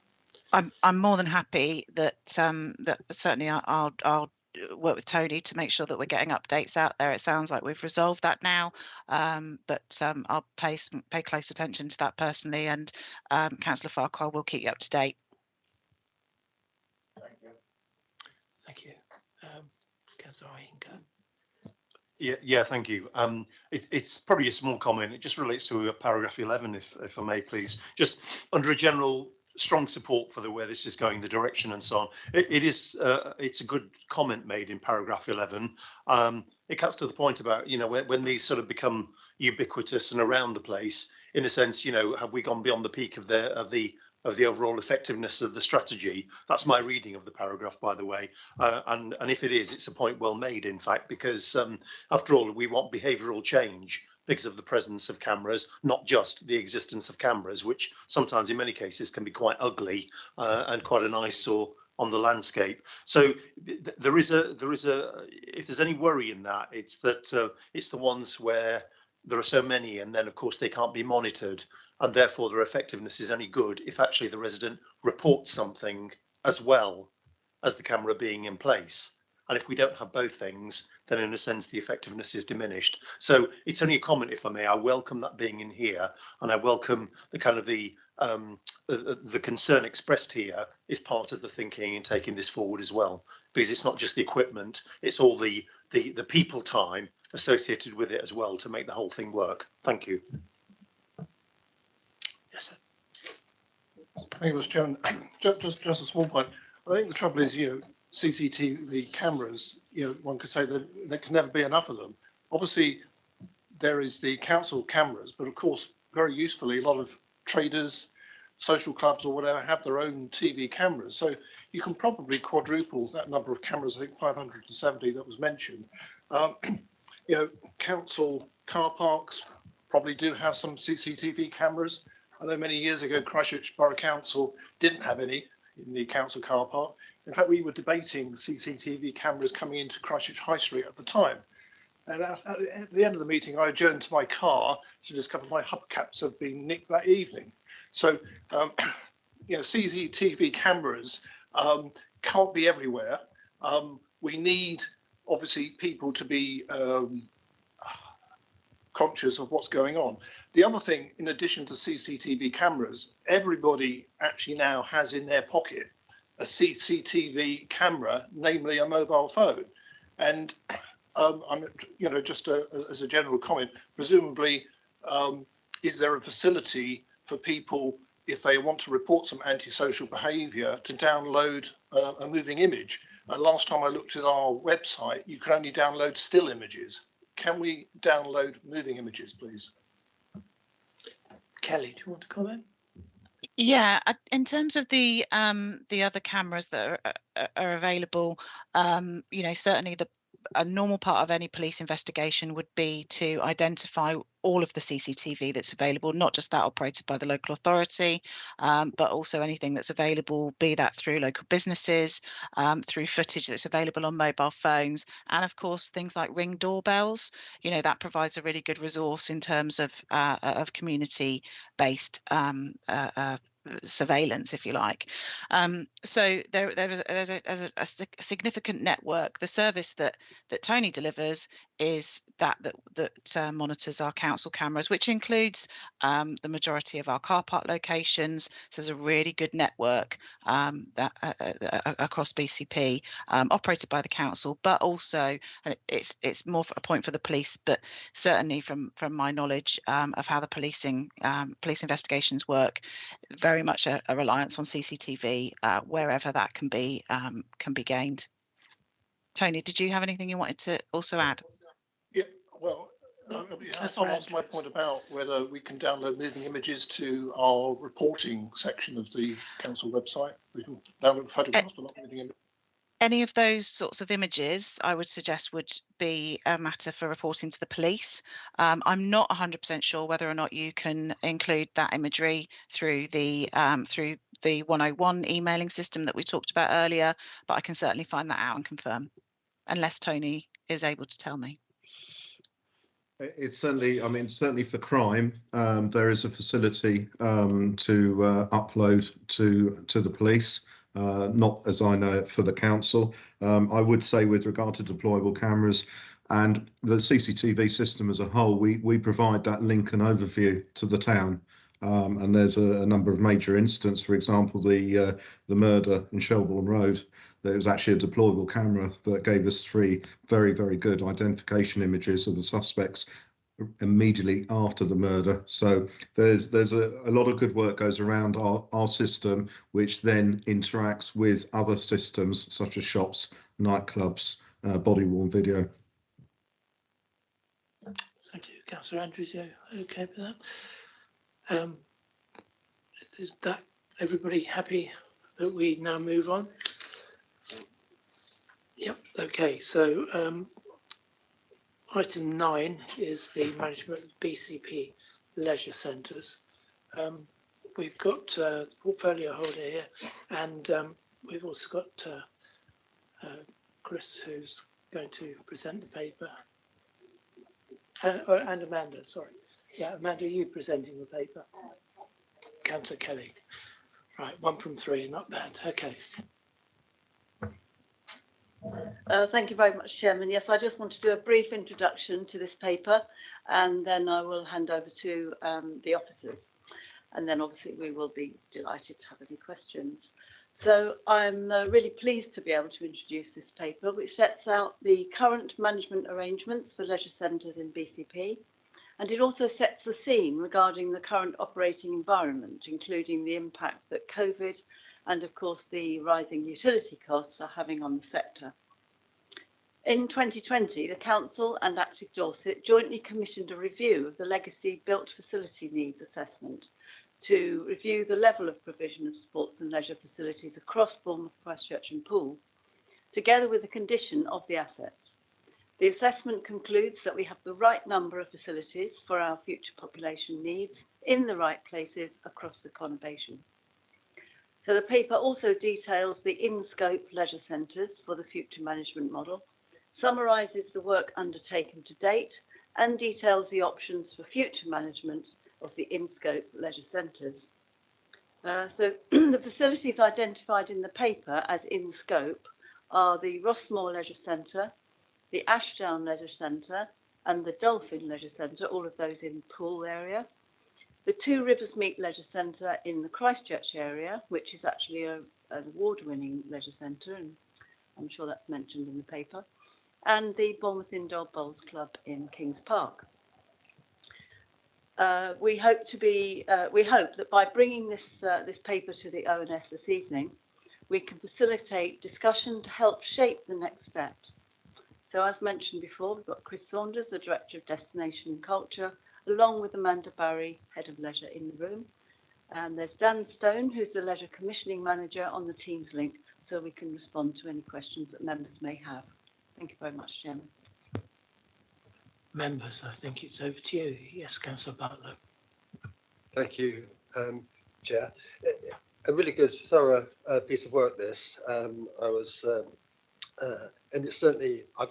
I'm more than happy that that certainly I'll work with Tony to make sure that we're getting updates out there. It sounds like we've resolved that now, but I'll pay close attention to that personally, and Councillor Farquhar will keep you up to date. Thank you. Thank you. Councillor Hinker. Yeah, thank you. It's probably a small comment. It just relates to paragraph 11, if I may, please. Just under a general strong support for where this is going, the direction and so on. It's a good comment made in paragraph 11. It cuts to the point about, you know, when these sort of become ubiquitous and around the place, in a sense, you know, have we gone beyond the peak of the overall effectiveness of the strategy? That's my reading of the paragraph, by the way. And if it is, it's a point well made, in fact, because after all, we want behavioural change because of the presence of cameras, not just the existence of cameras, which sometimes in many cases can be quite ugly and quite an eyesore on the landscape. So there is a if there's any worry in that, it's that it's the ones where there are so many, and then of course they can't be monitored, and therefore their effectiveness is only good if actually the resident reports something as well as the camera being in place. And if we don't have both things, then in a sense the effectiveness is diminished. So it's only a comment, if I may. I welcome that being in here, and I welcome the kind of the concern expressed here is part of the thinking in taking this forward as well, because it's not just the equipment, it's all the people time associated with it as well to make the whole thing work. Thank you. Yes, sir. Thank you, Mr. Chairman. Just a small point. I think the trouble is, you know, CCTV cameras, you know, one could say that there can never be enough of them. Obviously, there is the council cameras, but of course, very usefully, a lot of traders, social clubs or whatever have their own TV cameras. So you can probably quadruple that number of cameras, I think 570 that was mentioned. You know, council car parks probably do have some CCTV cameras. I know many years ago, Christchurch Borough Council didn't have any in the council car park. In fact, we were debating CCTV cameras coming into Christchurch High Street at the time. And at the end of the meeting, I adjourned to my car to discover my hubcaps had been nicked that evening. So, you know, CCTV cameras can't be everywhere. We need, obviously, people to be conscious of what's going on. The other thing, in addition to CCTV cameras, everybody actually now has in their pocket a CCTV camera, namely a mobile phone. And I'm, you know, just as a general comment, presumably, is there a facility for people, if they want to report some antisocial behaviour, to download a moving image? Last time I looked at our website, you can only download still images. Can we download moving images, please? Kelly, do you want to comment? Yeah, in terms of the other cameras that are available, you know, certainly a normal part of any police investigation would be to identify all of the CCTV that's available, not just that operated by the local authority, but also anything that's available, be that through local businesses, through footage that's available on mobile phones, and of course things like Ring doorbells. You know, that provides a really good resource in terms of community-based surveillance, if you like. So there's a significant network. The service that Tony delivers is that monitors our council cameras, which includes the majority of our car park locations. So there's a really good network that across BCP, operated by the council, but also, and it's more a point for the police, but certainly from my knowledge of how the police investigations work, very much a reliance on CCTV wherever that can be gained. Tony, did you have anything you wanted to also add? Yeah, well, that's answered my point about whether we can download moving images to our reporting section of the council website. We can download photographs, but not moving images. Any of those sorts of images, I would suggest, would be a matter for reporting to the police. I'm not 100% sure whether or not you can include that imagery through the 101 emailing system that we talked about earlier, but I can certainly find that out and confirm, unless Tony is able to tell me. It's certainly, I mean, certainly for crime, there is a facility to upload to the police. Not as I know it for the council. I would say with regard to deployable cameras and the CCTV system as a whole, we provide that link and overview to the town. And there's a number of major incidents, for example, the murder in Shelbourne Road. There was actually a deployable camera that gave us 3 very, very good identification images of the suspects immediately after the murder. So there's a lot of good work goes around our system, which then interacts with other systems such as shops, nightclubs, body-worn video. Thank you, Councillor Andrews. You okay with that? Is that everybody happy that we now move on? Yep. Okay. So item 9 is the management of BCP leisure centres. We've got the portfolio holder here, and we've also got Chris, who's going to present the paper, and Amanda. Sorry, yeah, Amanda, are you presenting the paper? Councillor Kelly. Right, 1 from 3, not bad. Okay. Thank you very much, Chairman. Yes, I just want to do a brief introduction to this paper, and then I will hand over to the officers. And then obviously we will be delighted to have any questions. So I'm really pleased to be able to introduce this paper, which sets out the current management arrangements for leisure centres in BCP. And it also sets the scene regarding the current operating environment, including the impact that COVID and, of course, the rising utility costs are having on the sector. In 2020, the Council and Active Dorset jointly commissioned a review of the legacy built facility needs assessment to review the level of provision of sports and leisure facilities across Bournemouth, Christchurch and Poole, together with the condition of the assets. The assessment concludes that we have the right number of facilities for our future population needs in the right places across the conurbation. So the paper also details the in-scope leisure centres for the future management model, summarises the work undertaken to date, and details the options for future management of the in-scope leisure centres. So the facilities identified in the paper as in-scope are the Rossmore Leisure Centre, the Ashdown Leisure Centre and the Dolphin Leisure Centre, all of those in Poole area. The Two Rivers Meet Leisure Centre in the Christchurch area, which is actually an award-winning leisure centre, and I'm sure that's mentioned in the paper, and the Bournemouth Indoor Bowls Club in Kings Park. We hope that by bringing this paper to the ONS this evening, we can facilitate discussion to help shape the next steps. So as mentioned before, we've got Chris Saunders, the Director of Destination and Culture, along with Amanda Barry, Head of Leisure, in the room. And there's Dan Stone, who's the Leisure Commissioning Manager, on the Teams link, so we can respond to any questions that members may have. Thank you very much, Chairman. Members, I think it's over to you. Yes, Councillor Butler. Thank you, Chair. A really good, thorough piece of work, this. And it's certainly, I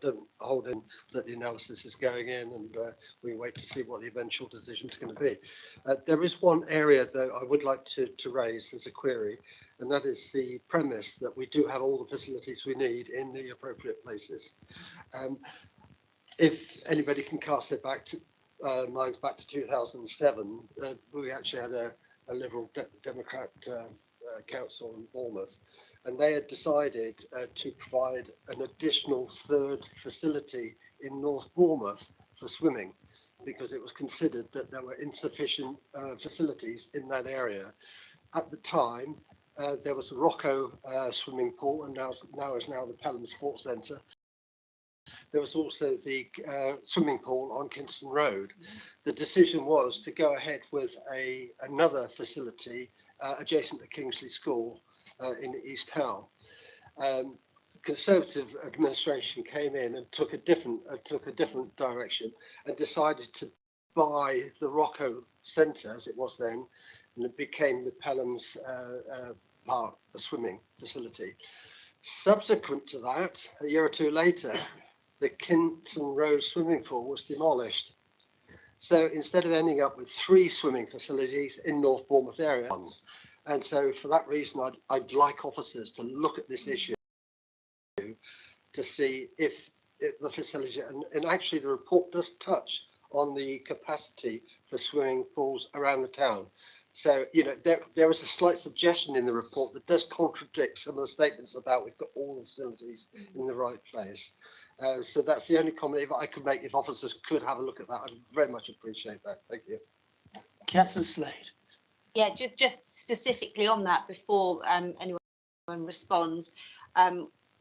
don't hold in that the analysis is going in, and we wait to see what the eventual decision is going to be. There is one area that I would like to raise as a query, and that is the premise that we do have all the facilities we need in the appropriate places. If anybody can cast it back to minds back to 2007, we actually had a Liberal Democrat council in Bournemouth, and they had decided to provide an additional 3rd facility in North Bournemouth for swimming, because it was considered that there were insufficient facilities in that area. At the time, there was a Rocco swimming pool, and now is the Pelham Sports Centre. There was also the swimming pool on Kingston Road. The decision was to go ahead with another facility adjacent to Kingsley School in East Howe. Conservative administration came in and took a different direction and decided to buy the Rocco Centre, as it was then, and it became the Pelham's Park, the swimming facility. Subsequent to that, a year or two later, the Kinton Road swimming pool was demolished. So instead of ending up with 3 swimming facilities in North Bournemouth area, and so for that reason, I'd like officers to look at this issue to see if the facility, and actually the report does touch on the capacity for swimming pools around the town. So, you know, there is a slight suggestion in the report that does contradict some of the statements about we've got all the facilities in the right place. So that's the only comment I could make. If officers could have a look at that, I'd very much appreciate that. Thank you. Councillor Slade. Yeah, just specifically on that before anyone responds.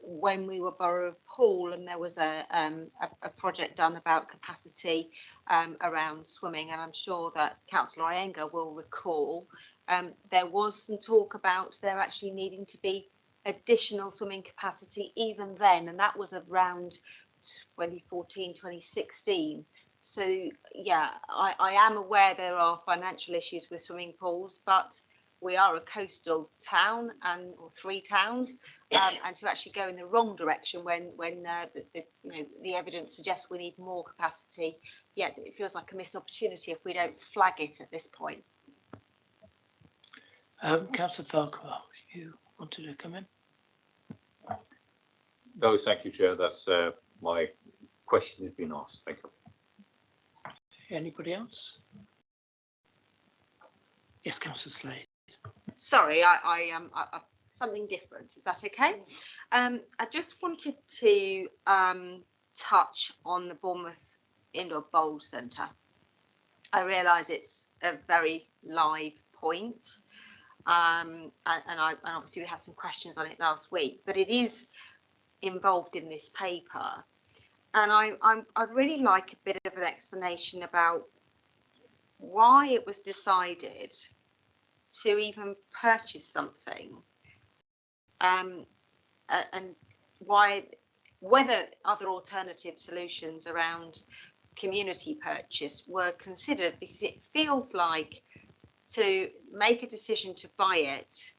When we were Borough of Poole and there was a project done about capacity around swimming, and I'm sure that Councillor Iyengar will recall, there was some talk about there actually needing to be additional swimming capacity even then, and that was around 2014, 2016. So yeah, I am aware there are financial issues with swimming pools, but we are a coastal town or 3 towns, and to actually go in the wrong direction when the evidence suggests we need more capacity, yeah, it feels like a missed opportunity if we don't flag it at this point. Councillor Farquhar, you wanted to come in? No, thank you, Chair. That's my question has been asked. Thank you. Anybody else? Yes, Councillor Slade. Sorry, I something different. Is that okay? I just wanted to touch on the Bournemouth Indoor Bowl Centre. I realise it's a very live point, and obviously we had some questions on it last week, but it is involved in this paper, and I'd really like a bit of an explanation about why it was decided to even purchase something, and whether other alternative solutions around community purchase were considered, because it feels like to make a decision to buy it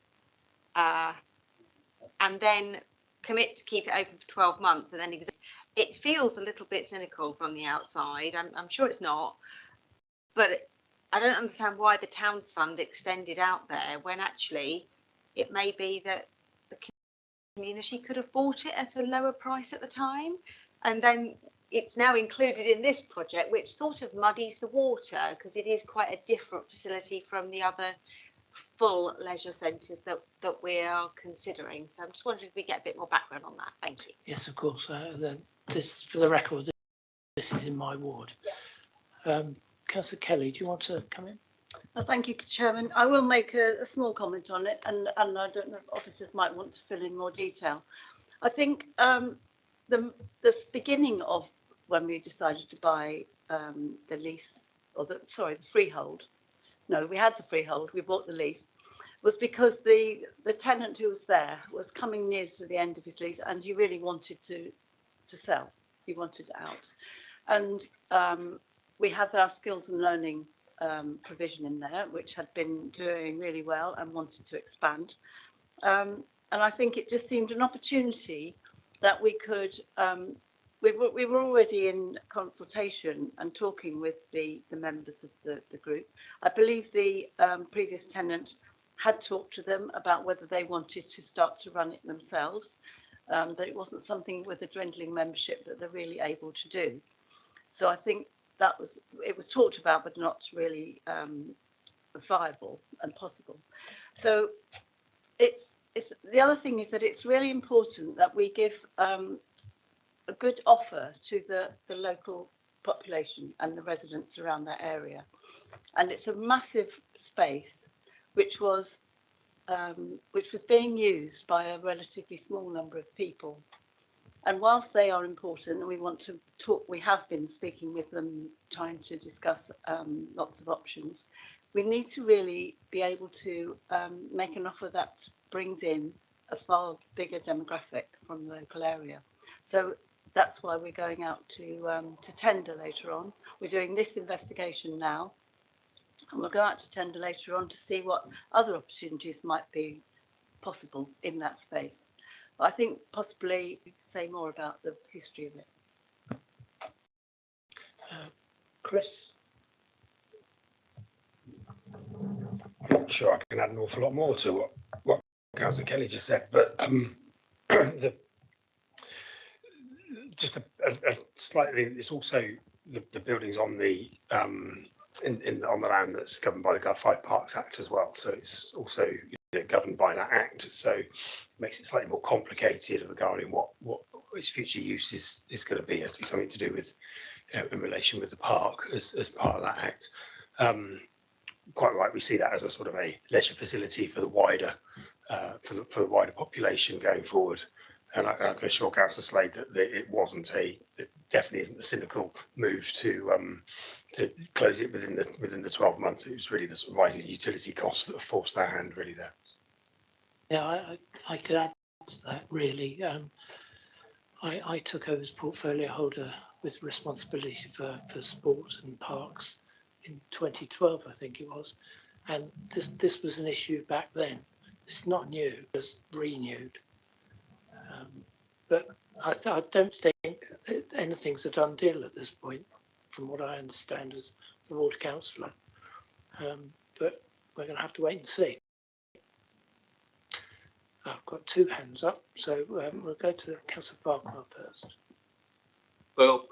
and then commit to keep it open for 12 months and then exist. It feels a little bit cynical from the outside. I'm sure it's not, but I don't understand why the Towns Fund extended out there when actually it may be that the community could have bought it at a lower price at the time, and then it's now included in this project, which sort of muddies the water because it is quite a different facility from the other full leisure centres that we are considering. So I'm just wondering if we get a bit more background on that. Thank you. Yes, of course. This, for the record, this is in my ward. Yeah. Councillor Kelly, do you want to come in? Thank you, Chairman. I will make a small comment on it, and I don't know if officers might want to fill in more detail. I think the beginning of when we decided to buy the lease, or the freehold. No, we had the freehold. We bought the lease. Was because the tenant who was there was coming near to the end of his lease, and he really wanted to sell. He wanted out, and we have our skills and learning provision in there, which had been doing really well and wanted to expand. And I think it just seemed an opportunity that we could, we were already in consultation and talking with the members of the group. I believe the previous tenant had talked to them about whether they wanted to start to run it themselves, but it wasn't something with a dwindling membership that they're really able to do. So I think it was talked about, but not really viable and possible. So it's the other thing is that it's really important that we give a good offer to the local population and the residents around that area. And it's a massive space which was being used by a relatively small number of people. And whilst they are important and we want to talk, we have been speaking with them, trying to discuss lots of options, we need to really be able to make an offer that brings in a far bigger demographic from the local area. So that's why we're going out to tender later on. We're doing this investigation now, and we'll go out to tender later on to see what other opportunities might be possible in that space. But I think possibly you could say more about the history of it. Chris? I'm not sure I can add an awful lot more to what Councillor Kelly just said, but just a slightly, it's also the buildings on the on the land that's governed by the Gov5 Parks Act as well. So it's also governed by that act. So it makes it slightly more complicated regarding what its future use is going to be. It has to be something to do with in relation with the park as part of that act. Quite right, we see that as a sort of a leisure facility for the wider for the wider population going forward. And I can assure Councillor Slade that it definitely isn't a cynical move to close it within the 12 months. It was really the sort of rising utility costs that have forced their hand really there. Yeah, I could add to that really. I took over as portfolio holder with responsibility for sport and parks in 2012, I think it was, and this was an issue back then. It's not new; it was renewed. But I don't think anything's a done deal at this point, from what I understand as the ward councillor. But we're going to have to wait and see. I've got two hands up, so we'll go to Councillor Farquhar first. Well,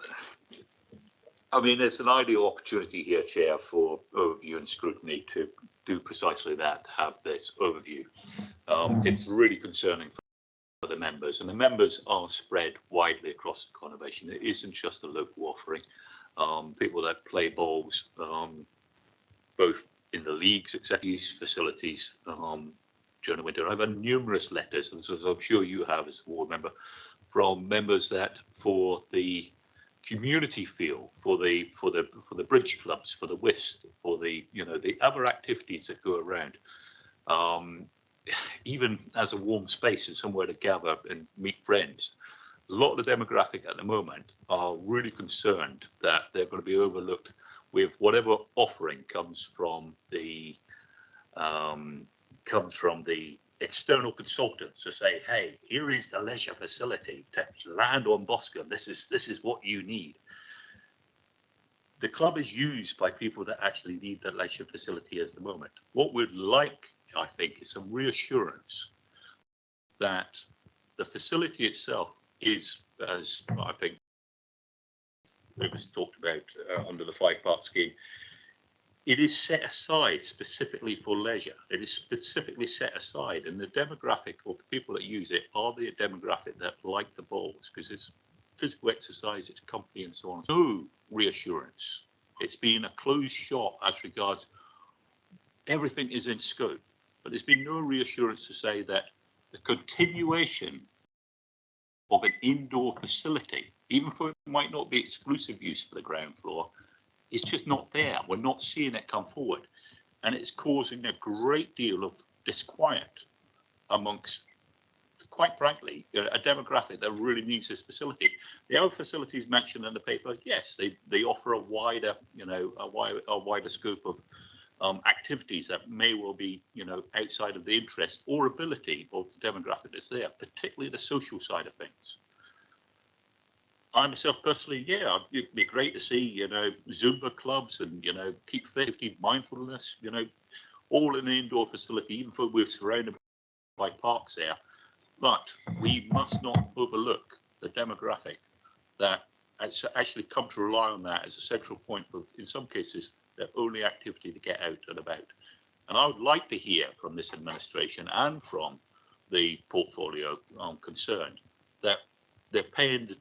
I mean, there's an ideal opportunity here, Chair, for overview and scrutiny to do precisely that, to have this overview. It's really concerning for the members, and the members are spread widely across the conurbation. It isn't just a local offering. People that play balls, both in the leagues, etc., use facilities during the winter. I've had numerous letters, as I'm sure you have as a ward member, from members that for the community feel, for the bridge clubs, for the whist, for the the other activities that go around, even as a warm space and somewhere to gather and meet friends. A lot of the demographic at the moment are really concerned that they're going to be overlooked with whatever offering comes from the external consultants to say, hey, here is the leisure facility to land on Boscombe. This is what you need. The club is used by people that actually need the leisure facility at the moment. What we'd like, I think, is some reassurance that the facility itself is, as I think it was talked about under the 5-part scheme, it is set aside specifically for leisure. It is specifically set aside, and the demographic of the people that use it are the demographic that like the balls, because it's physical exercise, it's company and so on. No reassurance. It's been a closed shop as regards everything is in scope, but there's been no reassurance to say that the continuation of an indoor facility, even though it might not be exclusive use for the ground floor, it's just not there. We're not seeing it come forward, and it's causing a great deal of disquiet amongst, quite frankly, a demographic that really needs this facility. The other facilities mentioned in the paper, yes, they offer a wider, a wider scope of activities that may well be, outside of the interest or ability of the demographic that's there, particularly the social side of things. I myself personally, yeah, it'd be great to see, Zumba clubs and, keep fit, mindfulness, all in an indoor facility, even though we're surrounded by parks there. But we must not overlook the demographic that actually come to rely on that as a central point of, in some cases, their only activity to get out and about. And I would like to hear from this administration and from the portfolio concerned that they're paying the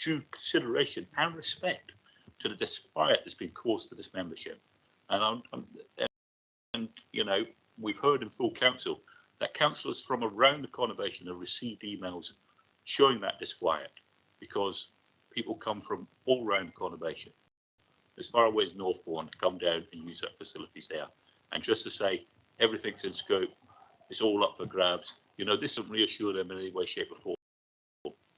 due consideration and respect to the disquiet that's been caused to this membership. And we've heard in full council that councillors from around the conurbation have received emails showing that disquiet, because people come from all around the conurbation, as far away as Northbourne, to come down and use that facilities there. And just to say everything's in scope, it's all up for grabs, This doesn't reassure them in any way, shape or form.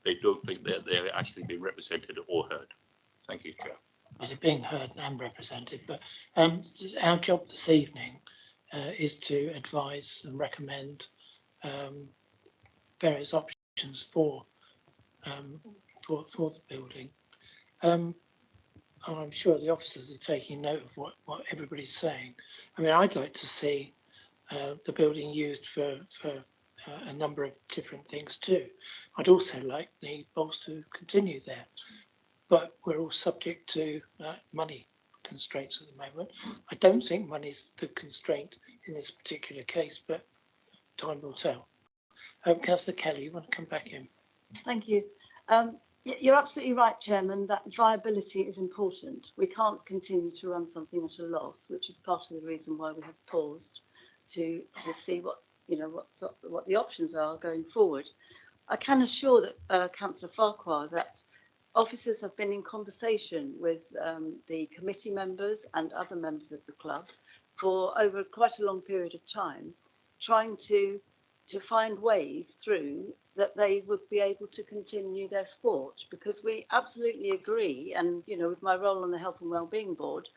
They don't think that they're actually being represented or heard. Thank you, Chair. They're being heard and represented, but our job this evening is to advise and recommend various options for the building. And I'm sure the officers are taking note of what everybody's saying. I mean, I'd like to see the building used for a number of different things too. I'd also like the bowls to continue there, but we're all subject to money constraints at the moment. I don't think money's the constraint in this particular case, but time will tell. Councillor Kelly, you want to come back in? Thank you. You're absolutely right, Chairman, that viability is important. We can't continue to run something at a loss, which is part of the reason why we have paused to see what the options are going forward. I can assure that Councillor Farquhar that officers have been in conversation with the committee members and other members of the club for over quite a long period of time, trying to find ways through that they would be able to continue their sport, because we absolutely agree, and with my role on the Health and Wellbeing Board,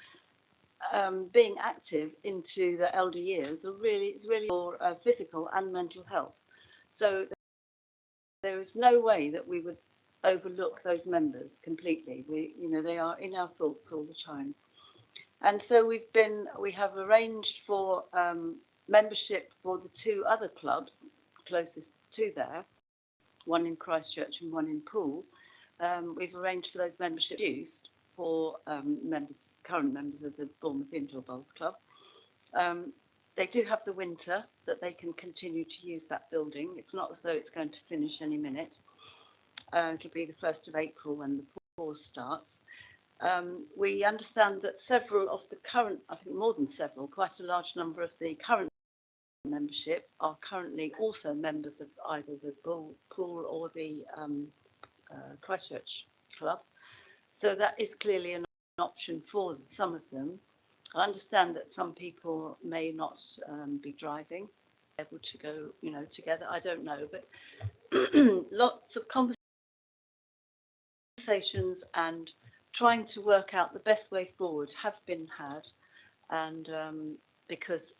being active into the elder years is really for physical and mental health. So there is no way that we would overlook those members completely. They are in our thoughts all the time. And so we have arranged for membership for the two other clubs closest to there, one in Christchurch and one in Poole. We've arranged for those memberships used for current members of the Bournemouth Indoor Bowls Club. They do have the winter that they can continue to use that building. It's not as though it's going to finish any minute. It'll be the 1st of April when the pause starts. We understand that several of the current, I think more than several, quite a large number of the current membership are currently also members of either the Poole or the Christchurch Club. So that is clearly an option for some of them. I understand that some people may not be driving, able to go, together. I don't know, but lots of conversations and trying to work out the best way forward have been had, and because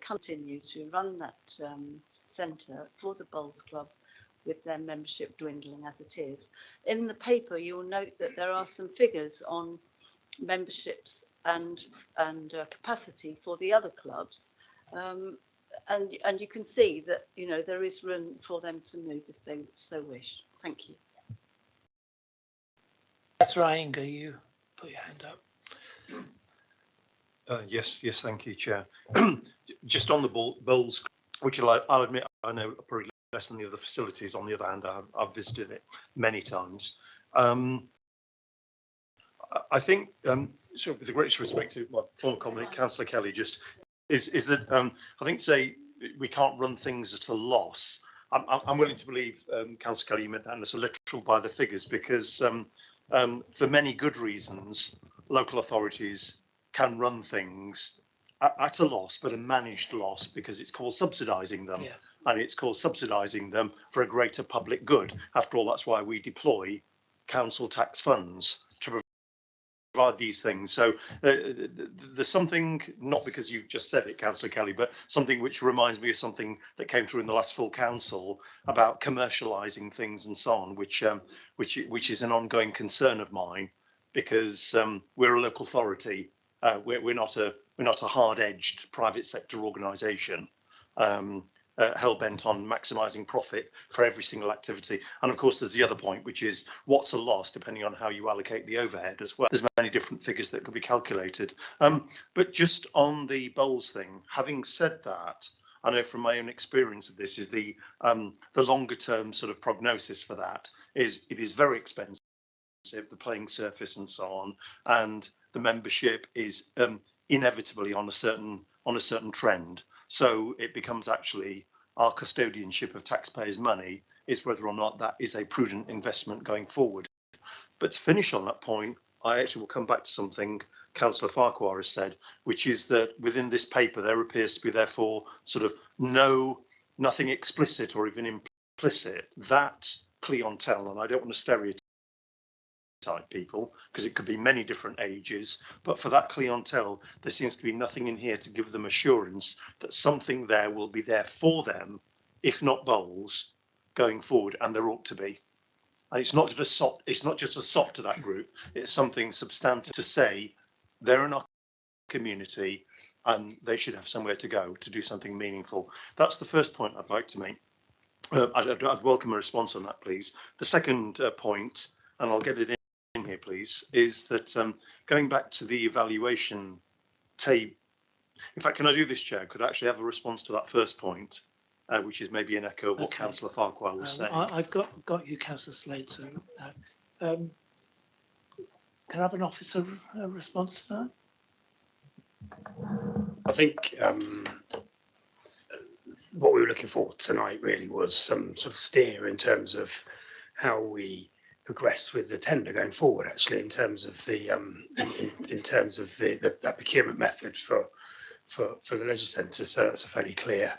continue to run that centre for the Bowls Club with their membership dwindling as it is. In the paper, you will note that there are some figures on memberships and capacity for the other clubs, and you can see that there is room for them to move if they so wish. Thank you. That's right, Inga, you put your hand up. Yes, thank you, Chair. Just on the bowls, which I'll admit I know probably less than the other facilities. On the other hand, I've visited it many times. I think, so with the greatest respect to my former colleague, Councillor Kelly, just is that I think say we can't run things at a loss. I'm willing to believe, Councillor Kelly, you meant that as a literal by the figures, because for many good reasons, local authorities can run things at a loss, but a managed loss, because it's called subsidising them. Yeah. And it's called subsidising them for a greater public good. After all, that's why we deploy council tax funds to provide these things. So there's something, not because you just said it, Councillor Kelly, but something which reminds me of something that came through in the last full council about commercialising things and so on, which is an ongoing concern of mine, because we're a local authority. We're not a hard-edged private sector organisation hell-bent on maximising profit for every single activity. And of course, there's the other point, which is what's a loss, depending on how you allocate the overhead as well. There's many different figures that could be calculated. But just on the bowls thing, having said that, I know from my own experience of this is the longer-term sort of prognosis for that is it is very expensive, the playing surface and so on, and the membership is inevitably on a certain trend. So it becomes actually our custodianship of taxpayers' money is whether or not that is a prudent investment going forward. But to finish on that point, I actually will come back to something Councillor Farquhar has said, which is that within this paper there appears to be therefore sort of no nothing explicit or even implicit, that clientele, and I don't want to stereotype people because it could be many different ages, but for that clientele, there seems to be nothing in here to give them assurance that something there will be there for them, if not bowls, going forward, and there ought to be. And it's not just a sop. It's not just a sop to that group. It's something substantive to say they're in our community and they should have somewhere to go to do something meaningful. That's the first point I'd like to make. I'd welcome a response on that, please. The second point, and I'll get it in here, please, is that going back to the evaluation tape. In fact, can I do this, Chair? Could I actually have a response to that first point? Which is maybe an echo of what Councillor Farquhar was saying. I've got you, Councillor Slade. So, can I have an officer response to that? I think what we were looking for tonight really was some sort of steer in terms of how we progress with the tender going forward. Actually, in terms of the in terms of that procurement method for the leisure centre, so that's a fairly clear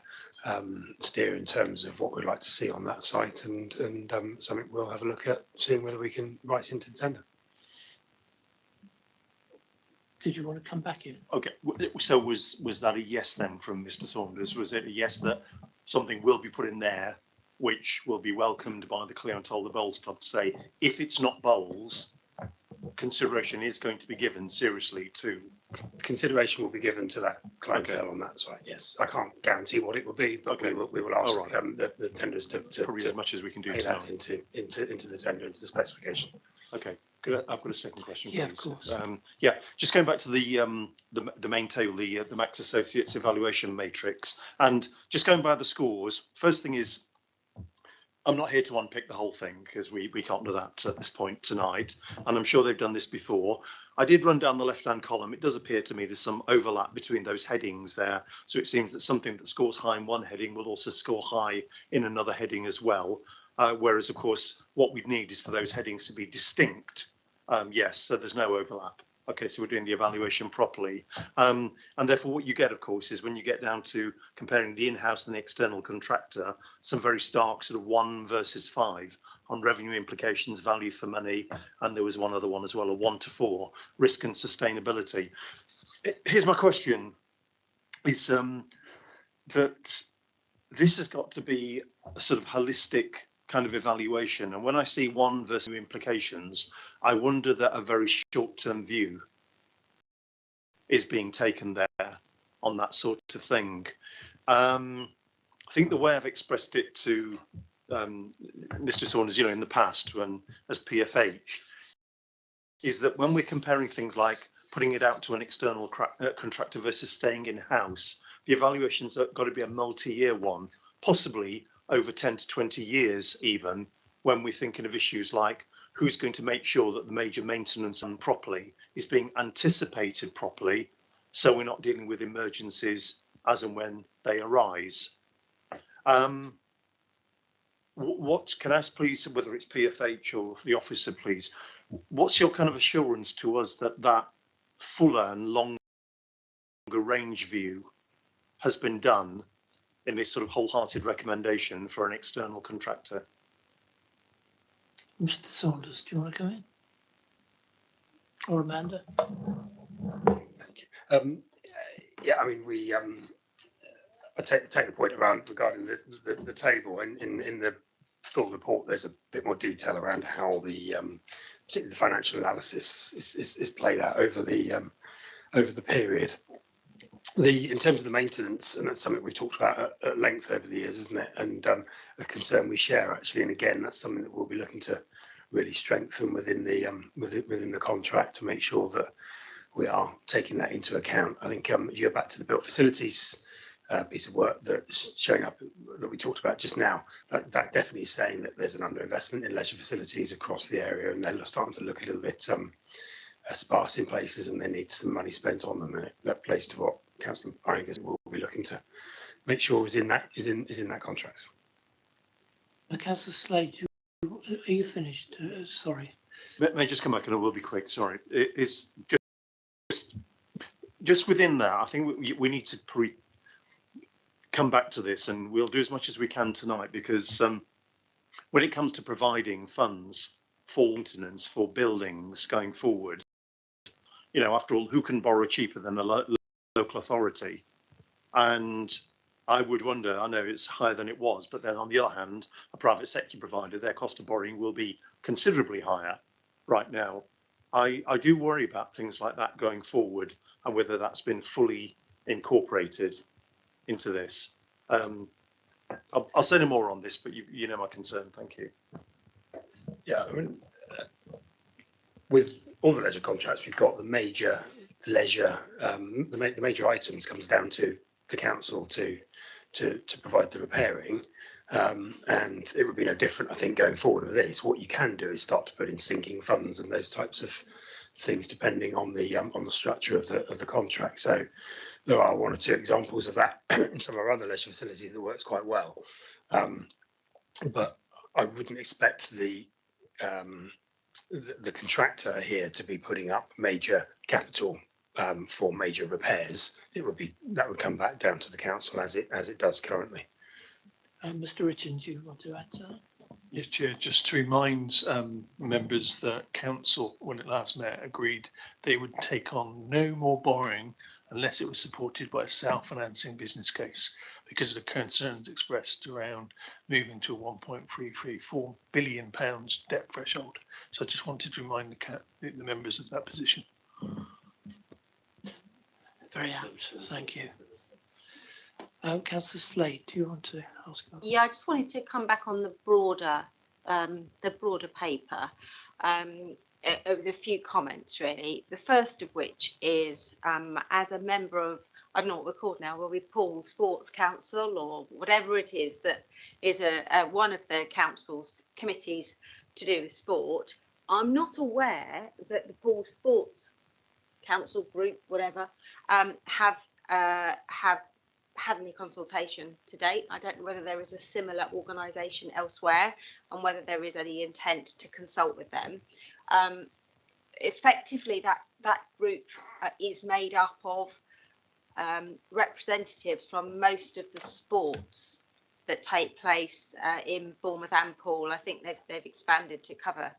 steer in terms of what we'd like to see on that site, and something we'll have a look at, seeing whether we can write into the tender. Did you want to come back in? Okay, so was that a yes then from Mr. Saunders? Was it a yes that something will be put in there which will be welcomed by the clientele of the Bowls Club to say, if it's not bowls, consideration is going to be given seriously to? Consideration will be given to that clientele on that site, yes. I can't guarantee what it will be, but we will ask the tenders to probably as much as we can do that into the tender, into the specification. Okay, I've got a second question, please. Yeah, of course. Yeah, just going back to the main table, the Max Associates evaluation matrix, and just going by the scores. First thing is, I'm not here to unpick the whole thing because we can't do that at this point tonight, and I'm sure they've done this before. I did run down the left-hand column. It does appear to me there's some overlap between those headings there, so it seems that something that scores high in one heading will also score high in another heading as well. Whereas, of course, what we'd need is for those headings to be distinct. Yes, so there's no overlap. Okay, so we're doing the evaluation properly. And therefore what you get, of course, is when you get down to comparing the in-house and the external contractor, some very stark sort of 1 versus 5 on revenue implications, value for money, and there was one other one as well, a 1 to 4, risk and sustainability. Here's my question, is that this has got to be a sort of holistic kind of evaluation. And when I see 1 versus implications, I wonder that a very short-term view is being taken there on that sort of thing. I think the way I've expressed it to Mr. Saunders, in the past, when as PFH, is that when we're comparing things like putting it out to an external contractor versus staying in-house, the evaluations have got to be a multi-year one, possibly over 10 to 20 years even, when we're thinking of issues like who's going to make sure that the major maintenance done properly is being anticipated properly, so we're not dealing with emergencies as and when they arise. What can I ask, please, whether it's PFH or the officer, please, what's your kind of assurance to us that that fuller and longer range view has been done in this sort of wholehearted recommendation for an external contractor? Mr. Saunders, do you want to go in? Or Amanda? Yeah, I mean, I take the point regarding the table, and in the full report, there's a bit more detail around how the particularly the financial analysis is played out over the period. In terms of the maintenance, and that's something we've talked about at length over the years, isn't it? And a concern we share actually, and again, that's something that we'll be looking to really strengthen within the contract to make sure that we are taking that into account. I think you go back to the built facilities piece of work that's showing up that we talked about just now. That definitely is saying that there's an underinvestment in leisure facilities across the area, and they're starting to look a little bit sparse in places, and they need some money spent on them. And that plays to what Councillor Igus will be looking to make sure is in that contract. Councillor Slade, are you finished? Sorry. May I just come back, and I will be quick. Sorry, it's just within that. I think we need to come back to this, and we'll do as much as we can tonight, because when it comes to providing funds for maintenance for buildings going forward, you know, after all, who can borrow cheaper than a local authority? And I would wonder, I know it's higher than it was, but then on the other hand, a private sector provider, their cost of borrowing will be considerably higher right now. I do worry about things like that going forward, and whether that's been fully incorporated into this. I'll say no more on this, but you know my concern. Thank you. Yeah, I mean, with all the leisure contracts, we've got the major leisure, the major items comes down to the council to provide the repairing, and it would be no different, I think, going forward with this. What you can do is start to put in sinking funds and those types of things, depending on the structure of the contract. So there are one or two examples of that in some of our other leisure facilities that works quite well, but I wouldn't expect the contractor here to be putting up major capital for major repairs. That would come back down to the council as it does currently. Mr. Richard, do you want to add to that? Yes, Chair, just to remind members that council, when it last met, agreed they would take on no more borrowing unless it was supported by a self-financing business case, because of the concerns expressed around moving to a £1.334 billion debt threshold. So I just wanted to remind the members of that position. Very apt, thank you. Councillor Slade, do you want to ask? Yeah, I just wanted to come back on the broader paper, of the few comments really. The first of which is, as a member of, I don't know what we're called now, will we Paul Sports Council or whatever it is that is one of the council's committees to do with sport. I'm not aware that the Paul Sports Council group, whatever, have had any consultation to date. I don't know whether there is a similar organisation elsewhere and whether there is any intent to consult with them. Effectively, that group is made up of representatives from most of the sports that take place in Bournemouth and Poole. I think they've expanded to cover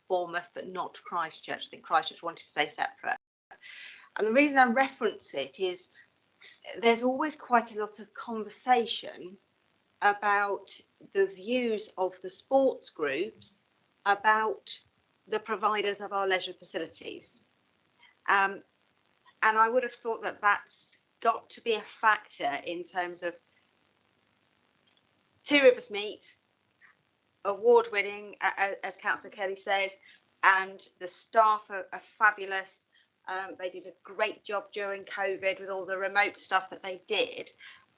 Bournemouth, but not Christchurch. I think Christchurch wanted to stay separate. And the reason I reference it is there's always quite a lot of conversation about the views of the sports groups about the providers of our leisure facilities. And I would have thought that that's got to be a factor in terms of Two Rivers Meet, award-winning, as Councillor Kelly says, and the staff are fabulous. They did a great job during COVID with all the remote stuff that they did.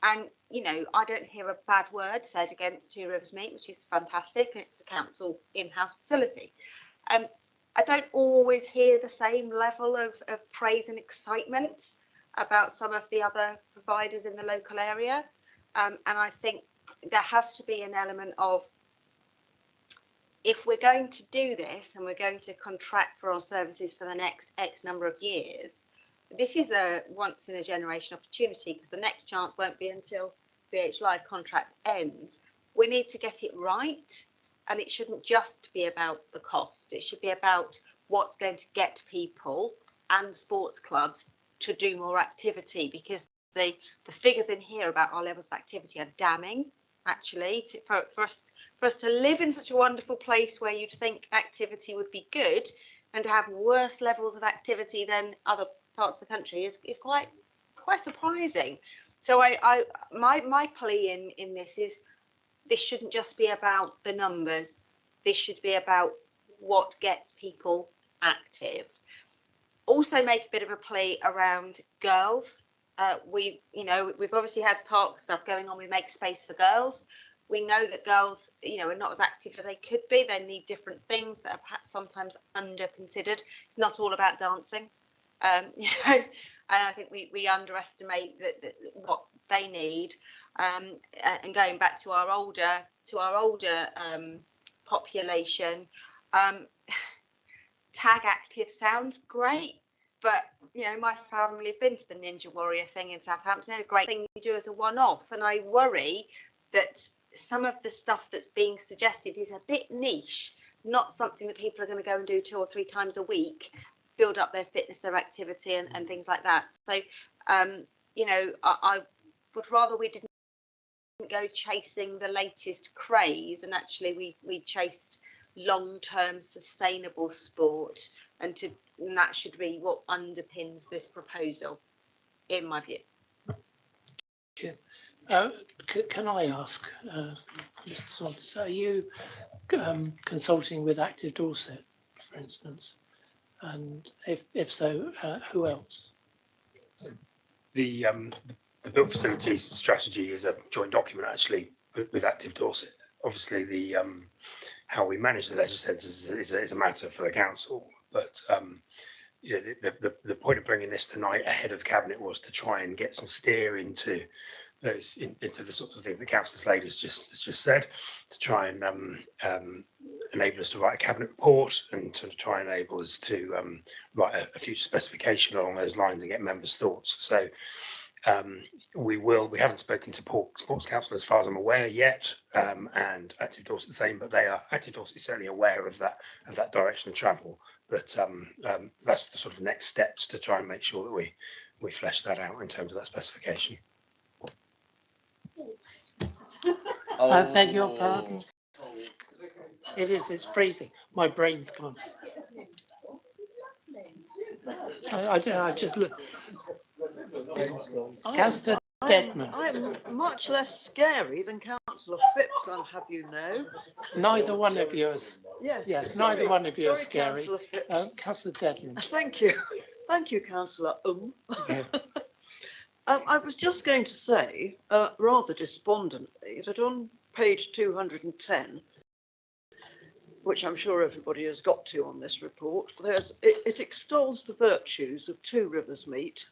And, you know, I don't hear a bad word said against Two Rivers Meet, which is fantastic. It's a council in-house facility. I don't always hear the same level of praise and excitement about some of the other providers in the local area. And I think there has to be an element of, if we're going to do this and we're going to contract for our services for the next X number of years, this is a once in a generation opportunity, because the next chance won't be until BH Live contract ends. We need to get it right, and it shouldn't just be about the cost. It should be about what's going to get people and sports clubs to do more activity, because the figures in here about our levels of activity are damning, actually, for us to live in such a wonderful place where you'd think activity would be good, and to have worse levels of activity than other parts of the country is quite surprising. So my plea in this is, this shouldn't just be about the numbers. This should be about what gets people active. Also make a bit of a plea around girls. We've obviously had park stuff going on with Make Space for Girls. We know that girls, are not as active as they could be. They need different things that are perhaps sometimes under considered. It's not all about dancing. And I think we underestimate what they need. And going back to our older population, tag active sounds great, but you know, my family have been to the Ninja Warrior thing in Southampton. A great thing you do as a one-off, and I worry that some of the stuff that's being suggested is a bit niche, not something that people are going to go and do 2 or 3 times a week, build up their fitness, their activity, and things like that. So, you know, I would rather we didn't go chasing the latest craze, and actually we chased long-term sustainable sport, and that should be what underpins this proposal, in my view. Can I ask, Mr. Saunders, are you consulting with Active Dorset, for instance? And if so, who else? The built facilities strategy is a joint document actually with Active Dorset. Obviously, the how we manage the leisure centres is a matter for the council, but you know, the point of bringing this tonight ahead of cabinet was to try and get some steer into those into the sorts of things that Councillor Slade has just said, to try and enable us to write a cabinet report and to try and enable us to write a future specification along those lines and get members' thoughts. So we haven't spoken to Sports Council as far as I'm aware yet, and Active Dorset the same, but Active Dorset is certainly aware of that direction of travel. But that's the sort of next steps to try and make sure that we flesh that out in terms of that specification. I beg your pardon. It's freezing. My brain's gone. I just look. Councillor Deadman. I'm much less scary than Councillor Phipps, I'll have you know. Neither one of you is. Yes, Yes, sorry, neither one of you is sorry, scary. Councillor Phipps. Councillor Deadman. Thank you. Thank you, Councillor. Yeah. I was just going to say, rather despondently, that on page 210, which I'm sure everybody has got to on this report, it extols the virtues of Two Rivers Meet.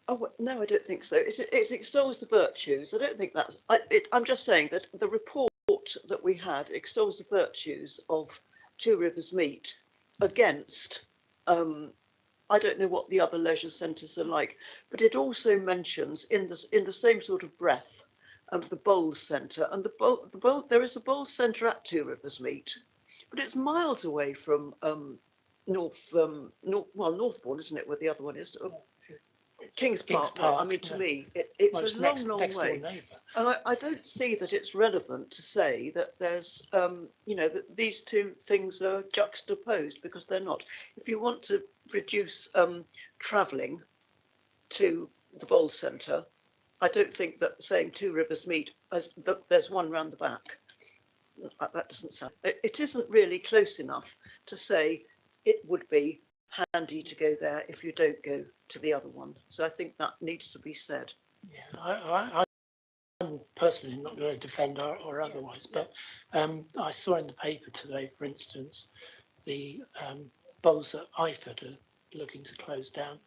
Oh no, I don't think so. It extols the virtues. I don't think that's. I'm just saying that the report that we had extols the virtues of Two Rivers Meet against. I don't know what the other leisure centres are like, but it also mentions in the same sort of breath the bowls centre, and there is a bowls centre at Two Rivers Meet, but it's miles away from Northbourne, isn't it? Where the other one is. Kings Park. I mean, to me, it's a long way. And I don't see that it's relevant to say that there's, you know, that these two things are juxtaposed, because they're not. If you want to reduce travelling to the bowls centre, I don't think that saying Two Rivers Meet, there's one round the back. That doesn't sound. It isn't really close enough to say it would be handy to go there if you don't go to the other one. So I think that needs to be said. Yeah, I'm personally not going to defend or otherwise, but I saw in the paper today, for instance, the bowls at Iford are looking to close down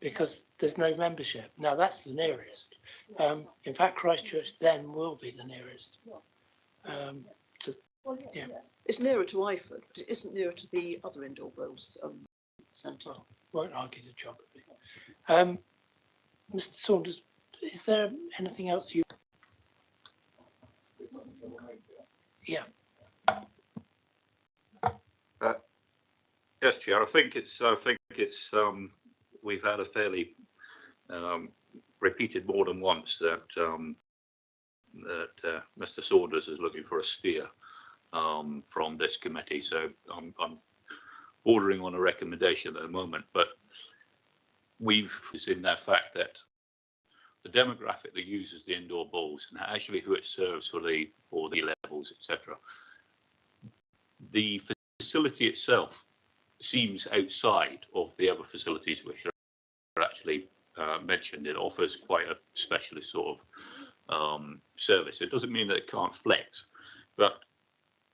because there's no membership. Now that's the nearest. In fact, Christchurch then will be the nearest. Yeah. It's nearer to Iford, but it isn't nearer to the other indoor bowls centre. Won't argue the geography. Mr. Saunders, is there anything else you? Yeah. Yes, Chair. I think it's we've had a fairly repeated more than once that Mr. Saunders is looking for a steer from this committee. So I'm bordering on a recommendation at the moment, but we've seen that fact that the demographic that uses the indoor bowls and actually who it serves for the levels, etc. The facility itself seems outside of the other facilities which are actually mentioned. It offers quite a specialist sort of service. It doesn't mean that it can't flex, but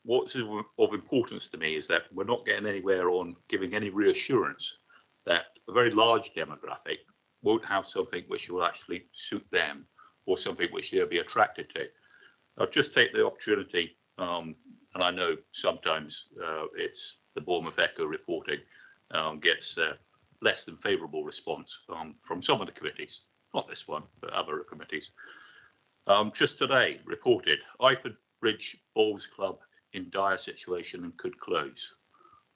what's of importance to me is that we're not getting anywhere on giving any reassurance that a very large demographic won't have something which will actually suit them or something which they'll be attracted to. I'll just take the opportunity and I know sometimes it's the Bournemouth Echo reporting gets less than favourable response from some of the committees, not this one, but other committees. Just today reported Iford Bridge Bowls Club in dire situation and could close.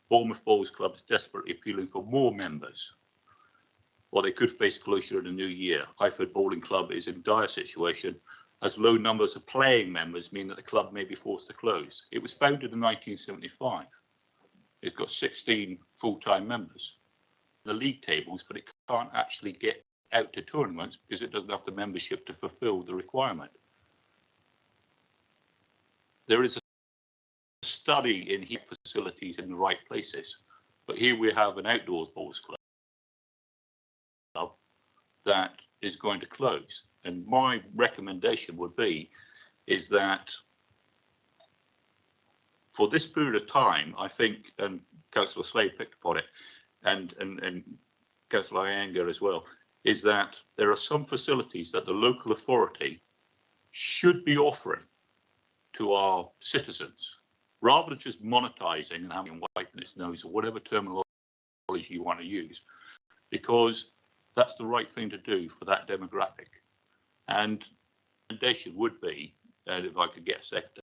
Bournemouth Bowls Club is desperately appealing for more members, or they could face closure in the new year. Iford Bowling Club is in dire situation as low numbers of playing members mean that the club may be forced to close. It was founded in 1975. It's got 16 full-time members in the league tables, but it can't actually get out to tournaments because it doesn't have the membership to fulfill the requirement. There is a study in heat facilities in the right places, but here we have an outdoors bowls club that is going to close. And my recommendation would be is that for this period of time, I think, and Councillor Slade picked upon it, and Councillor Iyengar as well, is that there are some facilities that the local authority should be offering to our citizens, rather than just monetising and having wiping its nose or whatever terminology you want to use, because that's the right thing to do for that demographic. And the recommendation would be, and if I could get a second,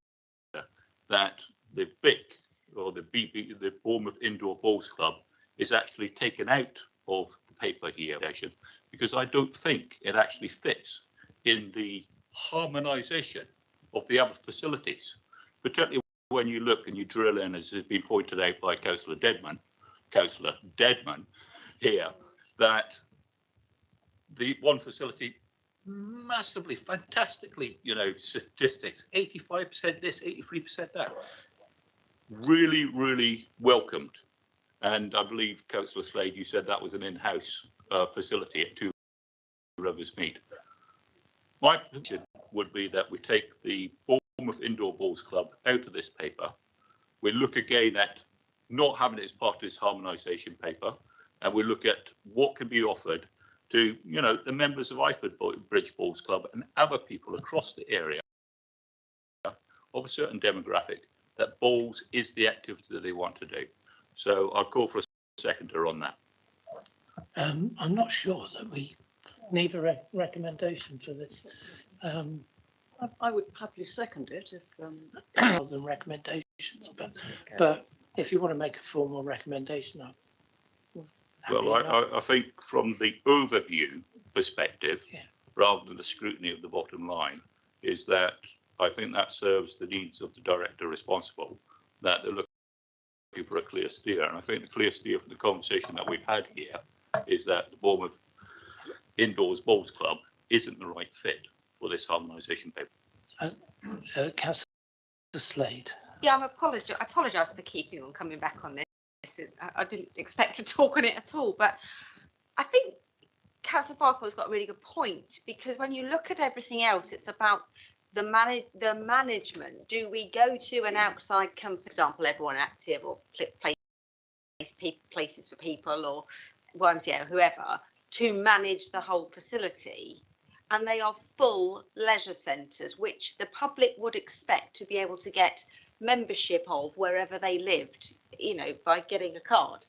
that the BIC or the Bournemouth Indoor Bowls Club is actually taken out of the paper here, because I don't think it actually fits in the harmonisation of the other facilities, particularly when you look and you drill in, as has been pointed out by Councillor Deadman here, that the one facility massively, fantastically, you know, statistics, 85% this, 83% that, really, really welcomed. And I believe, Councillor Slade, you said that was an in-house facility at Two Rivers Mead. My position would be that we take the Bournemouth Indoor Bowls Club out of this paper. We look again at not having it as part of this harmonisation paper, and we look at what can be offered to, you know, the members of Iford Bridge Bowls Club and other people across the area of a certain demographic, that bowls is the activity that they want to do. So I'll call for a seconder on that. I'm not sure that we need a recommendation for this. I would happily second it if rather than recommendations, but if you want to make a formal recommendation, well, I think from the overview perspective, rather than the scrutiny of the bottom line, is that I think that serves the needs of the director responsible, that they're looking for a clear steer. And I think the clear steer from the conversation that we've had here is that the Bournemouth Indoors Bowls Club isn't the right fit for this harmonisation paper. Councillor Slade. Yeah, I apologise for keeping on coming back on this. I didn't expect to talk on it at all, but I think Councillor Farquhar's got a really good point, because when you look at everything else, it's about the management. Do we go to an outside company, for example, Everyone Active or Places for People or YMCA or whoever, to manage the whole facility? And they are full leisure centres, which the public would expect to be able to get membership of wherever they lived, you know, by getting a card.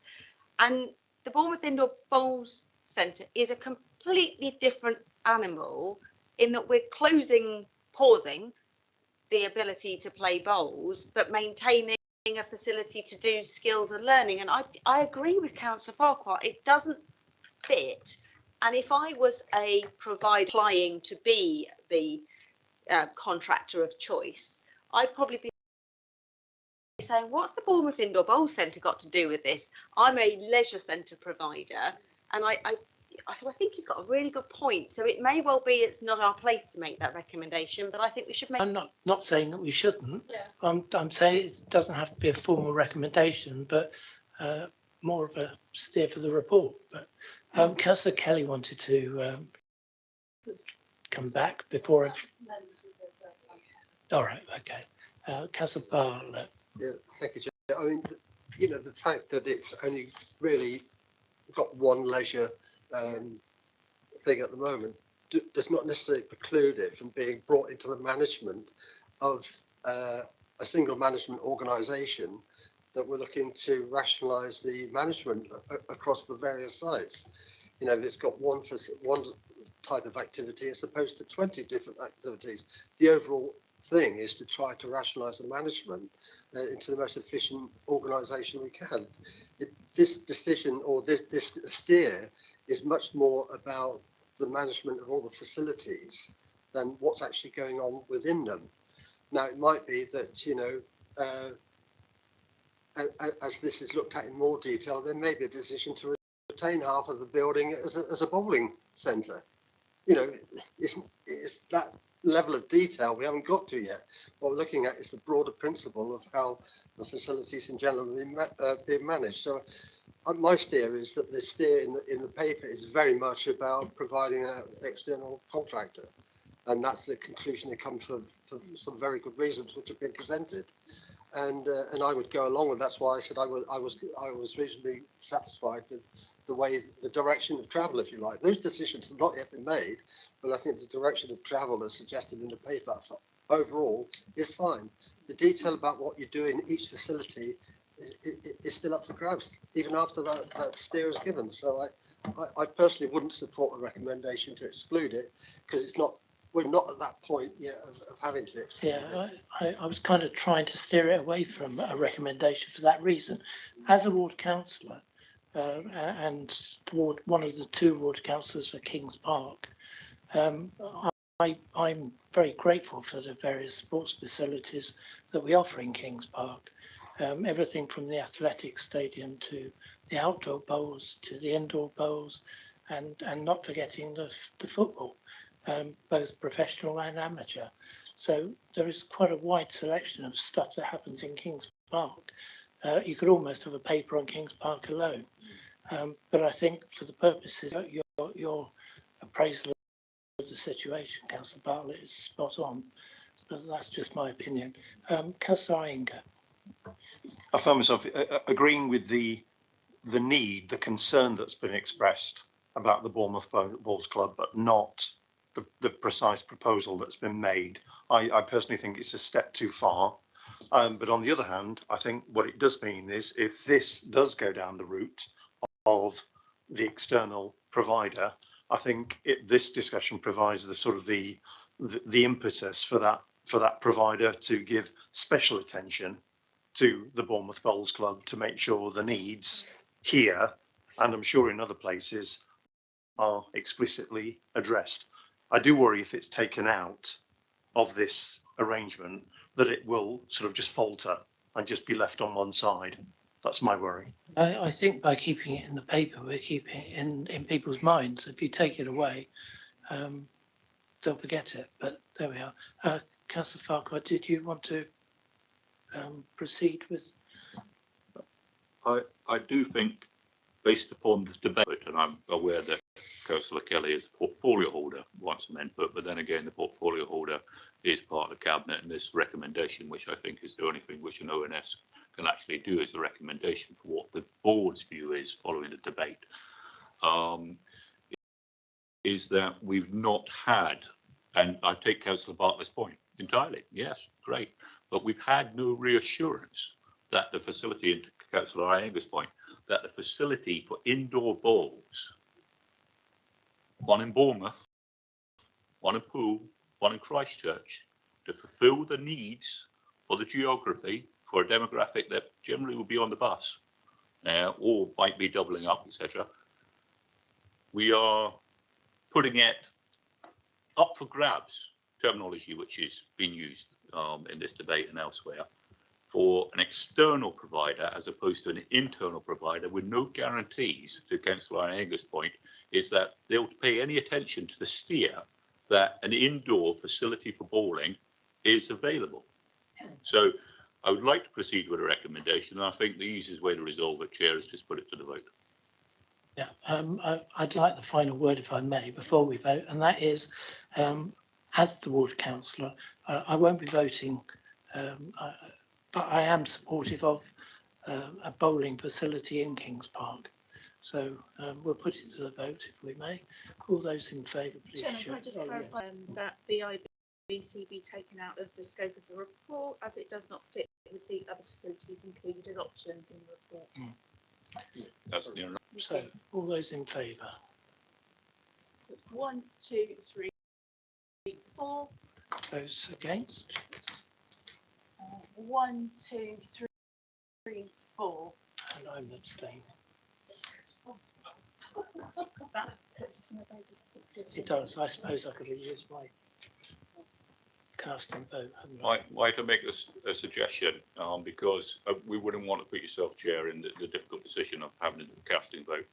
And the Bournemouth Indoor Bowls Centre is a completely different animal, in that we're pausing the ability to play bowls, but maintaining a facility to do skills and learning. And I agree with Councillor Farquhar, it doesn't fit. And if I was a provider applying to be the contractor of choice, I'd probably be saying, what's the Bournemouth Indoor Bowls Centre got to do with this? I'm a leisure centre provider, and so I think he's got a really good point. So it may well be it's not our place to make that recommendation, but I think we should make. I'm not saying that we shouldn't. Yeah. I'm saying it doesn't have to be a formal recommendation, but more of a steer for the report. But Councillor Kelly wanted to come back before it. All right, okay. Councillor Bartlett. Yeah, thank you, Chair. I mean, you know, the fact that it's only really got one leisure thing at the moment does not necessarily preclude it from being brought into the management of a a single management organisation, that we're looking to rationalise the management across the various sites. You know, if it's got one type of activity as opposed to 20 different activities, the overall thing is to try to rationalise the management into the most efficient organisation we can. This decision, or this steer, is much more about the management of all the facilities than what's actually going on within them. Now, it might be that, you know, as this is looked at in more detail, there may be a decision to retain half of the building as a bowling centre. You know, it's that level of detail we haven't got to yet. What we're looking at is the broader principle of how the facilities in general are being managed. So my steer is that the steer in the paper is very much about providing an external contractor. And that's the conclusion they come for some very good reasons which have been presented. And I would go along with that's why I said I was reasonably satisfied with the way the direction of travel, if you like. Those decisions have not yet been made, but I think the direction of travel as suggested in the paper overall is fine. The detail about what you do in each facility is still up for grabs, even after that steer is given. So I personally wouldn't support a recommendation to exclude it, because it's not. We're not at that point yet of having to exclude it. I was kind of trying to steer it away from a recommendation for that reason. As a ward councillor, and one of the two ward councillors for Kings Park, I'm very grateful for the various sports facilities that we offer in Kings Park. Everything from the athletic stadium to the outdoor bowls to the indoor bowls, and not forgetting the football. Both professional and amateur. So there is quite a wide selection of stuff that happens in Kings Park. You could almost have a paper on Kings Park alone. But I think for the purposes of your appraisal of the situation, Councillor Bartlett is spot on. But that's just my opinion. Councillor Iyengar. I found myself agreeing with the need, the concern that's been expressed about the Bournemouth Bowls Club, but not the precise proposal that's been made. I personally think it's a step too far. But on the other hand, I think what it does mean is if this does go down the route of the external provider, I think this discussion provides the sort of the impetus for that provider to give special attention to the Bournemouth Bowls Club to make sure the needs here, and I'm sure in other places, are explicitly addressed. I do worry if it's taken out of this arrangement that it will sort of just falter and just be left on one side. That's my worry. I think by keeping it in the paper, we're keeping it in people's minds. If you take it away, they'll forget it. But there we are. Councillor Farquhar, did you want to proceed with? I do think, based upon the debate, and I'm aware that Councillor Kelly is a portfolio holder, wants some input, but then again, the portfolio holder is part of the cabinet, and this recommendation, which I think is the only thing which an ONS can actually do, is a recommendation for what the board's view is following the debate, is that we've not had, and I take Councillor Bartlett's point entirely, yes, great, but we've had no reassurance that the facility, and Councillor Iyengar's point, that the facility for indoor bowls, one in Bournemouth, one in Poole, one in Christchurch, to fulfil the needs for the geography for a demographic that generally will be on the bus or might be doubling up, etc. We are putting it up for grabs, terminology which is being used in this debate and elsewhere, for an external provider as opposed to an internal provider with no guarantees, to Councillor Iyengar's point, is that they'll pay any attention to the steer that an indoor facility for bowling is available. So I would like to proceed with a recommendation, and I think the easiest way to resolve it, Chair, is just put it to the vote. Yeah, I'd like the final word, if I may, before we vote, and that is, as the ward councillor, I won't be voting, but I am supportive of a bowling facility in Kings Park. So we'll put it to the vote, if we may. All those in favour, please. Chairman, can I just clarify that the BC be taken out of the scope of the report, as it does not fit with the other facilities included as options in the report. That's near enough. So all those in favour? That's 1, 2, 3, 4. Those against? 1, 2, 3, 4. And I'm abstaining. That puts us in a very difficult position. It does. I suppose I could have used my casting vote, hadn't I? Might I make a suggestion? Because we wouldn't want to put yourself, Chair, in the difficult position of having a casting vote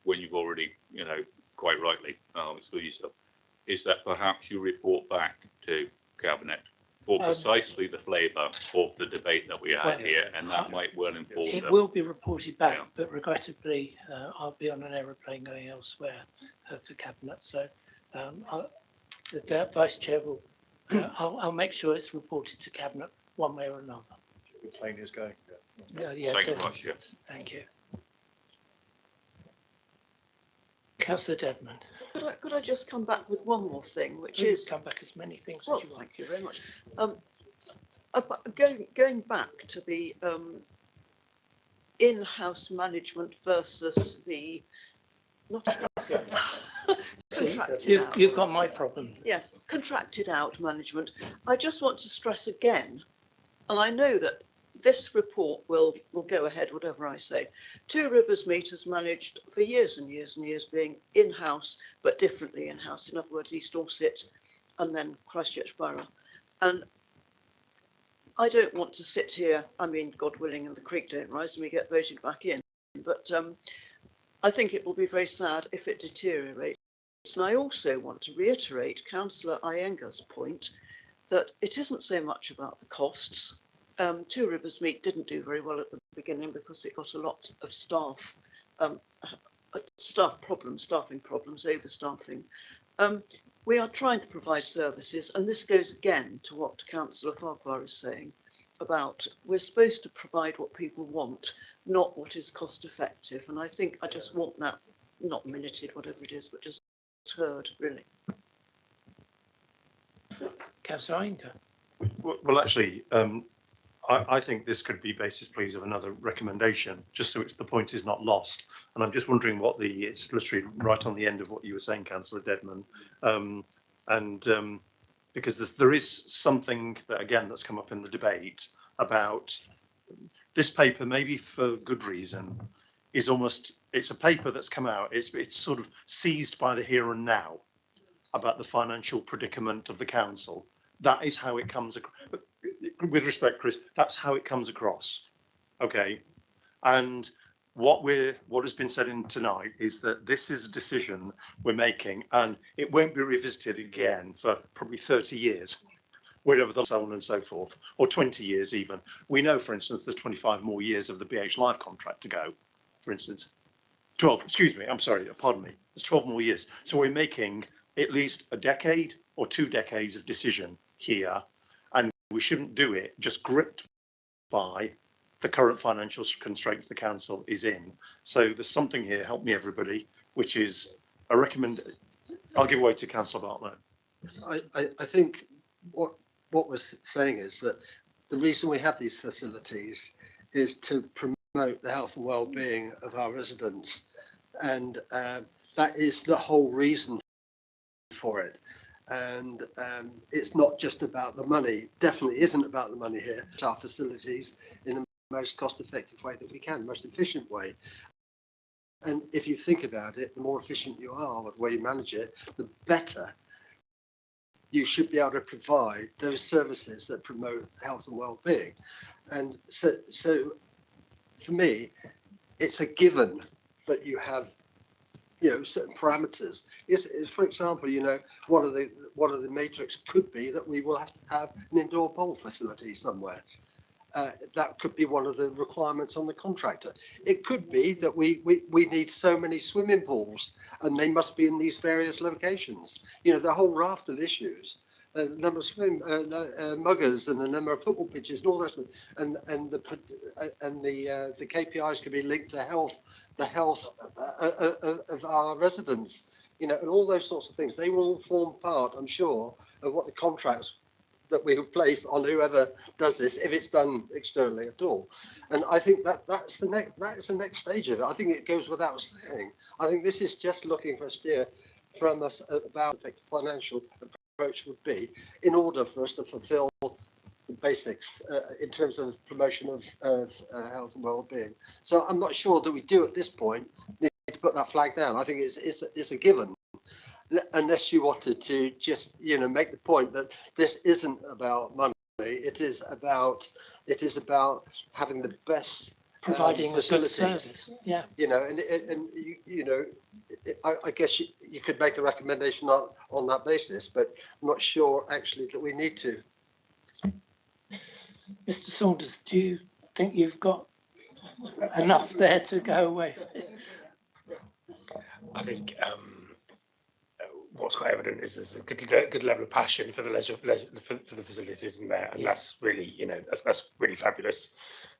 when you've already, you know, quite rightly excluded yourself. Is that perhaps you report back to Cabinet for precisely the flavour of the debate that we had here, and that might well inform them. It will be reported back, but regrettably, I'll be on an aeroplane going elsewhere for Cabinet. So the Vice Chair will, I'll make sure it's reported to Cabinet one way or another. The plane is going. Yeah, Thank you very much, Chair. Thank you. Councillor Dedmond. Could I just come back with one more thing, which Please is come back as many things well, as you want. thank you very much. Going back to the in-house management versus the not contracted out. You've got my problem. Yes, contracted out management. I just want to stress again, and I know that this report will go ahead, whatever I say. Two Rivers Meet has managed for years and years and years being in-house, but differently in-house. In other words, East Dorset and then Christchurch Borough. And I don't want to sit here, I mean, God willing, and the creek don't rise and we get voted back in. But I think it will be very sad if it deteriorates. And I also want to reiterate Councillor Iyengar's point that it isn't so much about the costs. Two Rivers Meet didn't do very well at the beginning because it got a lot of staffing problems, overstaffing. We are trying to provide services, and this goes again to what Councillor Farquhar is saying about we're supposed to provide what people want, not what is cost effective. And I think I just want that, not minuted, whatever it is, but just heard, really. Councillor Iyengar. Well, actually, I think this could be basis, please, of another recommendation, just so the point is not lost. And I'm just wondering what it's literally right on the end of what you were saying, Councillor Dedmond. Because there is something that, again, that's come up in the debate about this paper, maybe for good reason, is almost, it's a paper that's come out, it's sort of seized by the here and now about the financial predicament of the council. That is how it comes across. With respect, Chris, that's how it comes across. Okay. And what has been said in tonight is that this is a decision we're making and it won't be revisited again for probably 30 years, wherever the so on and so forth, or 20 years even. We know, for instance, there's 25 more years of the BH Live contract to go, for instance. 12, excuse me, I'm sorry, pardon me. There's 12 more years. So we're making at least a decade or 2 decades of decision here, and we shouldn't do it just gripped by the current financial constraints the council is in. So there's something here, help me everybody, which is a recommend. I'll give way to Councillor Bartlett. I think what we're saying is that the reason we have these facilities is to promote the health and well-being of our residents, and that is the whole reason for it. And it's not just about the money, definitely isn't about the money here. Our facilities in the most cost-effective way that we can, most efficient way. And if you think about it, the more efficient you are with the way you manage it, the better you should be able to provide those services that promote health and well-being. And so for me, it's a given that you have, you know, certain parameters. For example, you know, one of the matrix could be that we will have to have an indoor bowl facility somewhere. That could be one of the requirements on the contractor. It could be that we need so many swimming pools and they must be in these various locations. You know, the whole raft of issues, the number of muggers and the number of football pitches and all the rest of it, and the KPIs could be linked to the health of our residents. you know, and all those sorts of things. They will all form part, I'm sure, of what the contracts that we would place on whoever does this, if it's done externally at all. And I think that's the next stage of it. I think it goes without saying. I think this is just looking for a steer from us about what the financial approach would be in order for us to fulfil the basics in terms of promotion of health and well-being. So I'm not sure that we do at this point need to put that flag down. I think it's a given. Unless you wanted to just, you know, make the point that this isn't about money, it is about having the best providing facilities. a good service. Yeah, you know, and you know, I guess you could make a recommendation on that basis, but I'm not sure actually that we need to. Mr. Saunders, do you think you've got enough there to go away? I think what's quite evident is there's a good level of passion for the for the facilities in there, and that's really, you know, that's really fabulous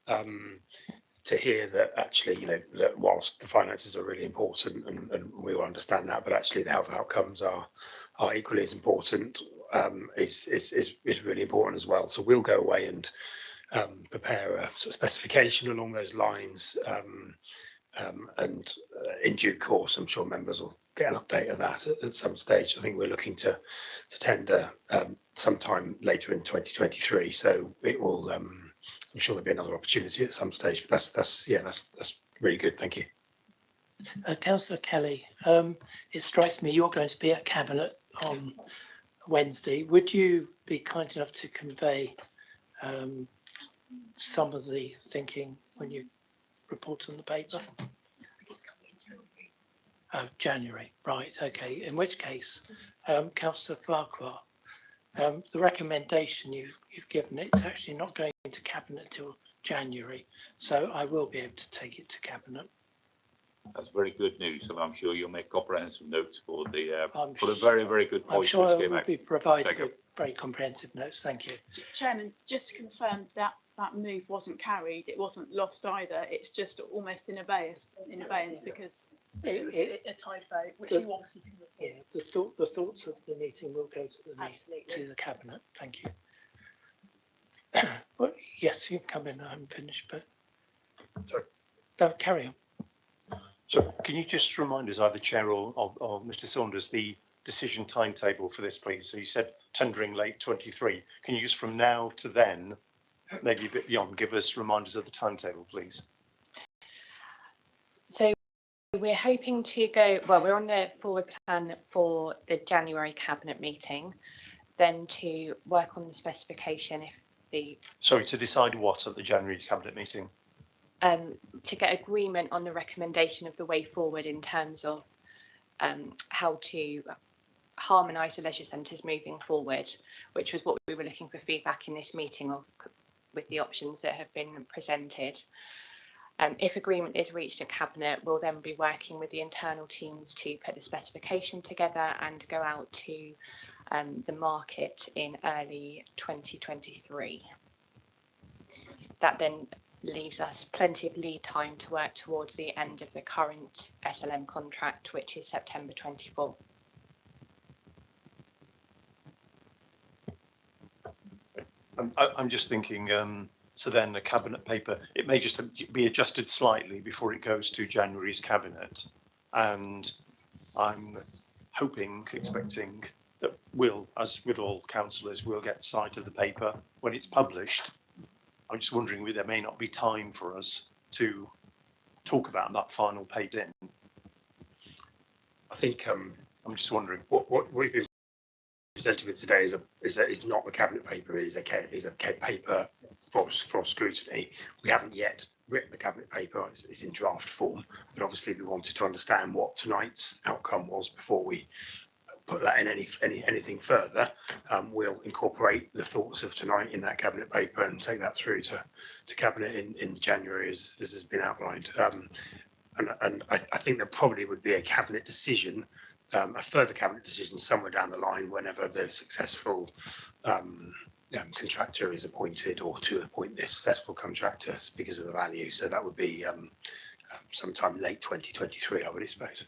to hear that actually, you know, that whilst the finances are really important and we all understand that, but actually the health outcomes are equally as important, is really important as well. So we'll go away and prepare a sort of specification along those lines, and in due course, I'm sure members will get an update of that at some stage. I think we're looking to tender sometime later in 2023. So it will. I'm sure there'll be another opportunity at some stage. But that's really good. Thank you. Councillor Kelly, it strikes me you're going to be at Cabinet on Wednesday. Would you be kind enough to convey some of the thinking when you report on the paper? Oh, January, right, okay. In which case, Councillor Farquhar, the recommendation you've given, it's actually not going to Cabinet till January, so I will be able to take it to Cabinet. That's very good news, and I'm sure you'll make comprehensive notes for the very, very good points. I'm sure I which will be provided with very comprehensive notes. Thank you. Chairman, just to confirm that that move wasn't carried, it wasn't lost either. It's just almost in abeyance because it was a tied vote, which you obviously can report. Yeah, the thoughts of the meeting will go to the Cabinet. Thank you. Well, yes, you can come in. I haven't finished, but sorry. No, carry on. So can you just remind us, either Chair or Mr. Saunders, the decision timetable for this, please? So you said tendering late 23. Can you just from now to then, maybe a bit beyond, give us reminders of the timetable, please? So we're hoping to go, well, we're on the forward plan for the January Cabinet meeting, then to work on the specification if the... Sorry, to decide what at the January Cabinet meeting? To get agreement on the recommendation of the way forward in terms of how to harmonise the leisure centres moving forward, which was what we were looking for feedback in this meeting of, with the options that have been presented. If agreement is reached at Cabinet, we'll then be working with the internal teams to put the specification together and go out to the market in early 2023. That then leaves us plenty of lead time to work towards the end of the current SLM contract, which is September 24. I'm just thinking, so then the Cabinet paper, it may just be adjusted slightly before it goes to January's Cabinet. And I'm hoping, expecting that we'll, as with all councillors, we'll get sight of the paper when it's published. I'm just wondering whether there may not be time for us to talk about that final page in. I think I'm just wondering what we've been presented with today is not the Cabinet paper, is a paper for scrutiny. We haven't yet written the Cabinet paper, it's in draft form, but obviously we wanted to understand what tonight's outcome was before we put that in anything further. We'll incorporate the thoughts of tonight in that Cabinet paper and take that through to Cabinet in January as has been outlined. And I think there probably would be a Cabinet decision, a further Cabinet decision somewhere down the line whenever the successful contractor is appointed, or to appoint the successful contractor because of the value. So that would be sometime late 2023, I would expect.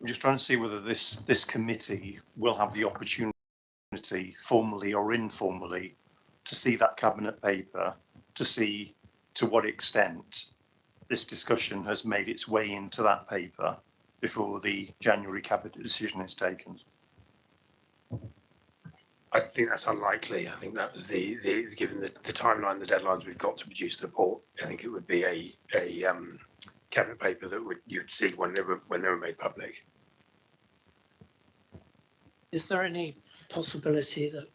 I'm just trying to see whether this committee will have the opportunity, formally or informally, to see that cabinet paper, to see to what extent this discussion has made its way into that paper before the January cabinet decision is taken. I think that's unlikely. I think that was given the timeline, the deadlines we've got to produce the report. I think it would be a cabinet paper that you'd see when they were made public. Is there any possibility that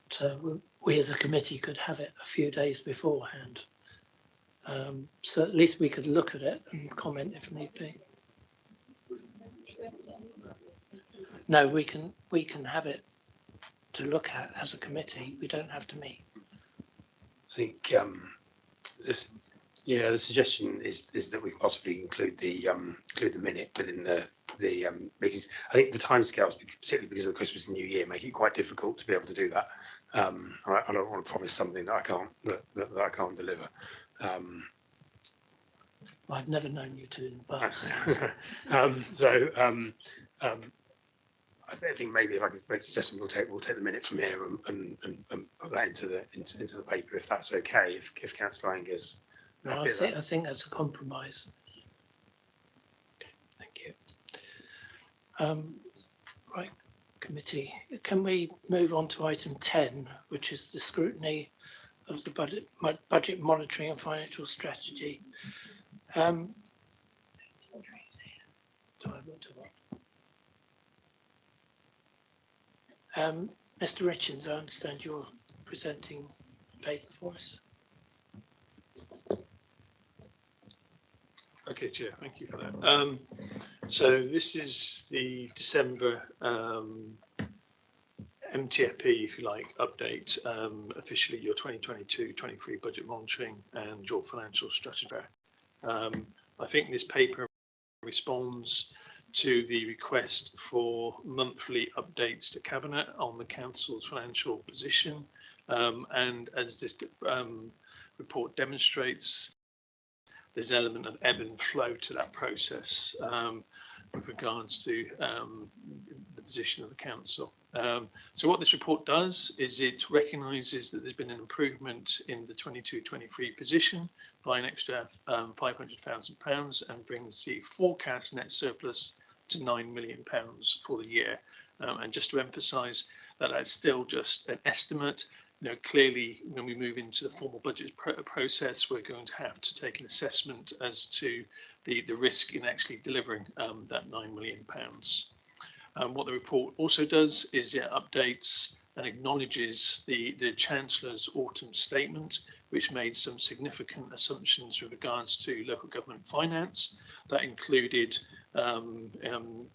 we as a committee could have it a few days beforehand? So at least we could look at it and comment if need be. No, we can have it to look at as a committee. We don't have to meet. I think the suggestion is that we can possibly include the minute within the meetings. I think the timescales, particularly because of the Christmas and New Year, make it quite difficult to be able to do that. I don't want to promise something that I can't deliver. I've never known you to in the past. I think maybe if I could make a suggestion, we'll take the minute from here and put that into the paper, if that's okay. If Councillor Anger's no, I think that's a compromise. Thank you. Right, committee. Can we move on to item 10, which is the scrutiny of the budget monitoring and financial strategy? Mr. Richards, I understand you're presenting paper for us. Okay, Chair, thank you for that. So this is the December MTFP, if you like, update, officially your 2022-23 budget monitoring and your financial strategy. I think this paper responds to the request for monthly updates to Cabinet on the Council's financial position, and as this report demonstrates, there's an element of ebb and flow to that process with regards to the position of the Council. So what this report does is it recognises that there's been an improvement in the 22-23 position by an extra £500,000 and brings the forecast net surplus to £9 million for the year. And just to emphasise that that's still just an estimate. You know, clearly, when we move into the formal budget process, we're going to have to take an assessment as to the risk in actually delivering that £9 million. What the report also does is it updates and acknowledges the Chancellor's autumn statement, which made some significant assumptions with regards to local government finance. That included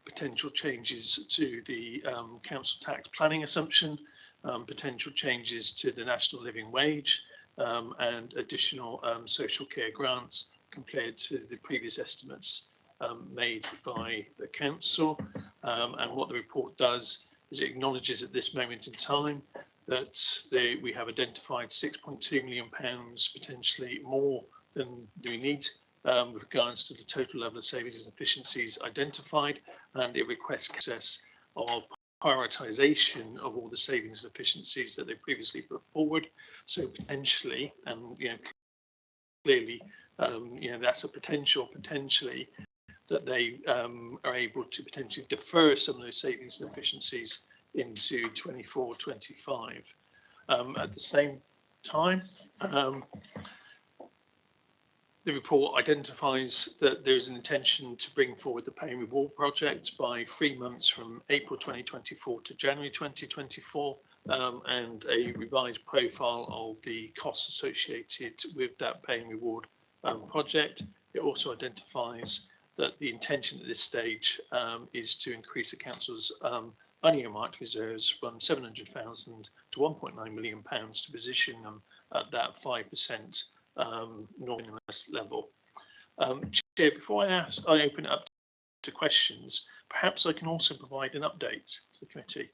potential changes to the council tax planning assumption, potential changes to the national living wage, and additional social care grants compared to the previous estimates made by the council. And what the report does is it acknowledges at this moment in time that we have identified £6.2 million potentially more than we need with regards to the total level of savings and efficiencies identified, and it requests access of prioritisation of all the savings and efficiencies that they previously put forward. So potentially, and clearly, that's a potentially that they are able to potentially defer some of those savings and efficiencies into 24-25. At the same time, the report identifies that there is an intention to bring forward the Pay and Reward project by 3 months from April 2024 to January 2024, and a revised profile of the costs associated with that Pay and Reward project. It also identifies that the intention at this stage is to increase the Council's unearmarked reserves from £700,000 to £1.9 million to position them at that 5% normalised level. Chair, before I open it up to questions, perhaps I can also provide an update to the committee,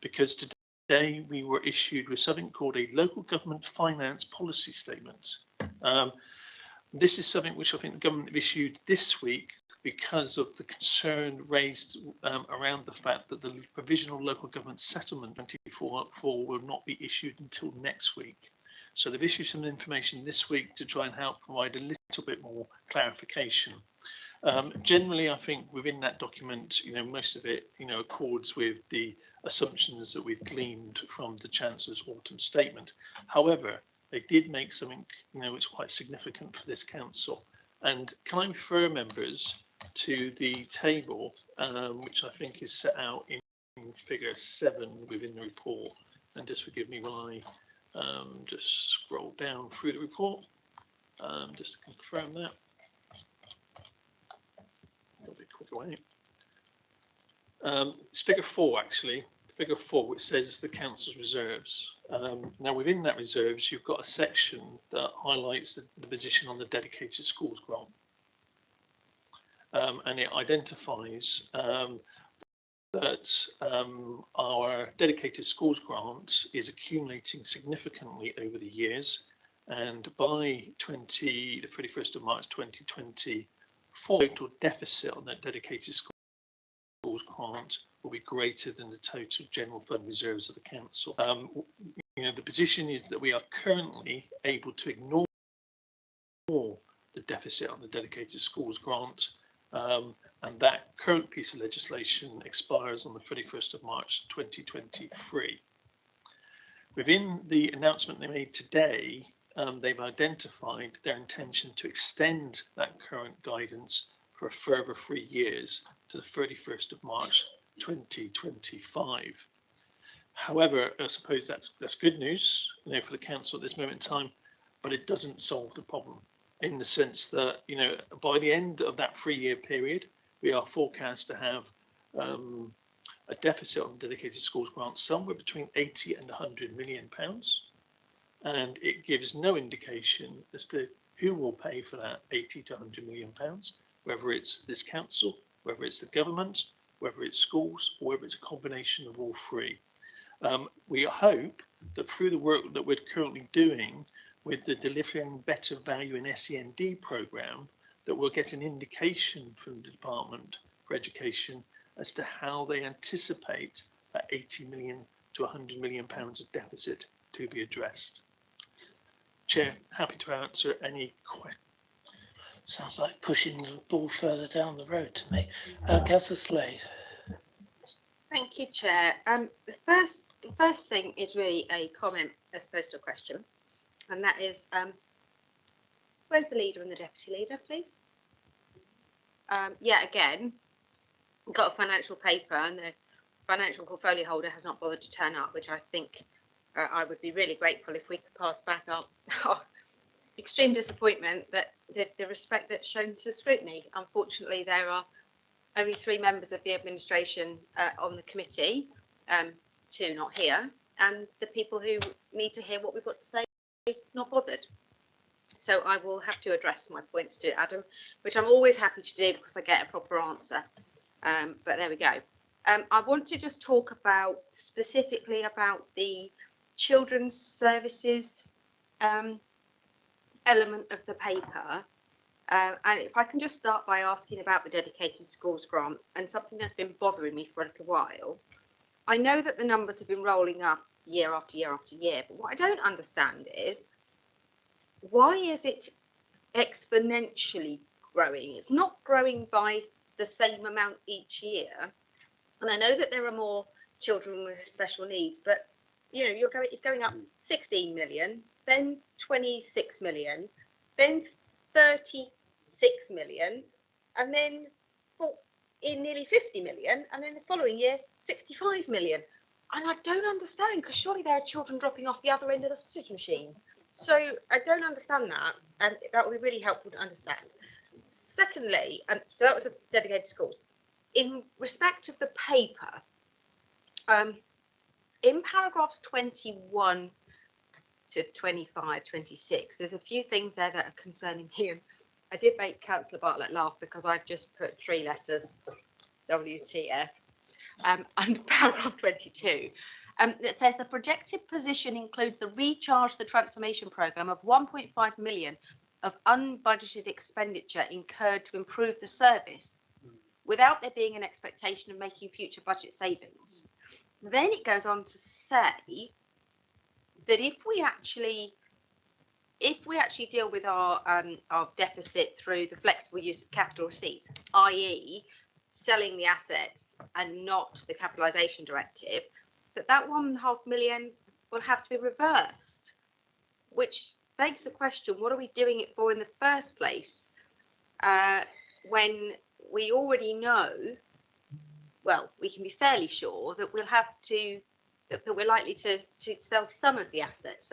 because today we were issued with something called a local government finance policy statement. This is something which I think the government have issued this week because of the concern raised around the fact that the provisional local government settlement 24 will not be issued until next week. So they've issued some information this week to try and help provide a little bit more clarification. Generally, I think within that document, most of it, accords with the assumptions that we've gleaned from the Chancellor's autumn statement. However, they did make something, it's quite significant for this council. And can I refer members to the table, which I think is set out in figure 7 within the report. And just forgive me while I just scroll down through the report, just to confirm that. A little bit quick away. It's figure 4 actually, figure 4, which says the council's reserves. Now within that reserves, you've got a section that highlights the position on the dedicated schools grant. And it identifies that our dedicated schools grant is accumulating significantly over the years, and by the 31st of March 2024, total deficit on that dedicated schools grant will be greater than the total general fund reserves of the council. The position is that we are currently able to ignore the deficit on the dedicated schools grant, and that current piece of legislation expires on the 31st of March 2023. Within the announcement they made today, they've identified their intention to extend that current guidance for a further 3 years to the 31st of March 2025. However, I suppose that's good news, for the council at this moment in time, but it doesn't solve the problem, in the sense that, by the end of that 3-year period, we are forecast to have a deficit on dedicated schools grant somewhere between 80 and 100 million pounds. And it gives no indication as to who will pay for that 80 to 100 million pounds, whether it's this council, whether it's the government, whether it's schools, or whether it's a combination of all three. We hope that through the work that we're currently doing with the Delivering Better Value in SEND programme, that we'll get an indication from the Department for Education as to how they anticipate that 80 million to 100 million pounds of deficit to be addressed. Chair, happy to answer any questions. Sounds like pushing the ball further down the road to me. Councillor Slade. Thank you, Chair. The first thing is really a comment as opposed to a question, and that is, where's the leader and the deputy leader, please? Yeah, again, we've got a financial paper and the financial portfolio holder has not bothered to turn up, which I think I would be really grateful if we could pass back up extreme disappointment that the respect that's shown to Scrutiny. Unfortunately, there are only 3 members of the administration on the committee, 2 not here, and the people who need to hear what we've got to say not bothered. So I will have to address my points to Adam, which I'm always happy to do because I get a proper answer. But there we go. I want to just talk about specifically about the children's services element of the paper. And if I can just start by asking about the dedicated schools grant, and something that's been bothering me for a little while. I know that the numbers have been rolling up year after year after year, but what I don't understand is, why is it exponentially growing? It's not growing by the same amount each year. And I know that there are more children with special needs, but it's going up 16 million, then 26 million, then 36 million, and then nearly 50 million, and then the following year 65 million. And I don't understand, because surely there are children dropping off the other end of the sausage machine. So I don't understand that, and that would be really helpful to understand. Secondly, and so that was a dedicated schools. In respect of the paper, in paragraphs 21 to 25, 26, there's a few things there that are concerning me. And I did make Councillor Bartlett laugh because I've just put 3 letters, WTF, under paragraph 22. That says the projected position includes the Recharge the Transformation programme of 1.5 million of unbudgeted expenditure incurred to improve the service without there being an expectation of making future budget savings. Then it goes on to say that if we actually deal with our deficit through the flexible use of capital receipts, i.e. selling the assets and not the capitalisation directive, that 1.5 million will have to be reversed, which begs the question, what are we doing it for in the first place, when we already know, well, we can be fairly sure that we'll have to, that we're likely to sell some of the assets.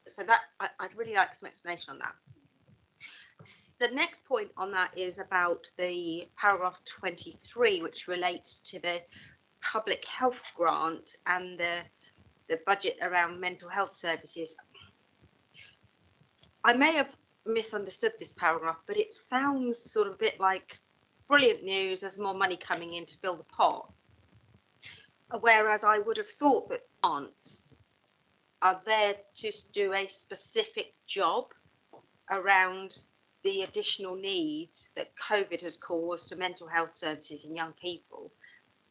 So that I'd really like some explanation on that. The next point on that is about the paragraph 23, which relates to the public health grant and the budget around mental health services. I may have misunderstood this paragraph, but it sounds sort of a bit like brilliant news, there's more money coming in to fill the pot. Whereas I would have thought that grants are there to do a specific job around the additional needs that COVID has caused to mental health services in young people.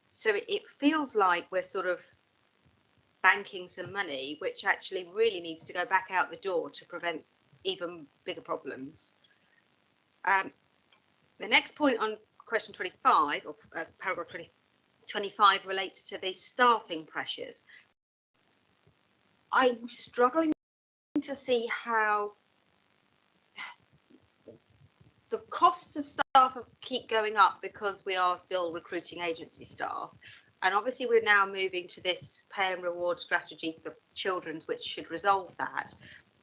So it feels like we're sort of banking some money, which actually really needs to go back out the door to prevent even bigger problems. The next point on question 25, or paragraph 25, relates to the staffing pressures. I'm struggling to see how the costs of staff keep going up because we are still recruiting agency staff. And obviously we're now moving to this pay and reward strategy for children's, which should resolve that.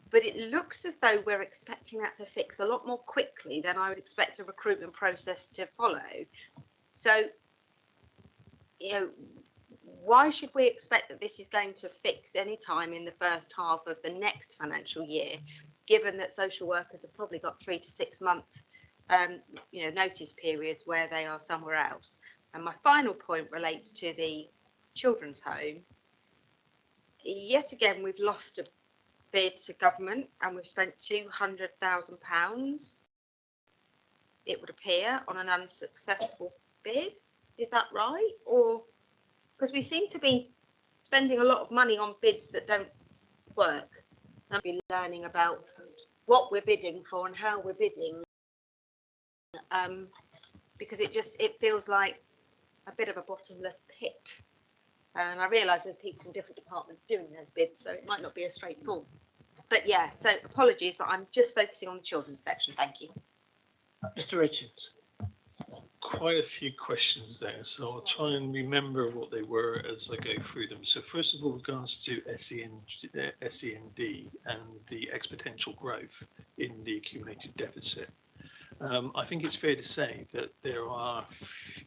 But it looks as though we're expecting that to fix a lot more quickly than I would expect a recruitment process to follow. So, you know, why should we expect that this is going to fix any time in the first half of the next financial year, given that social workers have probably got 3 to 6 month notice periods where they are somewhere else? And my final point relates to the children's home. Yet again, we've lost a bid to government and we've spent £200,000, it would appear, on an unsuccessful bid. Is that right? Or because we seem to be spending a lot of money on bids that don't work. I'll be learning about what we're bidding for and how we're bidding, because it feels like a bit of a bottomless pit. And I realise there's people from different departments doing those bids, so it might not be as straightforward. But yeah, so apologies, but I'm just focusing on the children's section. Thank you. Mr. Richards. Quite a few questions there, so I'll try and remember what they were as I go through them. So first of all, with regards to SEND and the exponential growth in the accumulated deficit, I think it's fair to say that there are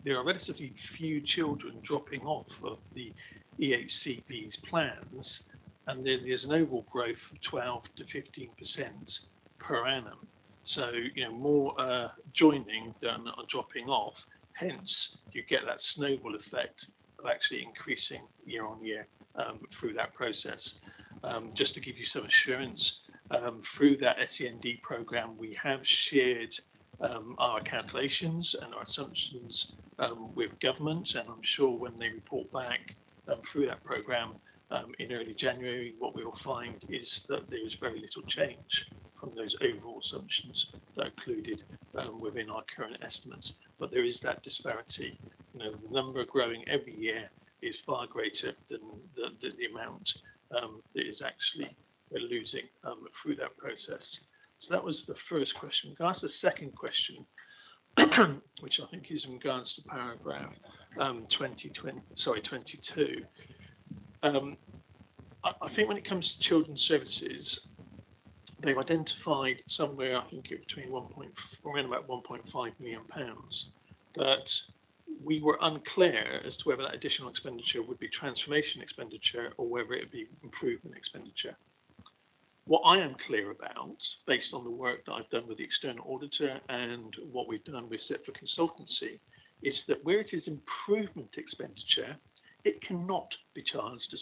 relatively few children dropping off of the EHCP's plans, and then there's an overall growth of 12 to 15% per annum. So, you know, more joining than dropping off. Hence, you get that snowball effect of actually increasing year on year through that process. Just to give you some assurance, through that SEND program, we have shared our calculations and our assumptions with government, and I'm sure when they report back through that program in early January, what we will find is that there is very little change from those overall assumptions that are included within our current estimates. But there is that disparity. You know, the number growing every year is far greater than the amount that is actually losing through that process. So that was the first question. In regards to the second question, which I think is in regards to paragraph 22. I think when it comes to children's services, they've identified somewhere, I think between around about £1.5 million, that we were unclear as to whether that additional expenditure would be transformation expenditure or whether it would be improvement expenditure. What I am clear about, based on the work that I've done with the external auditor and what we've done with SEPTA consultancy, is that where it is improvement expenditure, it cannot be charged to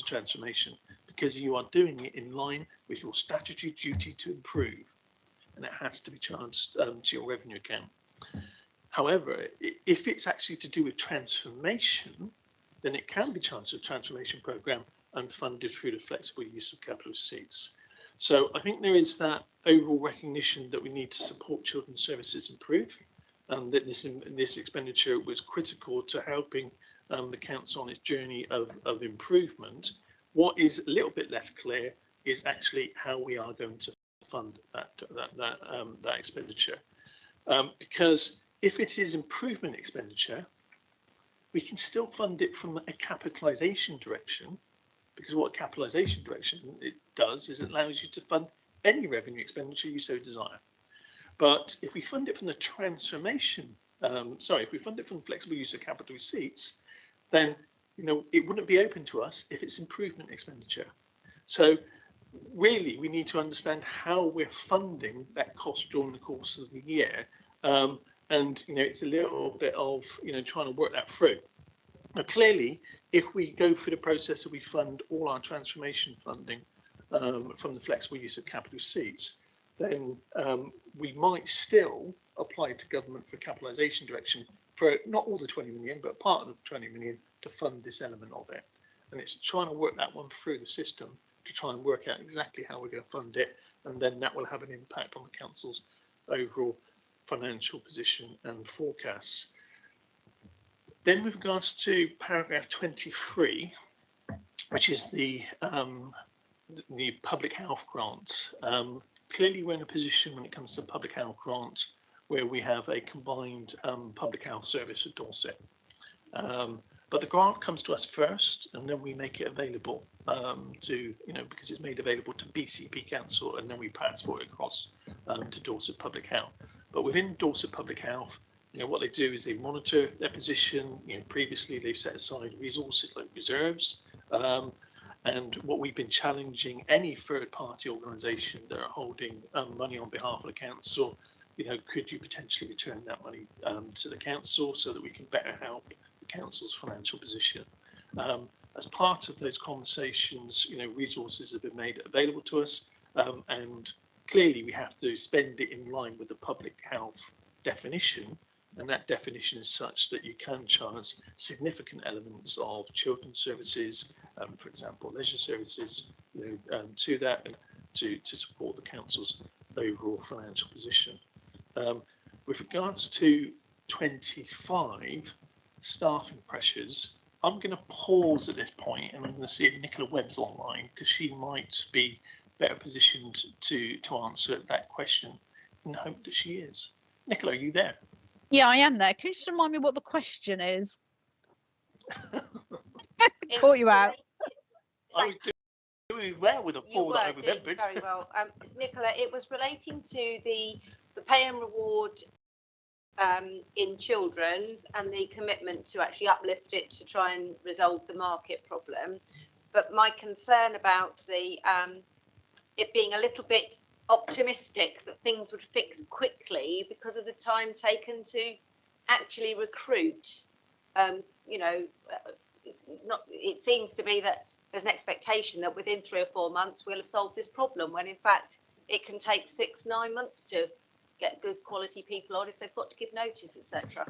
transformation, because you are doing it in line with your statutory duty to improve. and it has to be charged to your revenue account. However, if it's actually to do with transformation, then it can be charged to a transformation programme and funded through the flexible use of capital receipts. So I think there is that overall recognition that we need to support children's services improve, and that this expenditure was critical to helping the council on its journey of improvement. What is a little bit less clear is actually how we are going to fund that expenditure, because if it is improvement expenditure, we can still fund it from a capitalisation direction, because what capitalisation direction it does is it allows you to fund any revenue expenditure you so desire. But if we fund it from the transformation, if we fund it from flexible use of capital receipts, then it wouldn't be open to us if it's improvement expenditure. So really, we need to understand how we're funding that cost during the course of the year, and it's a little bit of trying to work that through. Now, clearly, if we go through the process and we fund all our transformation funding from the flexible use of capital receipts, then we might still apply to government for capitalisation direction for not all the 20 million, but part of the 20 million to fund this element of it. And it's trying to work that one through the system to try and work out exactly how we're going to fund it, and then that will have an impact on the council's overall financial position and forecasts. Then with regards to paragraph 23, which is the public health grant, clearly we're in a position when it comes to public health grant where we have a combined public health service with Dorset. But the grant comes to us first, and then we make it available because it's made available to BCP Council, and then we transport it across to Dorset Public Health. But within Dorset Public Health, what they do is they monitor their position. Previously they've set aside resources like reserves, and what we've been challenging any third-party organisation that are holding money on behalf of the council, could you potentially return that money to the council so that we can better help the council's financial position? As part of those conversations, resources have been made available to us, and clearly we have to spend it in line with the public health definition, and that definition is such that you can charge significant elements of children's services, for example, leisure services, to that, and to support the council's overall financial position. With regards to 25, staffing pressures, I'm going to pause at this point, and I'm going to see if Nicola Webb's online, because she might be better positioned to answer that question, in the hope that she is. Nicola, are you there? Yeah, I am there. Can you just remind me what the question is? Caught you out. I was doing well with a four that I remembered. Very well. Nicola, it was relating to the pay and reward in children's and the commitment to actually uplift it to try and resolve the market problem. But my concern about the it being a little bit optimistic that things would fix quickly because of the time taken to actually recruit. It seems to be that there's an expectation that within 3 or 4 months we'll have solved this problem, when in fact it can take 6-9 months to get good quality people on if they've got to give notice, etc.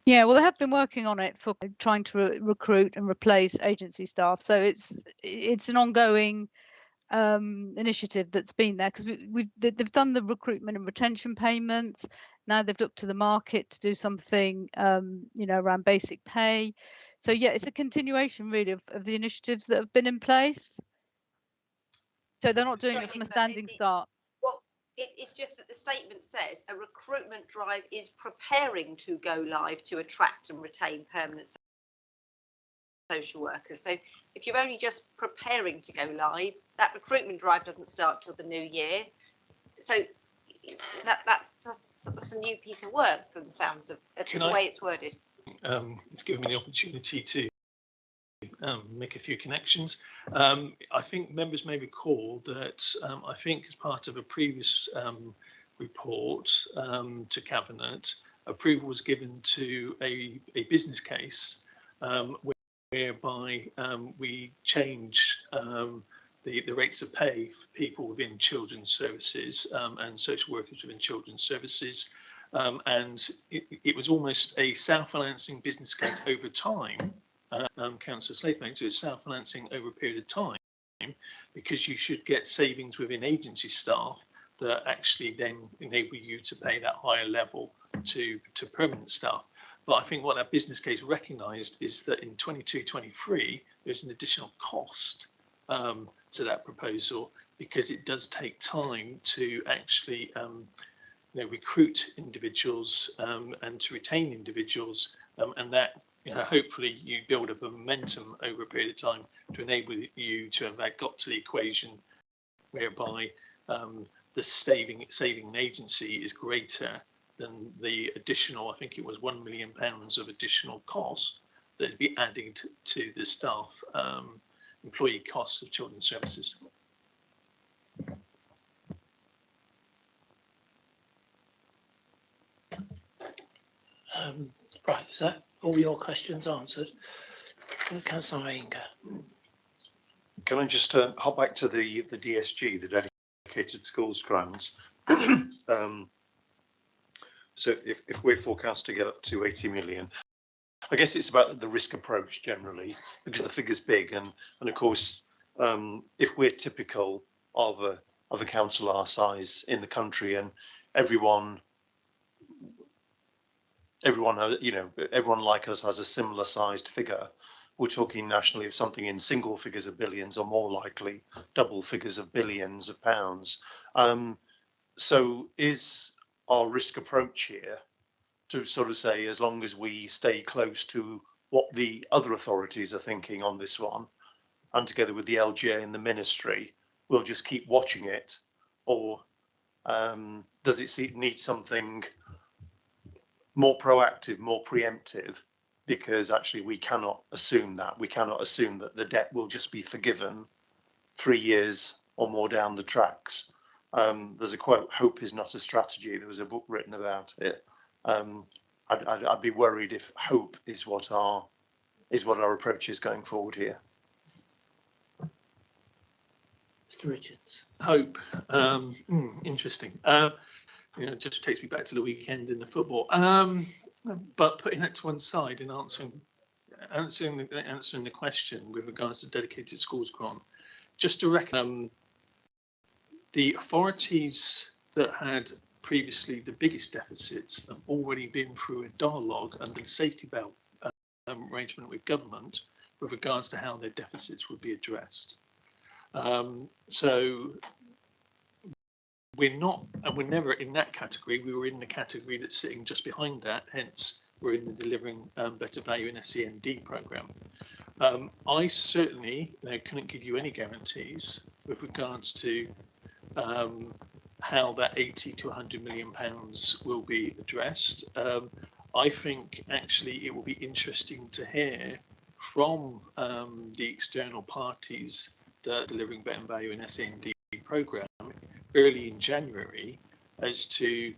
Yeah, well, they have been working on it for trying to recruit and replace agency staff. So it's an ongoing initiative that's been there, because they've done the recruitment and retention payments. Now they've looked to the market to do something around basic pay. So yeah, it's a continuation really of the initiatives that have been in place. So they're not doing it from a standing start. Well, it's just that the statement says a recruitment drive is preparing to go live to attract and retain permanent social workers. So if you're only just preparing to go live, that recruitment drive doesn't start till the new year. So that's a new piece of work from the sounds of the way it's worded. It's given me the opportunity to make a few connections. I think members may recall that I think as part of a previous report to Cabinet, approval was given to a business case whereby we changed the rates of pay for people within children's services and social workers within children's services. And it was almost a self-financing business case over time. Councillor Slade makes it self-financing over a period of time, because you should get savings within agency staff that actually then enable you to pay that higher level to permanent staff. But I think what that business case recognised is that in 22-23 there's an additional cost to that proposal, because it does take time to actually recruit individuals and to retain individuals, and that hopefully you build up a momentum over a period of time to enable you to have got to the equation whereby the saving in agency is greater than the additional, I think it was £1 million of additional cost that would be added to the staff employee costs of children's services. Right, is that all your questions answered? Councillor Inga. Can I just hop back to the DSG, the dedicated schools grants? So if we're forecast to get up to 80 million, I guess it's about the risk approach generally, because the figure's big, and of course, if we're typical of a council our size in the country, and everyone like us has a similar sized figure, we're talking nationally of something in single figures of billions, or more likely double figures of billions of pounds. So is our risk approach here to sort of say, as long as we stay close to what the other authorities are thinking on this one, and together with the LGA and the ministry, we'll just keep watching it? Or does it need something more proactive, more preemptive? Because actually we cannot assume that. We cannot assume that the debt will just be forgiven 3 years or more down the tracks. There's a quote, "Hope is not a strategy." There was a book written about it. I'd be worried if hope is what our approach is going forward here. Mr. Richards. Hope. Interesting. It just takes me back to the weekend in the football. But putting that to one side and answering the question with regards to dedicated schools grant, just to reckon, the authorities that had previously the biggest deficits have already been through a dialogue under the safety belt arrangement with government with regards to how their deficits would be addressed. So we're not, and we're never in that category. We were in the category that's sitting just behind that. Hence, we're in the delivering better value in SEND programme. I certainly couldn't give you any guarantees with regards to how that 80 to 100 million pounds will be addressed. I think actually it will be interesting to hear from the external parties that are delivering better value in SEND programme early in January as to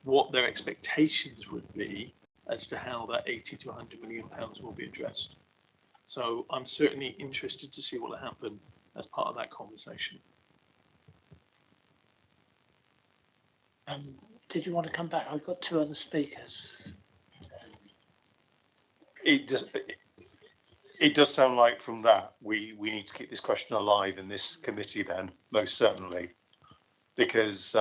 what their expectations would be as to how that 80 to 100 million pounds will be addressed. So I'm certainly interested to see what will happen as part of that conversation. Did you want to come back? I've got two other speakers. It does sound like from that we need to keep this question alive in this committee then, most certainly, because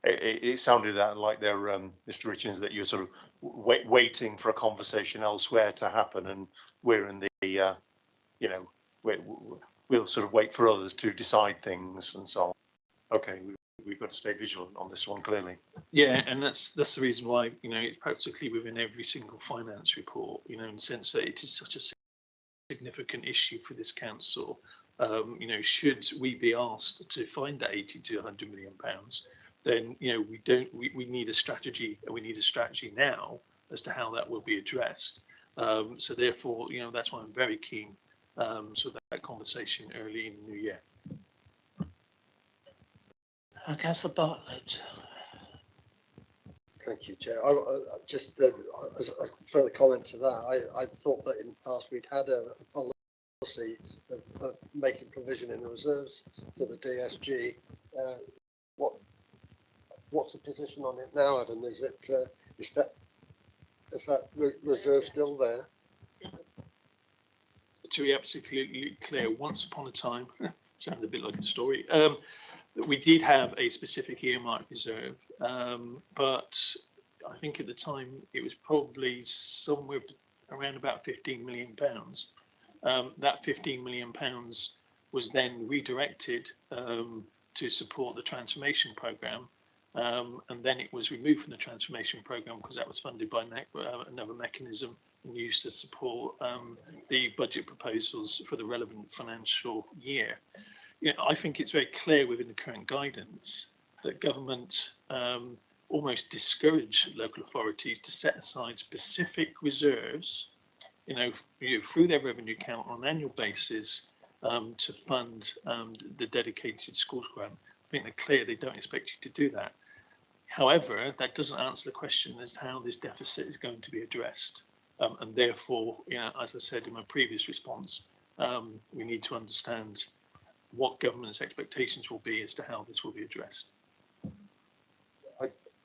it sounded like there, Mr. Richards, that you're sort of waiting for a conversation elsewhere to happen, and we're in the we'll sort of wait for others to decide things and so on. Okay, we've got to stay vigilant on this one, clearly. Yeah, and that's the reason why it's practically within every single finance report, in the sense that it is such a significant issue for this council. Should we be asked to find that 80 to 100 million pounds, then we need a strategy, and we need a strategy now as to how that will be addressed. So therefore, that's why I'm very keen sort of that conversation early in the new year. Councillor Bartlett. Thank you, Chair. Just as a further comment to that, I thought that in the past we'd had a policy of making provision in the reserves for the DSG. What's the position on it now, Adam? Is that reserve still there? To be absolutely clear, once upon a time, sounds a bit like a story, we did have a specific earmark reserve, but I think at the time it was probably somewhere around about £15 million. That £15 million was then redirected to support the transformation programme, and then it was removed from the transformation programme because that was funded by another mechanism and used to support the budget proposals for the relevant financial year. I think it's very clear within the current guidance that government almost discourage local authorities to set aside specific reserves, through their revenue account on an annual basis to fund the dedicated schools grant. I think they're clear they don't expect you to do that. However, that doesn't answer the question as to how this deficit is going to be addressed. And therefore, as I said in my previous response, we need to understand what government's expectations will be as to how this will be addressed.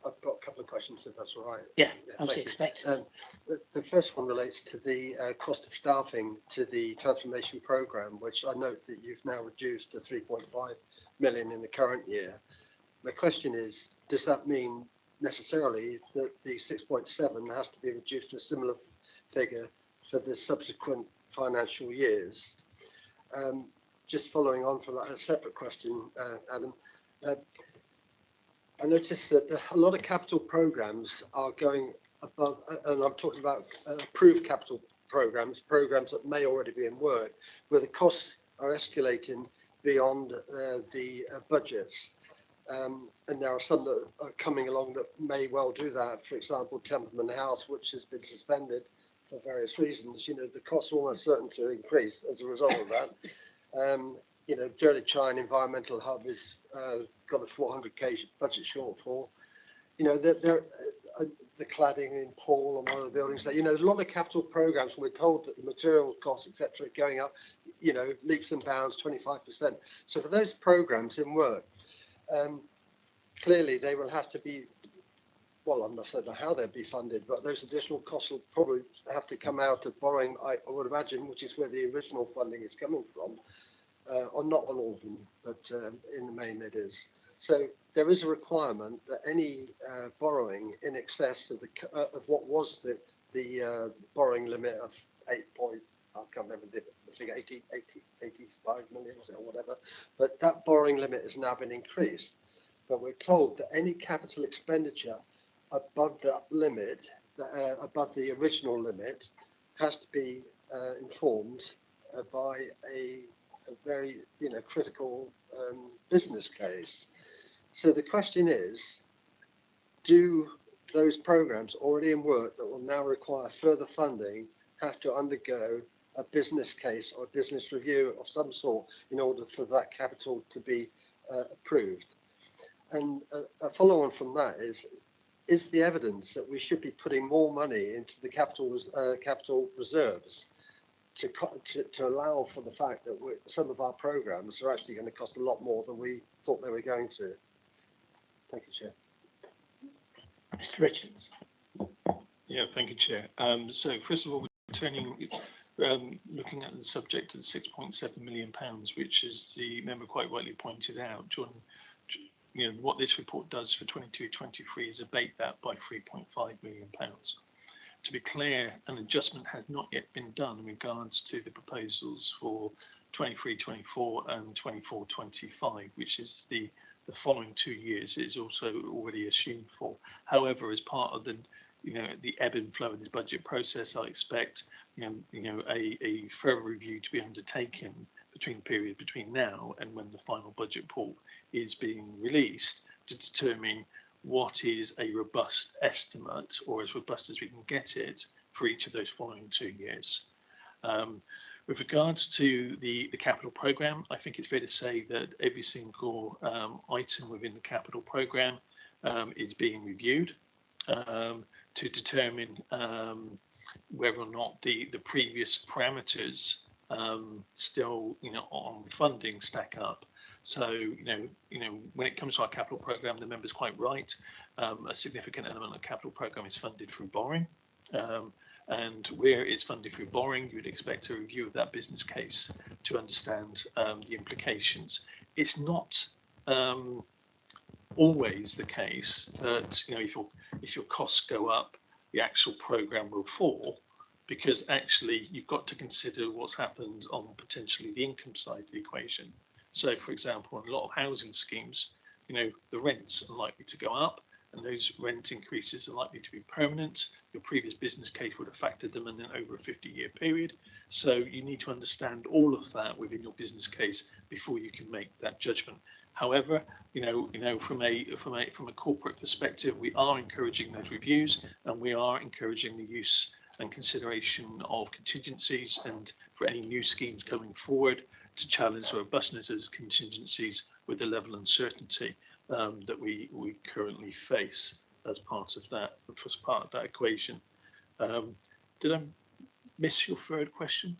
I've got a couple of questions, if that's all right. Yeah, as you expect. The first one relates to the cost of staffing to the transformation programme, which I note that you've now reduced to 3.5 million in the current year. My question is, does that mean necessarily that the 6.7 has to be reduced to a similar figure for the subsequent financial years? Just following on from that, a separate question, Adam. I noticed that a lot of capital programs are going above, and I'm talking about approved capital programs that may already be in work, where the costs are escalating beyond the budgets. And there are some that are coming along that may well do that. For example, Templeman House, which has been suspended for various reasons, the costs are almost certain to increase as a result of that. Dirty Chine Environmental Hub is got a 400k budget shortfall. The cladding in Paul and one of the buildings there. There's a lot of capital programs where we're told that the material costs, etc., are going up, leaps and bounds, 25%. So for those programs in work, clearly they will have to be, well, I'm not saying how they'll be funded, but those additional costs will probably have to come out of borrowing, I would imagine, which is where the original funding is coming from. Or not on all of them, but in the main it is. So there is a requirement that any borrowing in excess of what was the borrowing limit of I can't remember the figure, 85 million or whatever, but that borrowing limit has now been increased. But we're told that any capital expenditure above that limit, above the original limit, has to be informed by a very critical business case. So the question is, do those programs already in work that will now require further funding have to undergo a business case or a business review of some sort in order for that capital to be approved? And a follow on from that is the evidence that we should be putting more money into the capital reserves to allow for the fact that some of our programs are actually going to cost a lot more than we thought they were going to. Thank you, Chair. Mr. Richards. Yeah, thank you, Chair. So first of all, looking at the subject of the £6.7 million, which, as the member quite rightly pointed out, John, what this report does for 22-23 is abate that by £3.5 million. To be clear, an adjustment has not yet been done in regards to the proposals for 23-24 and 24-25, which is the following 2 years. It is also already assumed for. However, as part of the ebb and flow of this budget process, I expect a further review to be undertaken between now and when the final budget report is being released to determine what is a robust estimate, or as robust as we can get it, for each of those following 2 years. With regards to the capital programme, I think it's fair to say that every single item within the capital programme is being reviewed to determine whether or not the previous parameters still, on funding stack up. So, when it comes to our capital programme, the member's quite right. A significant element of the capital programme is funded through borrowing. And where it's funded through borrowing, you would expect a review of that business case to understand the implications. It's not always the case that, if your costs go up, the actual programme will fall, because actually you've got to consider what's happened on potentially the income side of the equation. So, for example, in a lot of housing schemes, the rents are likely to go up, and those rent increases are likely to be permanent. Your previous business case would have factored them in over a 50-year period. So you need to understand all of that within your business case before you can make that judgment. However, from a corporate perspective, we are encouraging those reviews, and we are encouraging the use and consideration of contingencies, and for any new schemes coming forward, to challenge the robustness of contingencies with the level of uncertainty that we currently face as part of that equation. Did I miss your third question?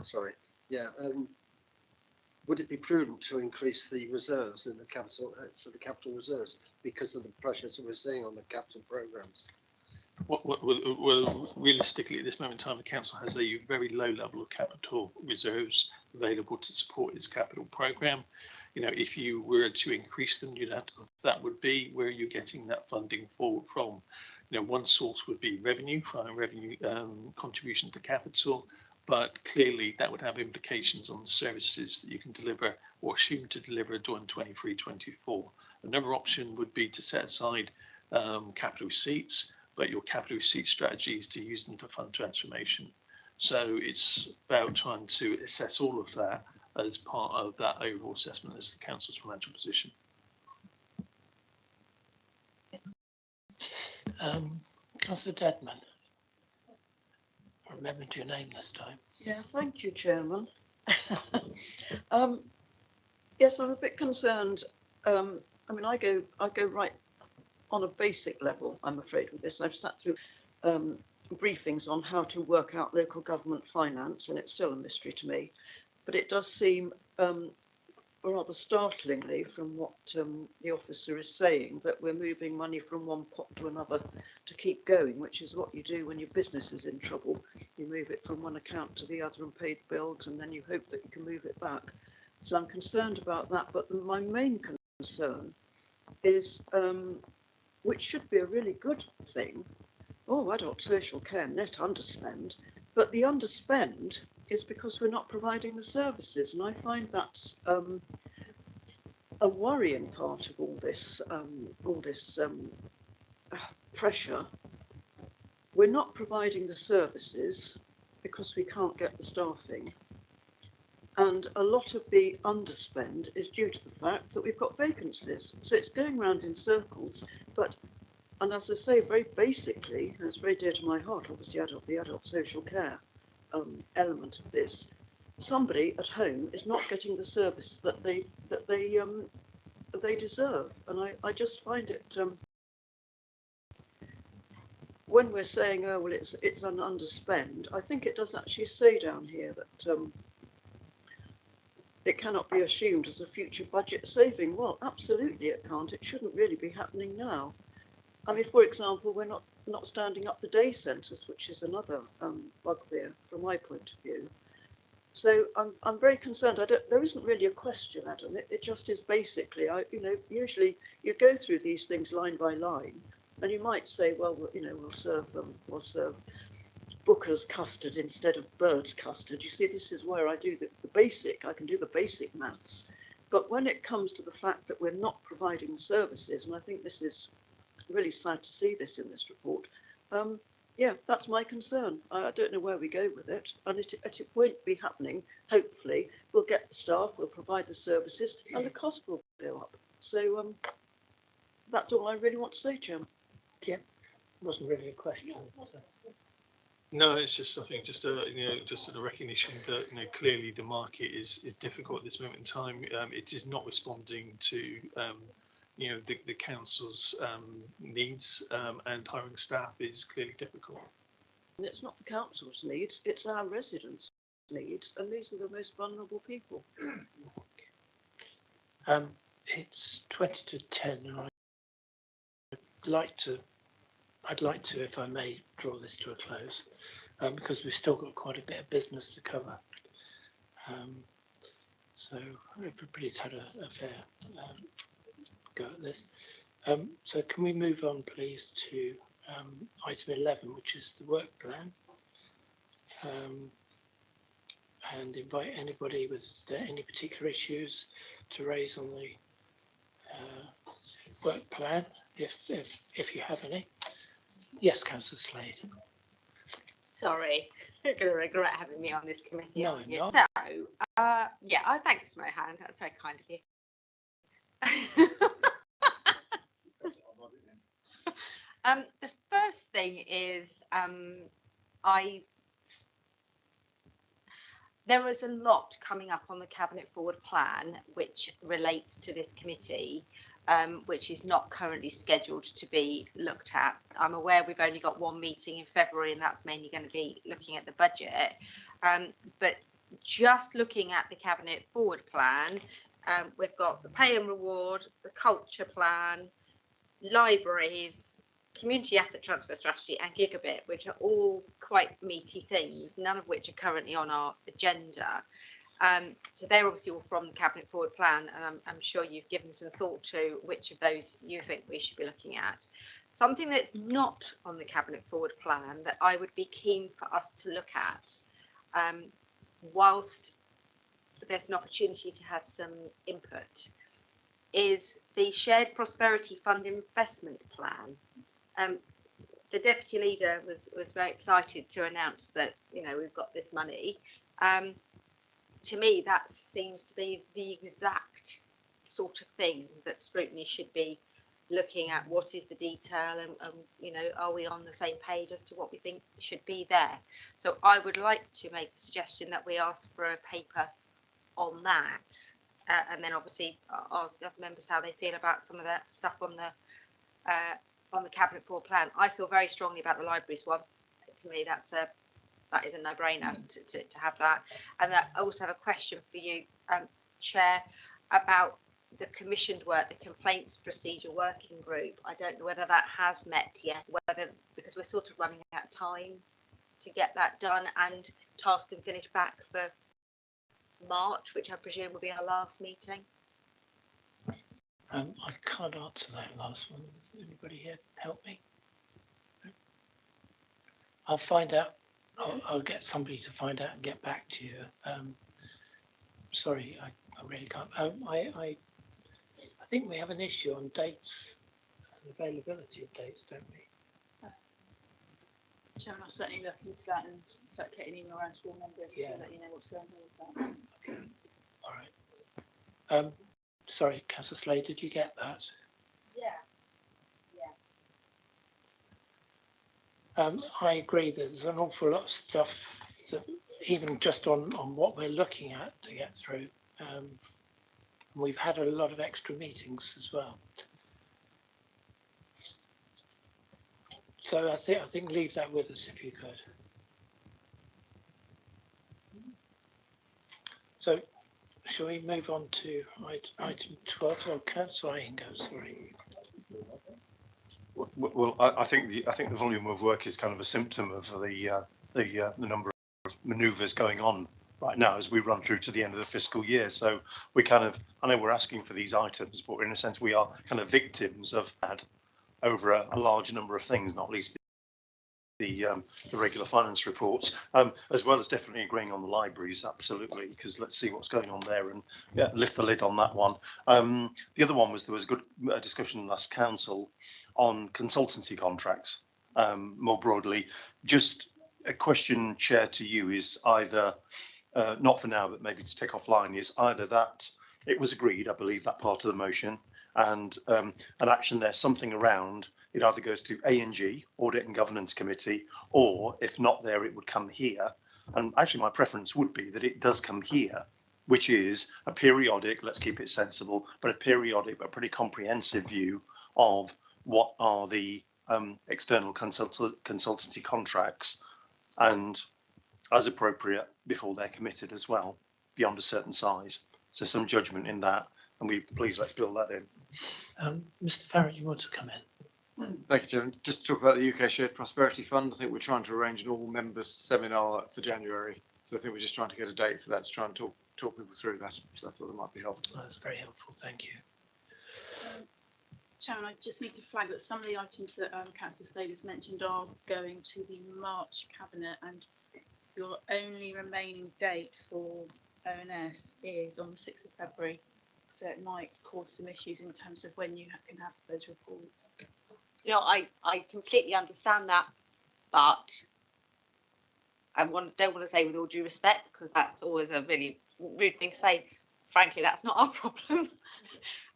Sorry. Yeah. Would it be prudent to increase the reserves in the capital for the capital reserves because of the pressures that we're seeing on the capital programmes? Well, realistically, at this moment in time, the council has a very low level of capital reserves available to support its capital programme. If you were to increase them, that would be where you're getting that funding forward from. One source would be revenue contribution to capital, but clearly that would have implications on the services that you can deliver or assume to deliver during 23-24. Another option would be to set aside capital receipts, but your capital receipt strategy is to use them to fund transformation. So it's about trying to assess all of that as part of that overall assessment as the council's financial position. Councillor Deadman. I remembered your name this time. Yeah, thank you, Chairman. Yes, I'm a bit concerned. I mean, I go right on a basic level, I'm afraid, with this. I've sat through briefings on how to work out local government finance, and it's still a mystery to me. But it does seem rather startlingly from what the officer is saying, that we're moving money from one pot to another to keep going, which is what you do when your business is in trouble. You move it from one account to the other and pay the bills, and then you hope that you can move it back. So I'm concerned about that. But my main concern is, which should be a really good thing, adult social care net underspend, but the underspend is because we're not providing the services, and I find that's a worrying part of all this pressure. We're not providing the services because we can't get the staffing, and a lot of the underspend is due to the fact that we've got vacancies. So it's going round in circles, and as I say, very basically, and it's very dear to my heart, obviously, the adult social care element of this, somebody at home is not getting the service that they deserve, and I just find it. When we're saying, oh well, it's an underspend, I think it does actually say down here that it cannot be assumed as a future budget saving. Well, absolutely it can't. It shouldn't really be happening now. I mean, for example, we're not standing up the day centres, which is another bugbear from my point of view. So I'm very concerned. There isn't really a question, Adam. It just is basically, usually you go through these things line by line, and you might say, well, we'll serve Booker's custard instead of Bird's custard. You see, this is where I do the basic. I can do the basic maths, but when it comes to the fact that we're not providing services, and I think this is really sad to see this in this report. Yeah, that's my concern. I don't know where we go with it, and it won't be happening. Hopefully, we'll get the staff, we'll provide the services, and the cost will go up. So that's all I really want to say, Chairman. Yeah, it wasn't really a question. So. No, it's just something, just a recognition that clearly the market is difficult at this moment in time. It is not responding to you know, the council's needs, and hiring staff is clearly difficult. And it's not the council's needs, it's our residents' needs, and these are the most vulnerable people. It's 20 to 10, and I'd like to, if I may, draw this to a close, because we've still got quite a bit of business to cover. So everybody's had a fair go at this. So can we move on, please, to item 11, which is the work plan, and invite anybody with any particular issues to raise on the work plan, if you have any. Yes, Councillor Slade. Sorry, you're going to regret having me on this committee. No, I'm not. So, yeah, thanks, Mohan. That's very kind of you. The first thing is there is a lot coming up on the Cabinet Forward Plan which relates to this committee, which is not currently scheduled to be looked at. I'm aware we've only got one meeting in February, and that's mainly going to be looking at the budget. But just looking at the Cabinet Forward Plan, we've got the pay and reward, the culture plan, libraries, community asset transfer strategy and gigabit, which are all quite meaty things, none of which are currently on our agenda. So they're obviously all from the Cabinet Forward Plan, and I'm sure you've given some thought to which of those you think we should be looking at. Something that's not on the Cabinet Forward Plan that I would be keen for us to look at, whilst there's an opportunity to have some input, is the Shared Prosperity Fund investment plan. The Deputy Leader was very excited to announce that, you know, we've got this money. To me, that seems to be the exact sort of thing that Scrutiny should be looking at. What is the detail, and you know, are we on the same page as to what we think should be there? So I would like to make a suggestion that we ask for a paper on that, and then obviously ask other members how they feel about some of that stuff on the Cabinet Forward Plan. I feel very strongly about the libraries one. To me, that is a no-brainer to have that. And I also have a question for you, Chair, about the commissioned work, the complaints procedure working group. I don't know whether that has met yet, because we're sort of running out of time to get that done and tasked and finished back for March, which I presume will be our last meeting. I can't answer that last one. Does anybody here help me? I'll find out. I'll get somebody to find out and get back to you. Sorry, I really can't. I think we have an issue on dates and availability of dates, don't we? Chairman, I'll certainly look into that and circulate an email around to all members to let you know what's going on with that. Okay. All right. Sorry, Councillor Slade, did you get that? Yeah. I agree. There's an awful lot of stuff that even just on what we're looking at to get through. We've had a lot of extra meetings as well. So I think leave that with us if you could. So shall we move on to item 12? Oh, Councillor Ingo, sorry. Well, I think the volume of work is kind of a symptom of the number of manoeuvres going on right now as we run through to the end of the fiscal year. So we kind of, I know we're asking for these items, but in a sense we are kind of victims of that over a large number of things, not least the regular finance reports, as well as definitely agreeing on the libraries, absolutely, because let's see what's going on there and lift the lid on that one. The other one was there was a good discussion last council on consultancy contracts more broadly. Just a question, Chair, to you is either, not for now, but maybe to take offline, is either that it was agreed, I believe, that part of the motion, and an action there, something around it either goes to A&G, Audit and Governance Committee, or if not there, it would come here. And actually my preference would be that it does come here which is a periodic, let's keep it sensible, but a periodic but pretty comprehensive view of what are the external consultancy contracts, and as appropriate before they're committed as well, beyond a certain size. So some judgment in that, and let's build that in. Mr. Farrell, you want to come in? Thank you, Chairman. Just to talk about the UK Shared Prosperity Fund, I think we're trying to arrange an all members seminar for January. So I think we're just trying to get a date for that to try and talk people through that. So I thought that might be helpful. That's very helpful. Thank you. Chairman, I just need to flag that some of the items that Councillor Slater's mentioned are going to the March Cabinet, and your only remaining date for ONS is on the 6th of February. So it might cause some issues in terms of when you can have those reports. You know, I completely understand that, but don't want to say with all due respect, because that's always a really rude thing to say. Frankly, that's not our problem.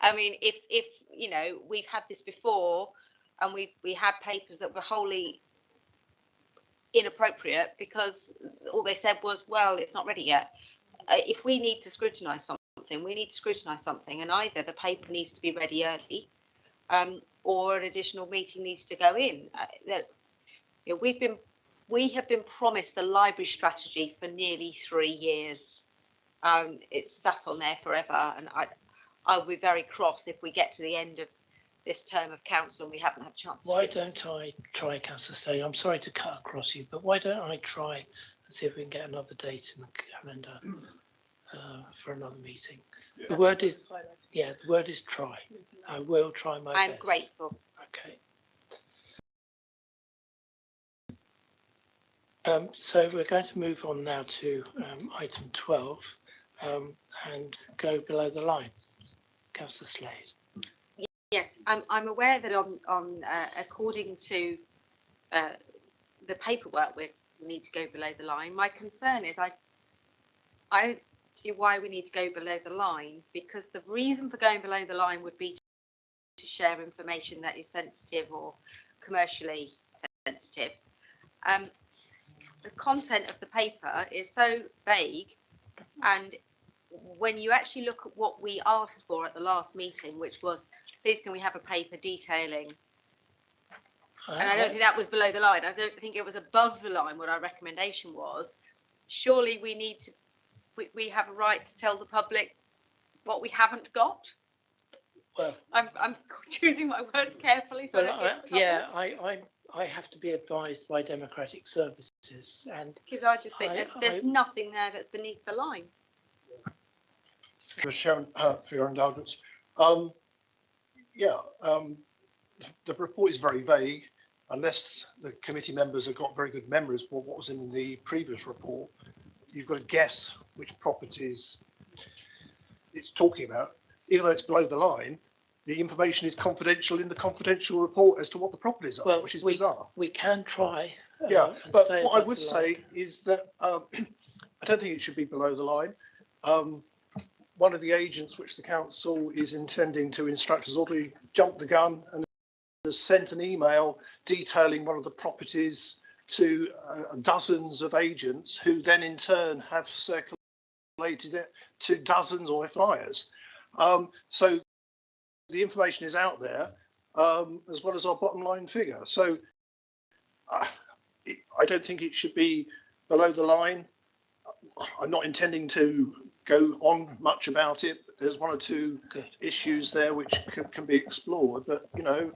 I mean, if you know, we've had this before, and we had papers that were wholly inappropriate because all they said was, well, it's not ready yet. If we need to scrutinise something, we need to scrutinise something, and either the paper needs to be ready early, or an additional meeting needs to go in. You know, we have been promised the library strategy for nearly 3 years. It's sat on there forever, and I'll be very cross if we get to the end of this term of council and we haven't had a chance to. Why don't I try, Councillor Slater? I'm sorry to cut across you, but why don't I try and see if we can get another date in the calendar for another meeting? The word is, yeah, the word is try. I will try my best. I'm grateful. Okay. So we're going to move on now to item 12 and go below the line. Councillor Slade. Yes, I'm aware that according to the paperwork, we need to go below the line. My concern is I don't see why we need to go below the line, because the reason for going below the line would be to share information that is sensitive or commercially sensitive. The content of the paper is so vague, and when you actually look at what we asked for at the last meeting, which was, please can we have a paper detailing, and I don't think that was below the line. I don't think it was above the line what our recommendation was. Surely we need to, we have a right to tell the public what we haven't got. Well, I'm choosing my words carefully. So I have to be advised by democratic services, and because I just think there's nothing there that's beneath the line. Mr. Chairman, for your indulgence, the report is very vague, unless the committee members have got very good memories for what was in the previous report. You've got to guess which properties it's talking about. Even though it's below the line, the information is confidential in the confidential report as to what the properties are, which is bizarre. We can try. But what I would say is that I don't think it should be below the line. One of the agents which the council is intending to instruct has already jumped the gun and has sent an email detailing one of the properties to dozens of agents, who then in turn have circulated it to dozens or flyers. So the information is out there, as well as our bottom line figure. So I don't think it should be below the line. I'm not intending to go on much about it. There's one or two issues there which can be explored, but you know,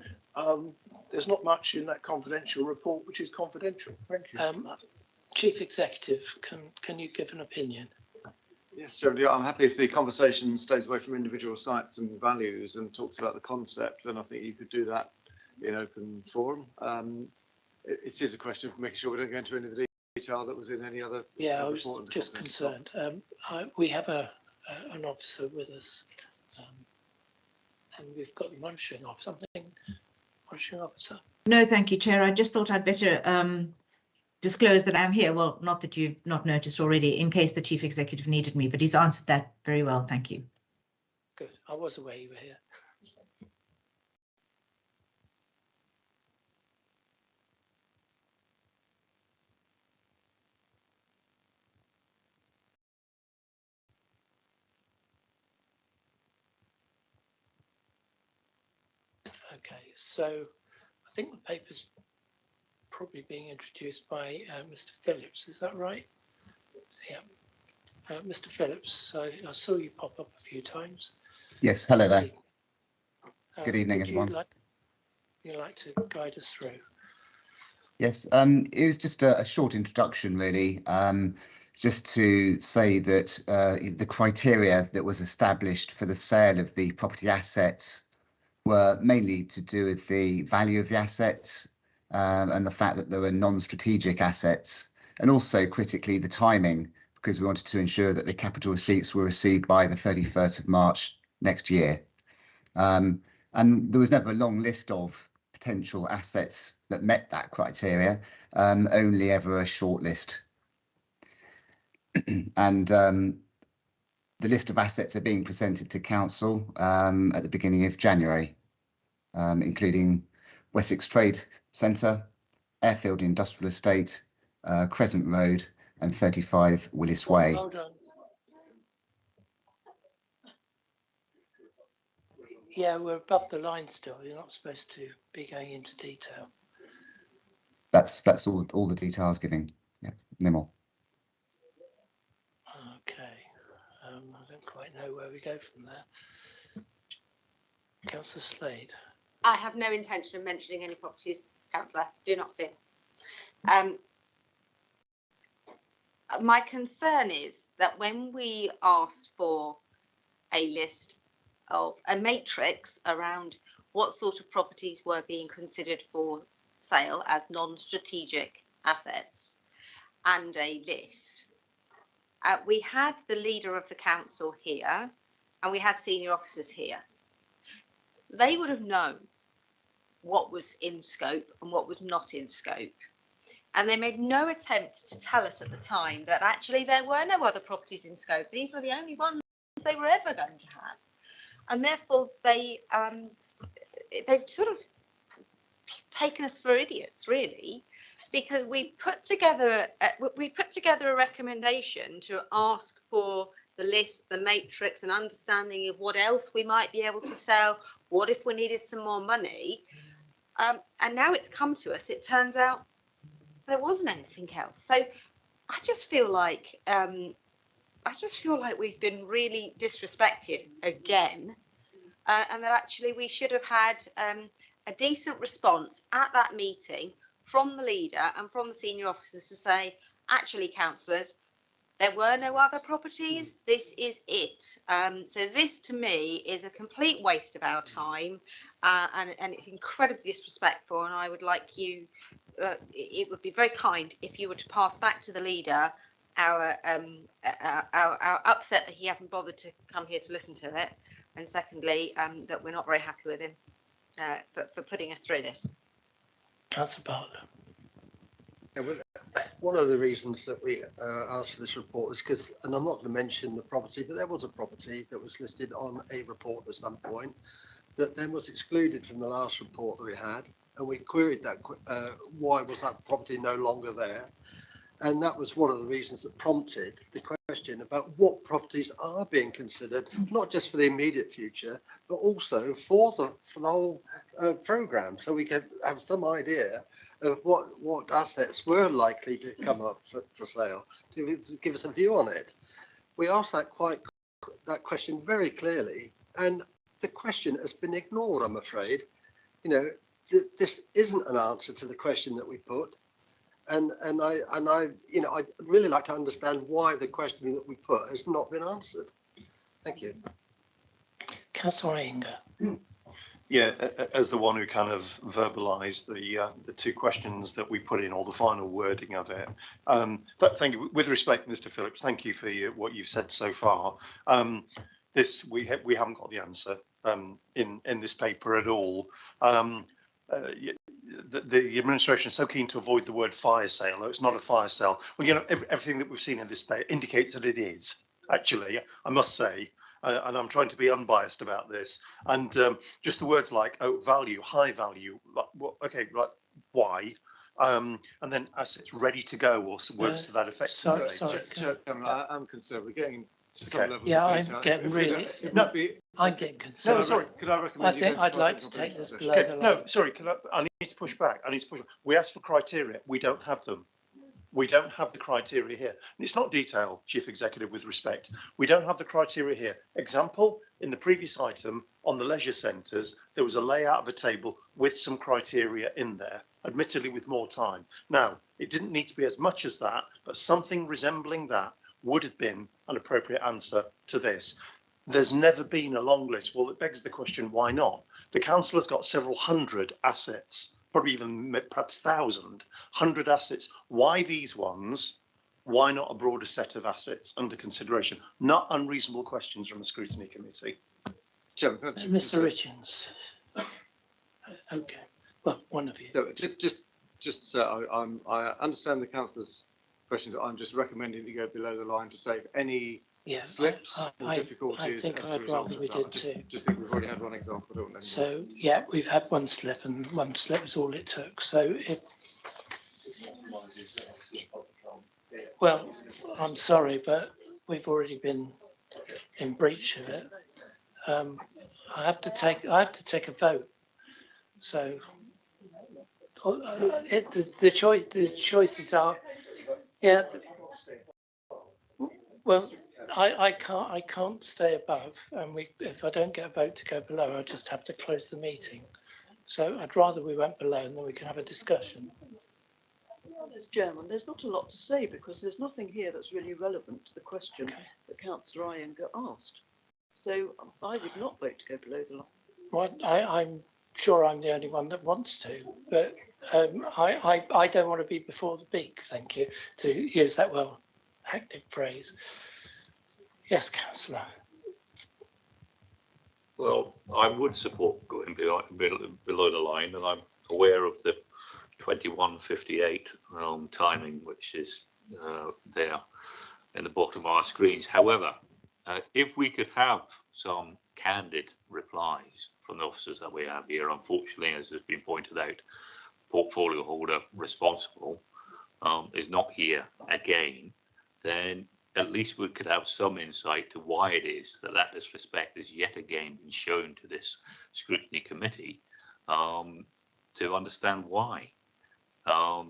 there's not much in that confidential report which is confidential. Thank you. Chief Executive, can you give an opinion? Yes, Chairman, I'm happy if the conversation stays away from individual sites and values and talks about the concept, then I think you could do that in open forum. It is a question of making sure we don't go into any of the detail that was in any other. Yeah, I was just concerned. We have an officer with us, and we've got the monitoring officer. Monitoring officer. No, thank you, Chair. I just thought I'd better disclose that I'm here. Well, not that you've not noticed already, in case the Chief Executive needed me, but he's answered that very well. Thank you. Good. I was aware you were here. Okay, so I think the paper's probably being introduced by Mr. Phillips. Is that right? Yeah. Mr. Phillips, I saw you pop up a few times. Yes, hello there. Good evening, Would everyone. you like to guide us through? Yes, it was just a short introduction, really, just to say that the criteria that was established for the sale of the property assets were mainly to do with the value of the assets and the fact that they were non-strategic assets, and also critically the timing, because we wanted to ensure that the capital receipts were received by the 31st of March next year. And there was never a long list of potential assets that met that criteria, only ever a short list. And the list of assets are being presented to council at the beginning of January, including Wessex Trade Centre, Airfield Industrial Estate, Crescent Road and 35 Willis Way. Hold on. Yeah, we're above the line still. You're not supposed to be going into detail. That's all the details giving. Yeah, no more. Okay. I don't quite know where we go from there. Councillor Slade. I have no intention of mentioning any properties, councillor, do not fear. My concern is that when we asked for a list of a matrix around what sort of properties were being considered for sale as non-strategic assets and a list, we had the leader of the council here and we had senior officers here. They would have known what was in scope and what was not in scope. And they made no attempt to tell us at the time that actually there were no other properties in scope. These were the only ones they were ever going to have. And therefore they've sort of taken us for idiots, really, because we put together a recommendation to ask for the list, the matrix, an understanding of what else we might be able to sell, what if we needed some more money. And now it's come to us, it turns out there wasn't anything else. So I just feel like we've been really disrespected again, and that actually we should have had a decent response at that meeting from the leader and from the senior officers to say, actually, councillors, there were no other properties. This is it. So this, to me, is a complete waste of our time, and it's incredibly disrespectful. And I would like you, it would be very kind if you were to pass back to the leader our upset that he hasn't bothered to come here to listen to it, and secondly, that we're not very happy with him for putting us through this. Councillor Bartlett. Yeah, well, one of the reasons that we asked for this report is because, and I'm not going to mention the property, but there was a property that was listed on a report at some point that then was excluded from the last report that we had, and we queried that, why was that property no longer there? And that was one of the reasons that prompted the question about what properties are being considered, not just for the immediate future, but also for the whole programme, so we can have some idea of what assets were likely to come up for sale, to give us a view on it. We asked that question very clearly, and the question has been ignored, I'm afraid. You know, this isn't an answer to the question that we put. And I you know, I'd really like to understand why the question that we put has not been answered. Thank you. Councillor Inger. Yeah, as the one who kind of verbalised the two questions that we put in, or the final wording of it. Thank you. With respect, Mr. Phillips, thank you for what you've said so far. We haven't got the answer in this paper at all. The administration is so keen to avoid the word fire sale. No, it's not a fire sale. Well, you know, everything that we've seen in this paper indicates that it is, actually, I must say, and I'm trying to be unbiased about this. And just the words like, oh, value, high value, well, okay, right, why? And then assets ready to go, or some words to that effect. Sorry, I'm concerned we're getting some levels Yeah, of I'm detail. getting really, It might be. I'm getting concerned. No, sorry. Could I recommend I you go think to I'd like private to take this conversation? below Okay, the line. no, sorry, I need to push back. We asked for criteria. We don't have them. We don't have the criteria here. And it's not detail, Chief Executive, with respect. We don't have the criteria here. Example, in the previous item on the leisure centres, there was a layout of a table with some criteria in there, admittedly with more time. Now, it didn't need to be as much as that, but something resembling that would have been an appropriate answer to this. There's never been a long list. Well, it begs the question, why not? The council has got several hundred assets, probably even perhaps 1,100 assets. Why these ones? Why not a broader set of assets under consideration? Not unreasonable questions from the Scrutiny Committee. Chairman, Mr. Richards. Okay, well, one of you. No, just I understand the councillor's questions. I'm just recommending that you go below the line to save any slips or difficulties. I think as a I'd result rather of we that. did Just think we've already had one example, don't we? So yeah, we've had one slip, and one slip is all it took. So if, well, I'm sorry, but we've already been in breach of it. I have to take a vote. So the choices are, yeah. Well, I can't stay above, and if I don't get a vote to go below, I'll just have to close the meeting. So I'd rather we went below, and then we can have a discussion. As Chairman, there's not a lot to say because there's nothing here that's really relevant to the question that Councillor Iyengar asked. So I would not vote to go below the line. Well, I'm sure I'm the only one that wants to, but I don't want to be before the beak. Thank you, to use that well active phrase. Yes, Councillor. Well, I would support going below the line, and I'm aware of the 21:58 timing, which is there in the bottom of our screens. However, if we could have some candid replies from the officers that we have here, unfortunately, as has been pointed out, portfolio holder responsible is not here again, then at least we could have some insight to why it is that disrespect is yet again been shown to this scrutiny committee, to understand why.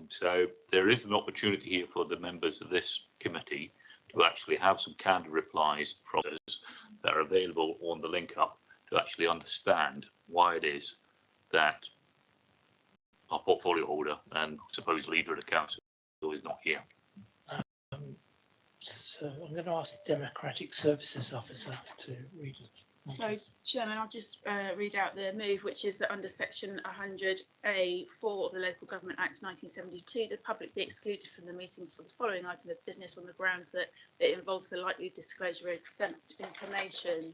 So there is an opportunity here for the members of this committee to actually have some candid replies from us that are available on the link up to actually understand why it is that our portfolio holder and supposed leader of the council is not here. So I'm going to ask the Democratic Services Officer to read it. So, Chairman, I'll just read out the move, which is that under section 100A4 of the Local Government Act 1972, the public be excluded from the meeting for the following item of business on the grounds that it involves the likely disclosure of exempt information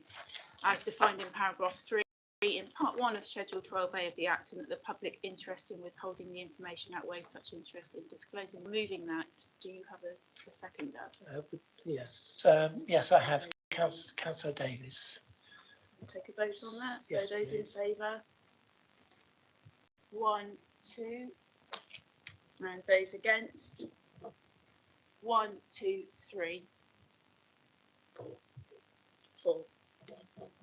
as defined in paragraph 3 in part 1 of Schedule 12A of the Act, and that the public interest in withholding the information outweighs such interest in disclosing. Moving that, do you have a second? Yes, yes, I have. Councillor Davies. Take a vote on that. Yes, so those please. in favour? 1, 2. And those against? 1, 2, 3. 4.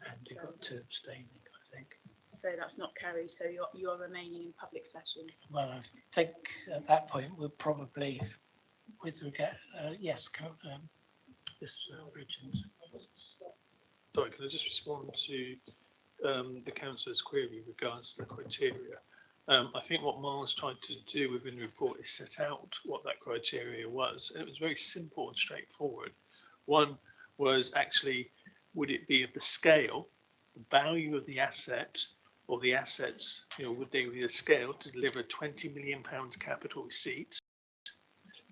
And you've got 2 abstaining, I think. So that's not carried. So you are remaining in public session. Well, I think at that point we'll probably, with regard, yes, this Richards. Sorry, can I just respond to the councillor's query with regards to the criteria? I think what Miles tried to do within the report is set out what that criteria was, and it was very simple and straightforward. One was actually, would it be of the scale, the value of the asset, or the assets, would they be the scale to deliver £20 million capital receipts?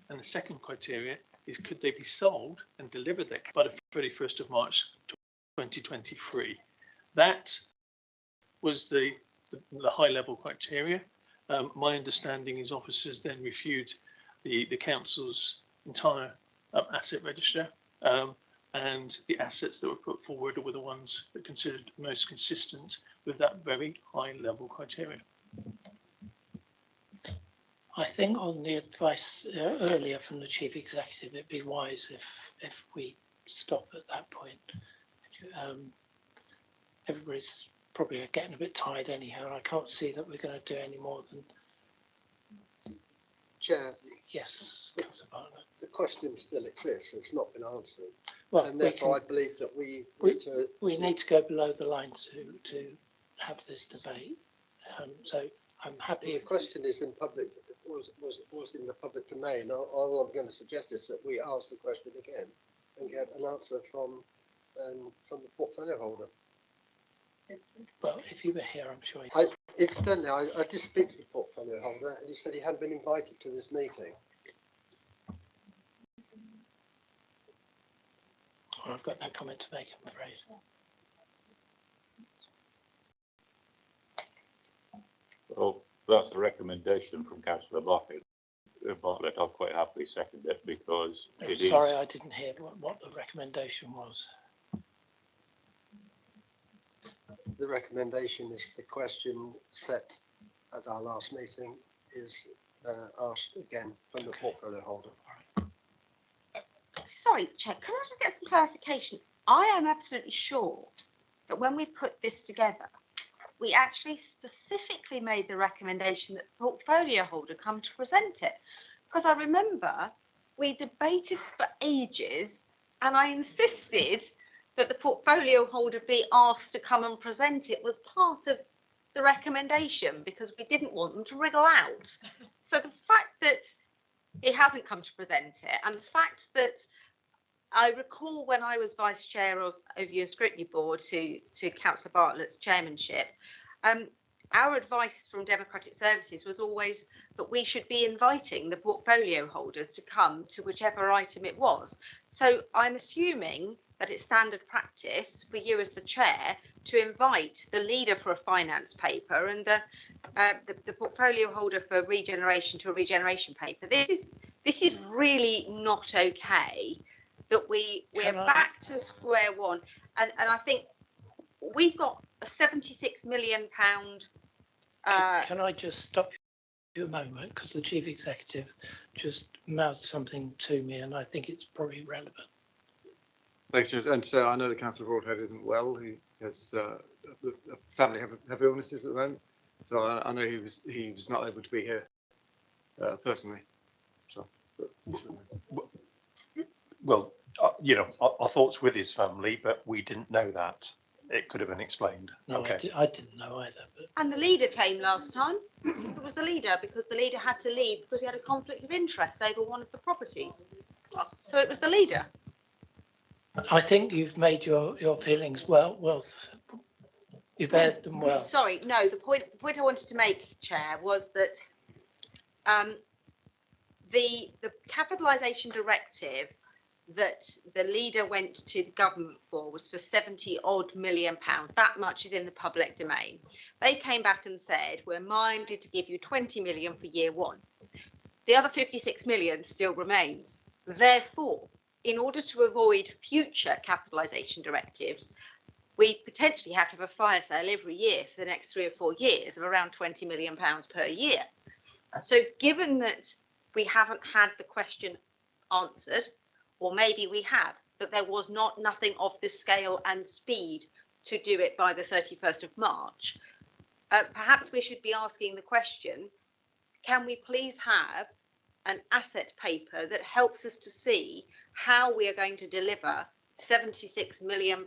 And the second criteria is, could they be sold and delivered by the 31st of March 2023. That was the high level criteria. My understanding is officers then reviewed the council's entire asset register, and the assets that were put forward were the ones that considered most consistent with that very high level criteria. I think on the advice earlier from the Chief Executive, it'd be wise if we stop at that point. Everybody's probably getting a bit tired anyhow. I can't see that we're going to do any more than. Chair. Yes, Councillor Bartlett. The question still exists. It's not been answered. Well, and therefore I believe that we need to go below the line to have this debate. So I'm happy. The question is in public. Was in the public domain. All I'm going to suggest is that we ask the question again and get an answer from the portfolio holder. Well, if you were here, I'm sure. Incidentally, I did speak to the portfolio holder, and he said he hadn't been invited to this meeting. Well, I've got no comment to make, I'm afraid. Well, that's a recommendation from Councillor Bartlett. I'll quite happily second it because Sorry, I didn't hear what the recommendation was. The recommendation is the question set at our last meeting is asked again from the portfolio holder. Sorry, Chair, can I just get some clarification? I am absolutely sure that when we put this together, we actually specifically made the recommendation that the portfolio holder come to present it. Because I remember we debated for ages and I insisted that the portfolio holder be asked to come and present it was part of the recommendation because we didn't want them to wriggle out. So the fact that he hasn't come to present it and the fact that I recall when I was vice chair of your scrutiny board to Councillor Bartlett's chairmanship, our advice from Democratic Services was always that we should be inviting the portfolio holders to come to whichever item it was. So I'm assuming that it's standard practice for you as the chair to invite the leader for a finance paper and the portfolio holder for regeneration to a regeneration paper. This is really not okay. That we're back to square one, and I think we've got a £76 million. Can I just stop you a moment because the chief executive just mouthed something to me, and I think it's probably relevant. Thanks, and so I know that Councillor Broadhead isn't well. He has a family have illnesses at the moment, so I know he was not able to be here personally. So. Well, you know, our thoughts with his family, but we didn't know that. It could have been explained. No, okay. I didn't know either. But... And the leader came last time. It was the leader because the leader had to leave because he had a conflict of interest over one of the properties. So it was the leader. I think you've made your feelings well. You've aired them well. Sorry, no. The point I wanted to make, Chair, was that the capitalisation directive that the leader went to the government for was for £70-odd million. That much is in the public domain. They came back and said, we're minded to give you 20 million for year one. The other 56 million still remains. Therefore, in order to avoid future capitalisation directives, we potentially have to have a fire sale every year for the next 3 or 4 years of around £20 million per year. So given that we haven't had the question answered, or maybe we have, but there was nothing of the scale and speed to do it by the 31st of March. Perhaps we should be asking the question, can we please have an asset paper that helps us to see how we are going to deliver £76 million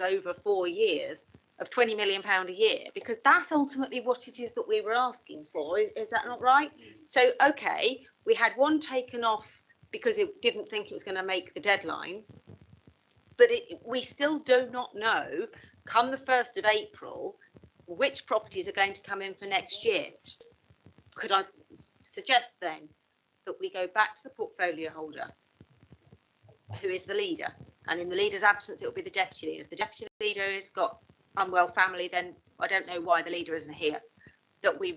over 4 years of £20 million a year? Because that's ultimately what it is that we were asking for. Is that not right? So, okay, we had one taken off because it didn't think it was going to make the deadline. But we still do not know, come the 1st of April, which properties are going to come in for next year. Could I suggest then that we go back to the portfolio holder, who is the leader, and in the leader's absence, it will be the deputy leader. If the deputy leader has got unwell family, then I don't know why the leader isn't here. That we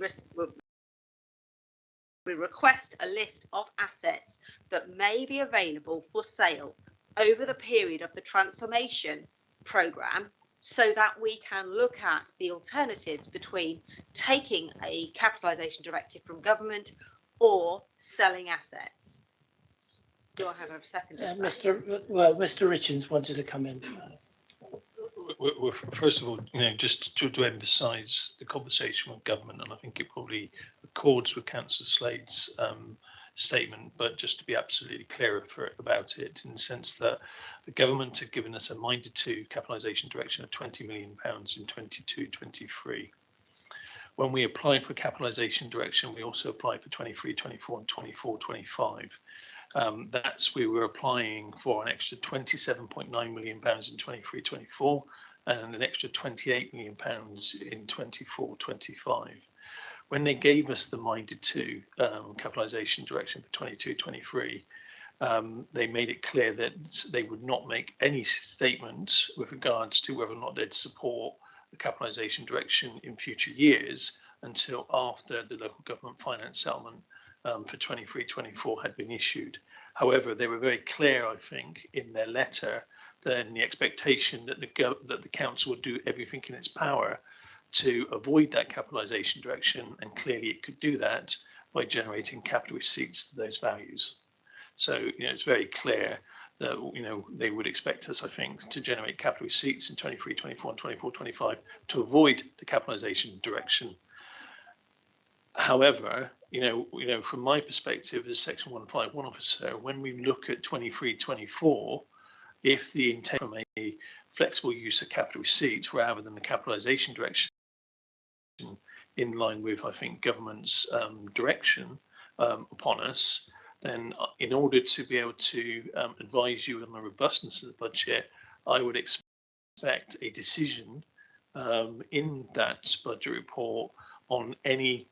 request a list of assets that may be available for sale over the period of the transformation programme so that we can look at the alternatives between taking a capitalisation directive from government or selling assets. Do I have a second? Mr. Richards wanted to come in. Well, first of all, just to emphasise the conversation with government, and I think it probably accords with Councillor Slade's statement, but just to be absolutely clear about it, in the sense that the government had given us a minded to capitalisation direction of £20 million in 22-23. When we applied for capitalisation direction, we also applied for 23-24 and 24-25. That's we were applying for an extra £27.9 million in 23-24 and an extra £28 million in 24-25. When they gave us the minded to capitalisation direction for 22-23, they made it clear that they would not make any statements with regards to whether or not they'd support the capitalisation direction in future years until after the local government finance settlement for 23-24 had been issued. However, they were very clear, I think, in their letter, then the expectation that the council would do everything in its power to avoid that capitalisation direction, and clearly it could do that by generating capital receipts to those values. So, it's very clear that, they would expect us, I think, to generate capital receipts in 23-24 and 24-25 to avoid the capitalisation direction. However, from my perspective as Section 151 officer, when we look at 23-24, if the intent from a flexible use of capital receipts rather than the capitalisation direction, in line with, I think, government's direction upon us, then in order to be able to advise you on the robustness of the budget, I would expect a decision in that budget report on any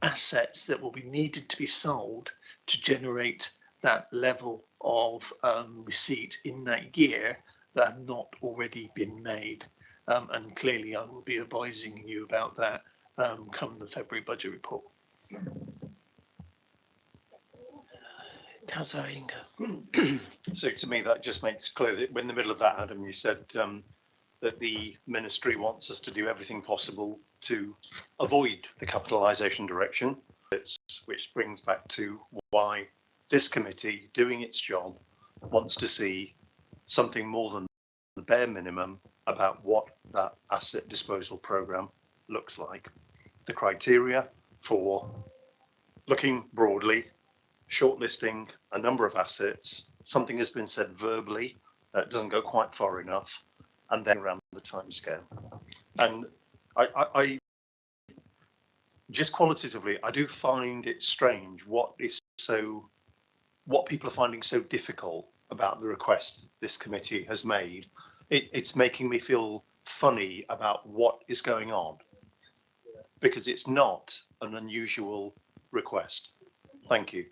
assets that will be needed to be sold to generate that level of receipt in that year that have not already been made. And clearly I will be advising you about that come the February budget report. Councillor Inga. So to me, that just makes clear that in the middle of that, Adam, you said that the ministry wants us to do everything possible to avoid the capitalisation direction, which brings back to why this committee, doing its job, wants to see something more than the bare minimum about what that asset disposal programme looks like. The criteria for looking broadly, shortlisting a number of assets, something has been said verbally, it doesn't go quite far enough, and then around the timescale. And I just qualitatively, I do find it strange what people are finding so difficult about the request this committee has made. It's making me feel funny about what is going on, because it's not an unusual request. Thank you.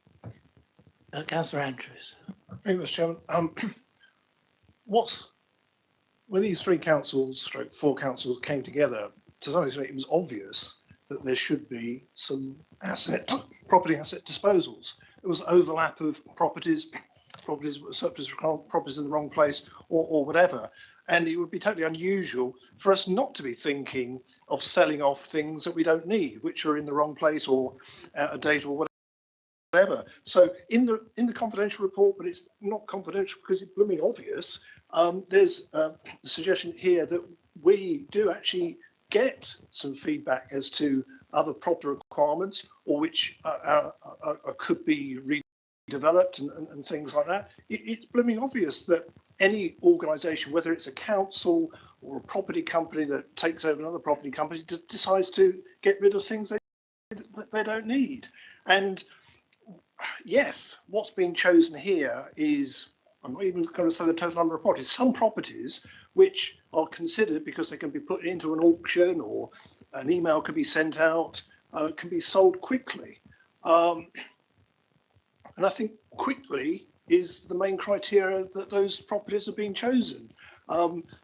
Councillor Andrews. Thank you, Mr. Chairman. When these three councils, four councils came together, to some extent it was obvious that there should be some property asset disposals. There was overlap of properties surplus properties in the wrong place, or whatever. And it would be totally unusual for us not to be thinking of selling off things that we don't need, which are in the wrong place or out of date or whatever. So in the confidential report, but it's not confidential because it's blooming obvious, there's the suggestion here that we do actually get some feedback as to other property requirements, or which could be redeveloped and things like that. It's blooming obvious that any organisation, whether it's a council or a property company that takes over another property company, decides to get rid of things they don't need. And yes, what's being chosen here is, I'm not even going to say the total number of properties, some properties which are considered, because they can be put into an auction or an email could be sent out, can be sold quickly. And I think quickly is the main criteria that those properties are being chosen.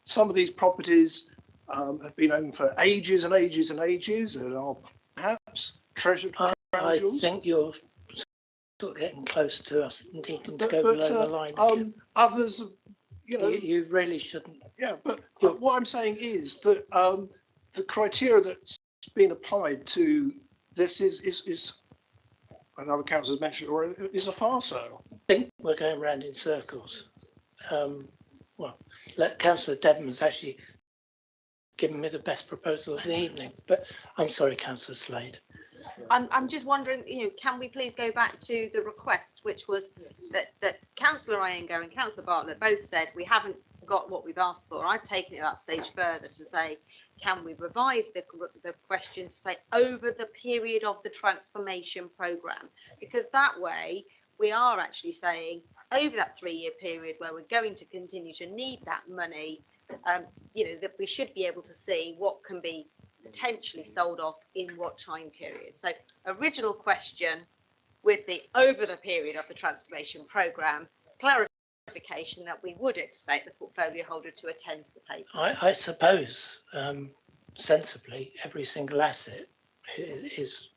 Some of these properties have been owned for ages and ages and ages, and are perhaps treasured. I think you're sort of getting close to us needing to go below the line. Others, you really shouldn't. Yeah, but what I'm saying is that the criteria that's been applied to this is another councillor's mentioned, or is a fire sale. I think we're going round in circles. Well, Councillor Devon's actually given me the best proposal of the evening, but I'm sorry, Councillor Slade. I'm just wondering, can we please go back to the request, which was that Councillor Iyengar and Councillor Bartlett both said we haven't got what we've asked for. I've taken it that stage further to say, can we revise the question to say over the period of the transformation programme? Because that way we are actually saying over that 3-year period where we're going to continue to need that money, that we should be able to see what can be potentially sold off in what time period. So original question with the over the period of the transformation programme, clarification that we would expect the portfolio holder to attend to the paper. I suppose sensibly every single asset is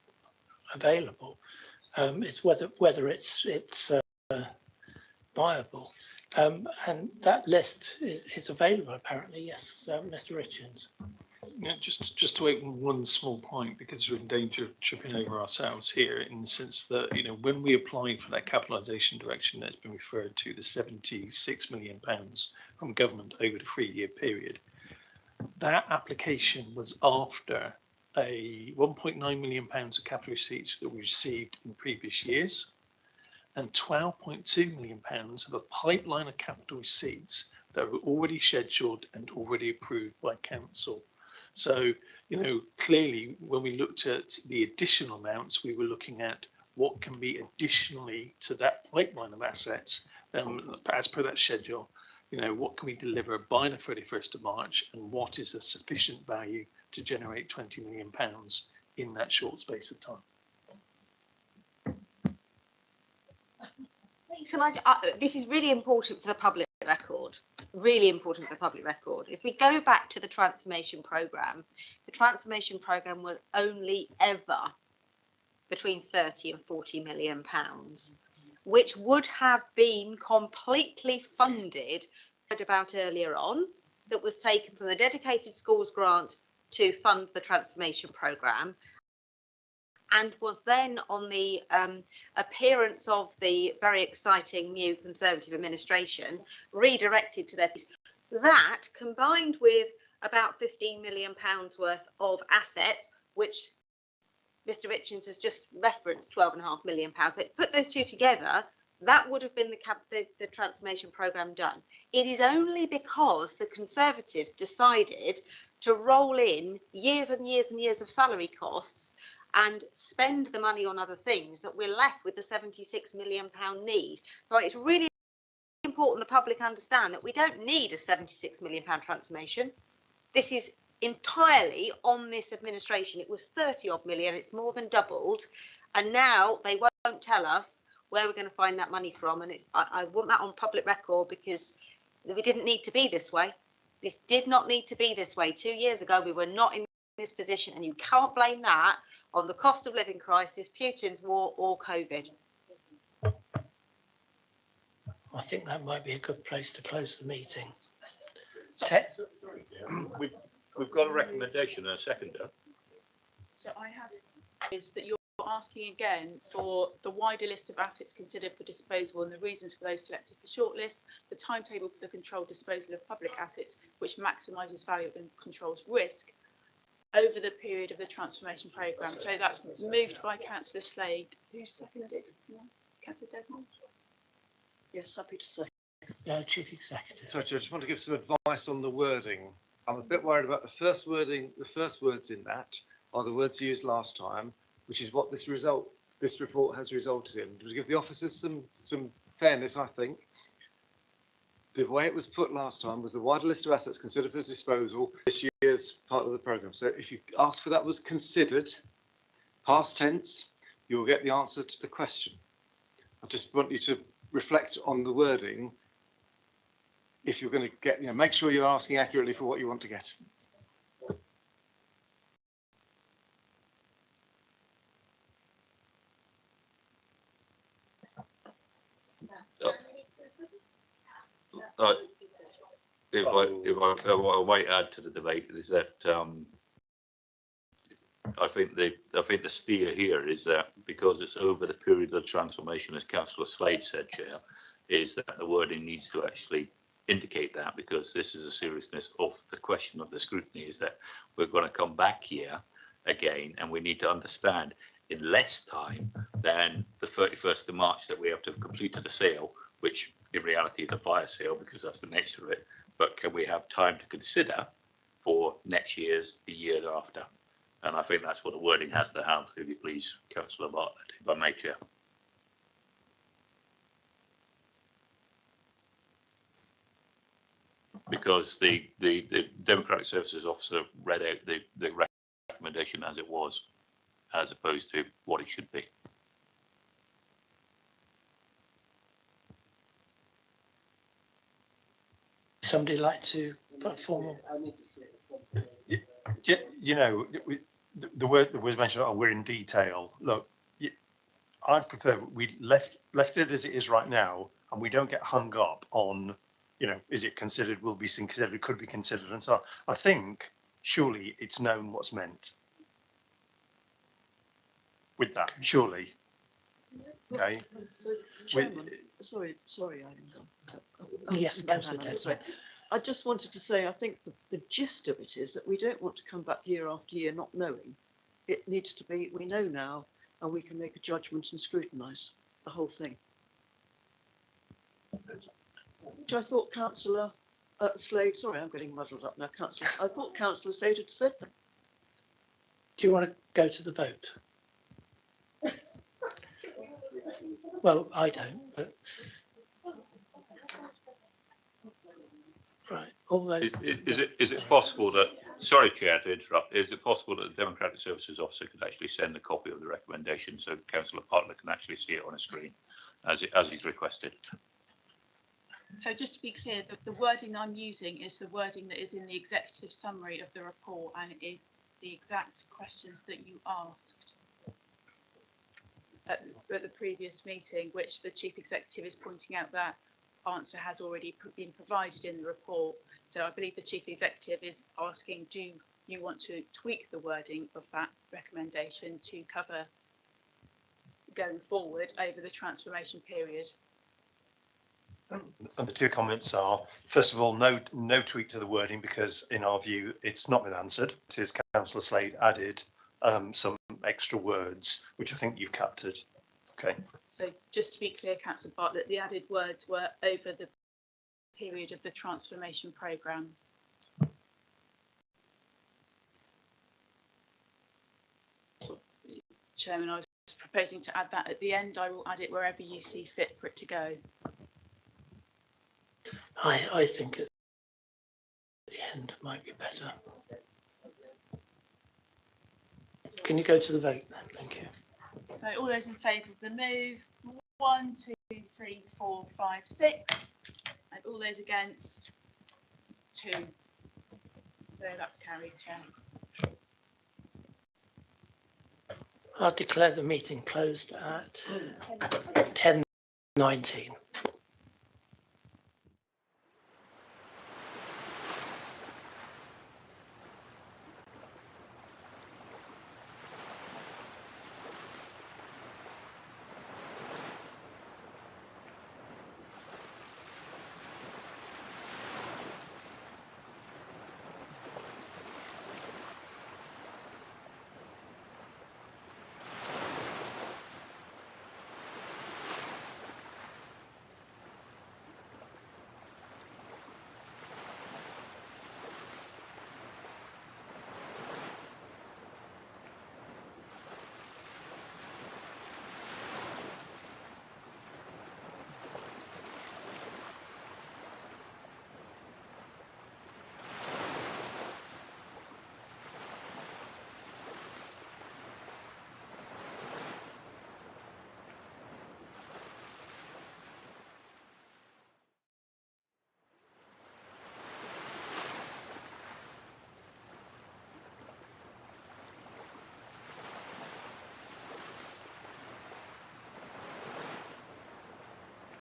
available. It's whether it's viable, and that list is available apparently. Yes, Mr. Richards. Yeah, just to open one small point, because we're in danger of tripping over ourselves here, in the sense that when we applied for that capitalisation direction that's been referred to, the £76 million from government over the 3-year period, that application was after a £1.9 million of capital receipts that we received in previous years, and £12.2 million of a pipeline of capital receipts that were already scheduled and already approved by council. So, clearly, when we looked at the additional amounts, we were looking at what can be additionally to that pipeline of assets, as per that schedule. What can we deliver by the 31st of March, and what is a sufficient value to generate £20 million in that short space of time? This is really important for the public record. Really important for the public record. If we go back to the transformation programme, the transformation programme was only ever between 30 and 40 million pounds, which would have been completely funded, about earlier on, that was taken from the dedicated schools grant to fund the transformation programme, and was then, on the appearance of the very exciting new Conservative administration, redirected to their piece. That, combined with about £15 million worth of assets, which Mr. Richards has just referenced, £12.5 million. So put those two together, that would have been the transformation programme done. It is only because the Conservatives decided to roll in years and years and years of salary costs and spend the money on other things that we're left with the £76 million need. So it's really important the public understand that we don't need a £76 million transformation. This is entirely on this administration. It was 30 odd million, it's more than doubled, and now they won't tell us where we're going to find that money from. And I want that on public record, because we didn't need to be this way. This did not need to be this way. 2 years ago we were not in this position, and you can't blame that on the cost of living crisis, Putin's war, or COVID. I think that might be a good place to close the meeting. We've got a recommendation and a seconder. So I have is that you're asking again for the wider list of assets considered for disposal and the reasons for those selected for shortlist, the timetable for the controlled disposal of public assets, which maximises value and controls risk over the period of the transformation programme. So that's moved by Councillor Slade. Who seconded? Councillor Devon? Yes, happy to say. Chief Executive. So I just want to give some advice on the wording. I'm a bit worried about the first wording. The first words in that are the words used last time, which is what this report has resulted in. To give the officers some fairness, I think the way it was put last time was the wider list of assets considered for disposal this year's part of the programme. So if you ask for that was considered, past tense, you will get the answer to the question. I just want you to reflect on the wording. If you're going to get, make sure you're asking accurately for what you want to get. If I might add to the debate is that I think the steer here is that because it's over the period of the transformation, as Councillor Slade said, Chair, is that the wording needs to actually indicate that, because this is the seriousness of the question of the scrutiny, is that we're going to come back here again and we need to understand in less time than the 31st of March that we have to have completed the sale, which in reality is a fire sale because that's the nature of it. But can we have time to consider for next year's, the year after? And I think that's what the wording has to have, if you please, Councillor Bartlett, if I may, Chair. Because the Democratic Services Officer read out the recommendation as it was, as opposed to what it should be. Somebody like to put formal? You know, the word that was mentioned, oh, we're in detail. Look, I'd prefer we left it as it is right now, and we don't get hung up on, you know, is it considered, will be considered, could be considered, and so on. I think surely it's known what's meant with that, surely. Okay. Chairman, sorry, Yes, Councillor. sorry. I just wanted to say, I think the gist of it is that we don't want to come back year after year not knowing. It needs to be, we know now, and we can make a judgment and scrutinise the whole thing. Which I thought Councillor Slade, sorry, I'm getting muddled up now, Councillor. I thought Councillor Slade had said that. Do you want to go to the vote? Well, I don't, but right. All those. Is it possible that? Sorry, Chair, to interrupt. Is it possible that the Democratic Services Officer could actually send a copy of the recommendation so Councillor Bartlett can actually see it on a screen, as he's requested? So just to be clear, the wording I'm using is the wording that is in the executive summary of the report, and it is the exact questions that you asked at the previous meeting, which the Chief Executive is pointing out that answer has already been provided in the report. So I believe the Chief Executive is asking, do you want to tweak the wording of that recommendation to cover going forward over the transformation period? And the two comments are, first of all, no tweak to the wording, because in our view it's not been answered. As Councillor Slade added some extra words, which I think you've captured. Okay. So just to be clear, Councillor Bartlett, the added words were over the period of the transformation programme. Chairman, I was proposing to add that at the end. I will add it wherever you see fit for it to go. I think at the end might be better. Can you go to the vote then? Thank you. So all those in favour of the move, 1, 2, 3, 4, 5, 6, and all those against, 2. So that's carried, Chair. I'll declare the meeting closed at 10:19.